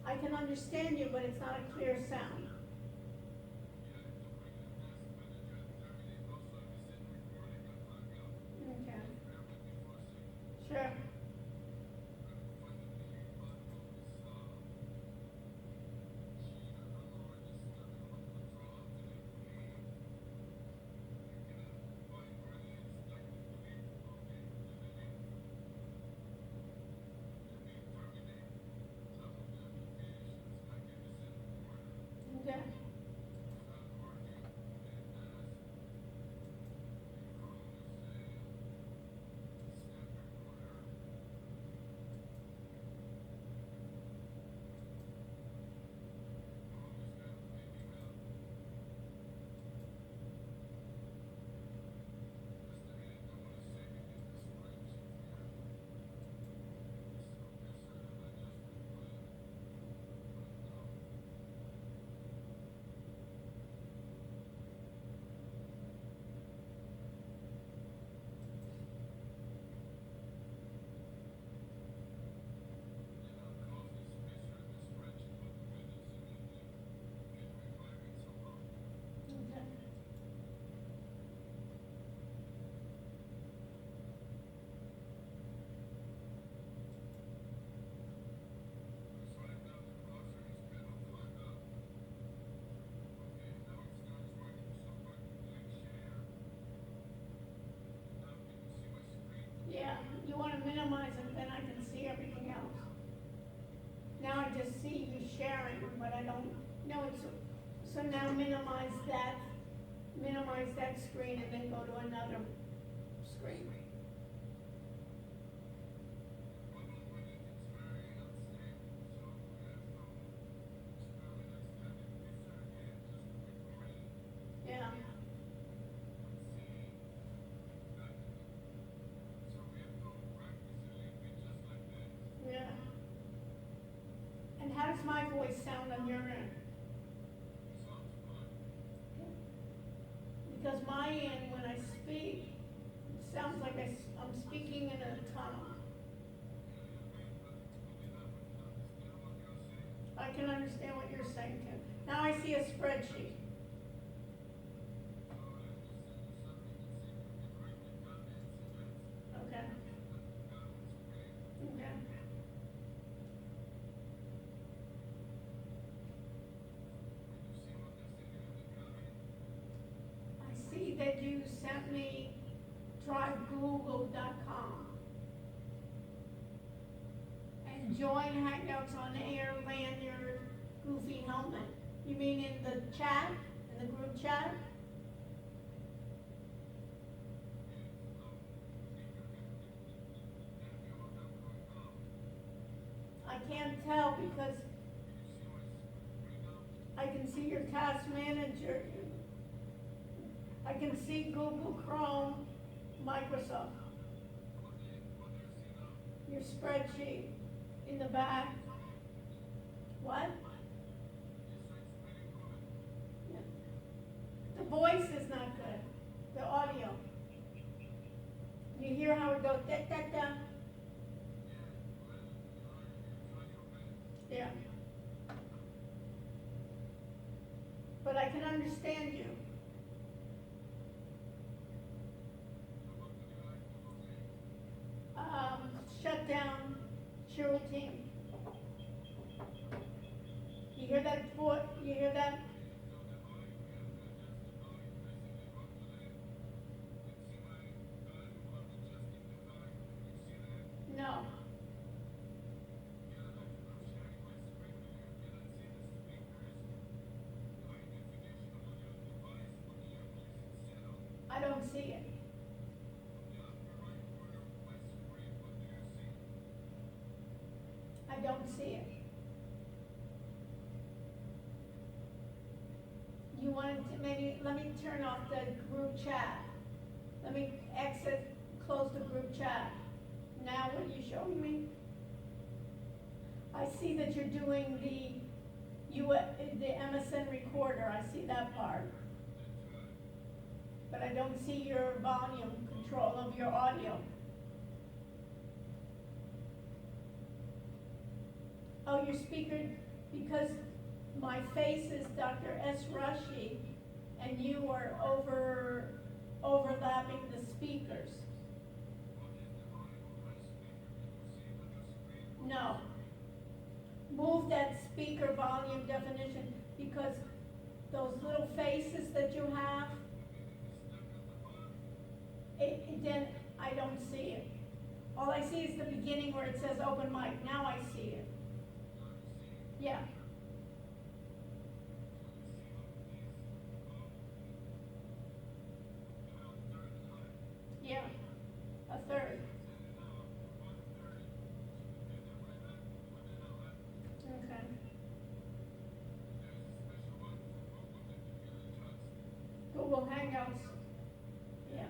I can understand you, but it's not a clear sound. Okay. Sure. Okay. Okay. Yeah, you wanna minimize it, then I can see everything else. Now I just see you sharing, but I don't know it's, so now minimize that screen and then go to another screen. Yeah. Yeah. And how does my voice sound on your end? Because my end, when I speak, it sounds like I'm speaking in a tunnel. I can understand what you're saying, Tim. Now I see a spreadsheet. Okay. Okay. I see that you sent me trygoogle.com and join Hangouts on Air Lanyard Goofy Helmet. You mean in the chat, in the group chat? I can't tell because I can see your task manager. I can see Google Chrome, Microsoft. Your spreadsheet in the back. What? Yeah. The voice is not good. The audio. You hear how it goes da da da? Yeah. But I can understand you. Shut down Cheryl team. You hear that? You hear that? No. I don't see it. I don't see it. You wanted to maybe, let me turn off the group chat. Let me exit, close the group chat. Now what are you showing me? I see that you're doing the MSN recorder. I see that part. But I don't see your volume control of your audio. Oh, your speaker, because my face is Dr. S. Rushy, and you are overlapping the speakers. No. Move that speaker volume definition, because those little faces that you have, then I don't see it. All I see is the beginning where it says open mic. Now I see it. Yeah. Yeah. A third. Okay. Google Hangouts. Yeah.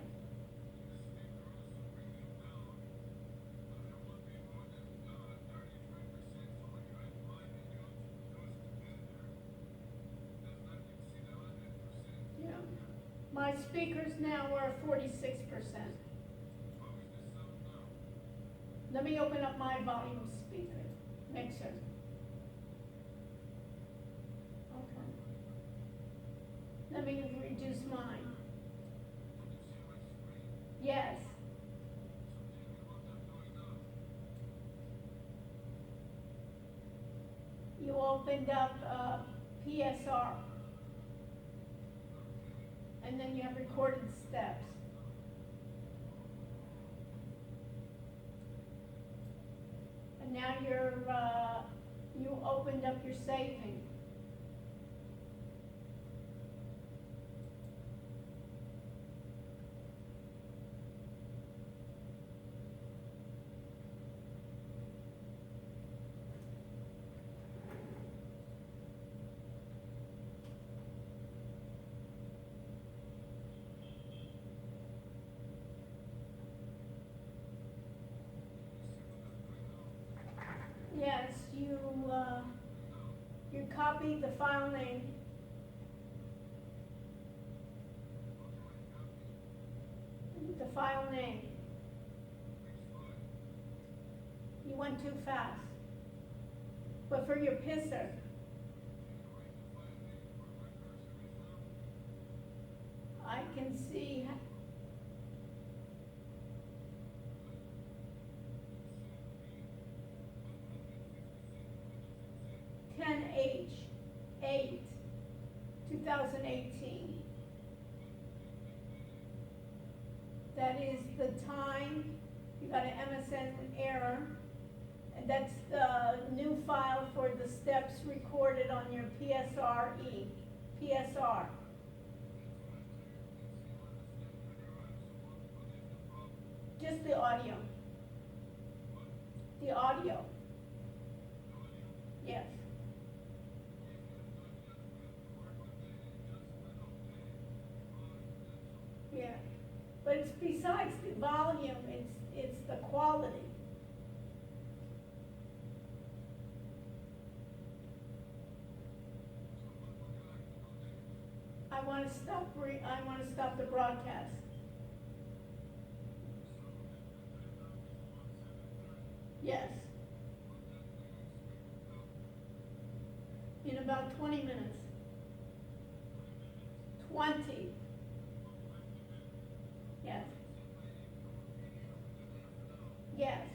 Yeah. My speakers now are 46%. Let me open up my volume speaker mixer. Okay. Let me reduce mine. Yes. You opened up PSR. And then you have recorded steps. And now you opened up your saving. Yes, you copied the file name. The file name. You went too fast. But for your pisser, I can see 10H8/2018. That is the time. You got an MSN error, and that's the new file for the steps recorded on your PSR. Just the audio. The audio. Yes. Yeah. But it's besides the volume, it's the quality. I want to stop the broadcast. Yes. In about 20 minutes. 20. Yes. Yes.